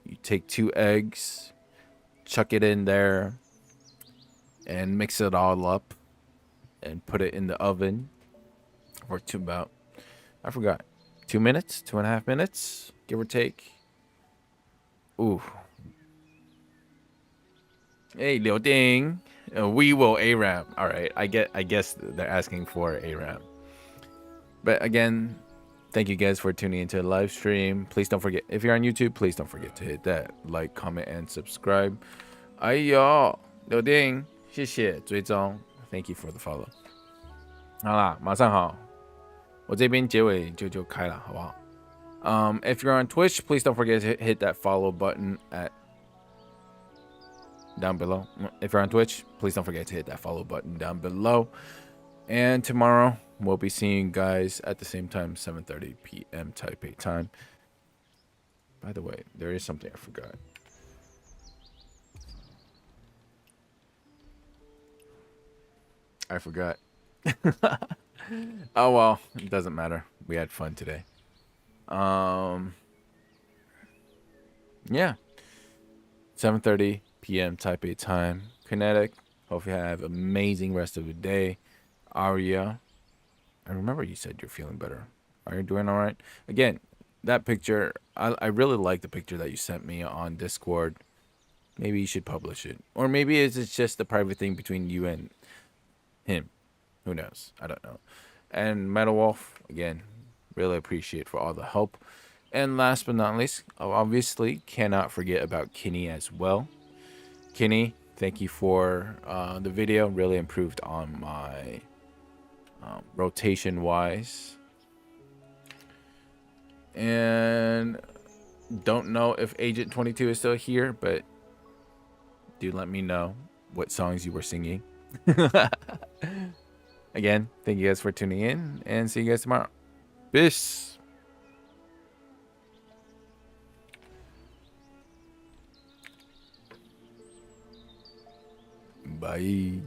You take 2 eggs, chuck it in there, and mix it all up and put it in the oven for I forgot, 2 minutes, 2.5 minutes, give or take. Ooh. Hey, Liu Ding. We will ARAM. All right. I guess they're asking for ARAM. But again, thank you guys for tuning into the live stream. Please don't forget, if you're on YouTube, please don't forget to hit that like, comment, and subscribe. 哎呦，柳丁，谢谢追踪 ，Thank you for the follow。好啦，马上好，我这边结尾就开了，好不好？If you're on Twitch, please don't forget to hit that follow button down below. If you're on Twitch, please don't forget to hit that follow button down below. And tomorrow we'll be seeing you guys at the same time, 7:30 p.m. Taipei time. By the way, there is something I forgot. Oh well, it doesn't matter. We had fun today. Yeah. 7:30 p.m. Taipei time. Kinetic. Hope you have amazing rest of the day. Aria. I remember you said you're feeling better. Are you doing all right? Again, that picture, I really like the picture that you sent me on Discord. Maybe you should publish it. Or maybe it's just a private thing between you and him. Who knows? I don't know. And Metal Wolf, again, really appreciate for all the help. And last but not least, obviously cannot forget about Kinney as well. Kinney, thank you for the video. Really improved on my rotation wise. And don't know if Agent 22 is still here, but do let me know what songs you were singing. Again, thank you guys for tuning in, and see you guys tomorrow. Peace. Bye.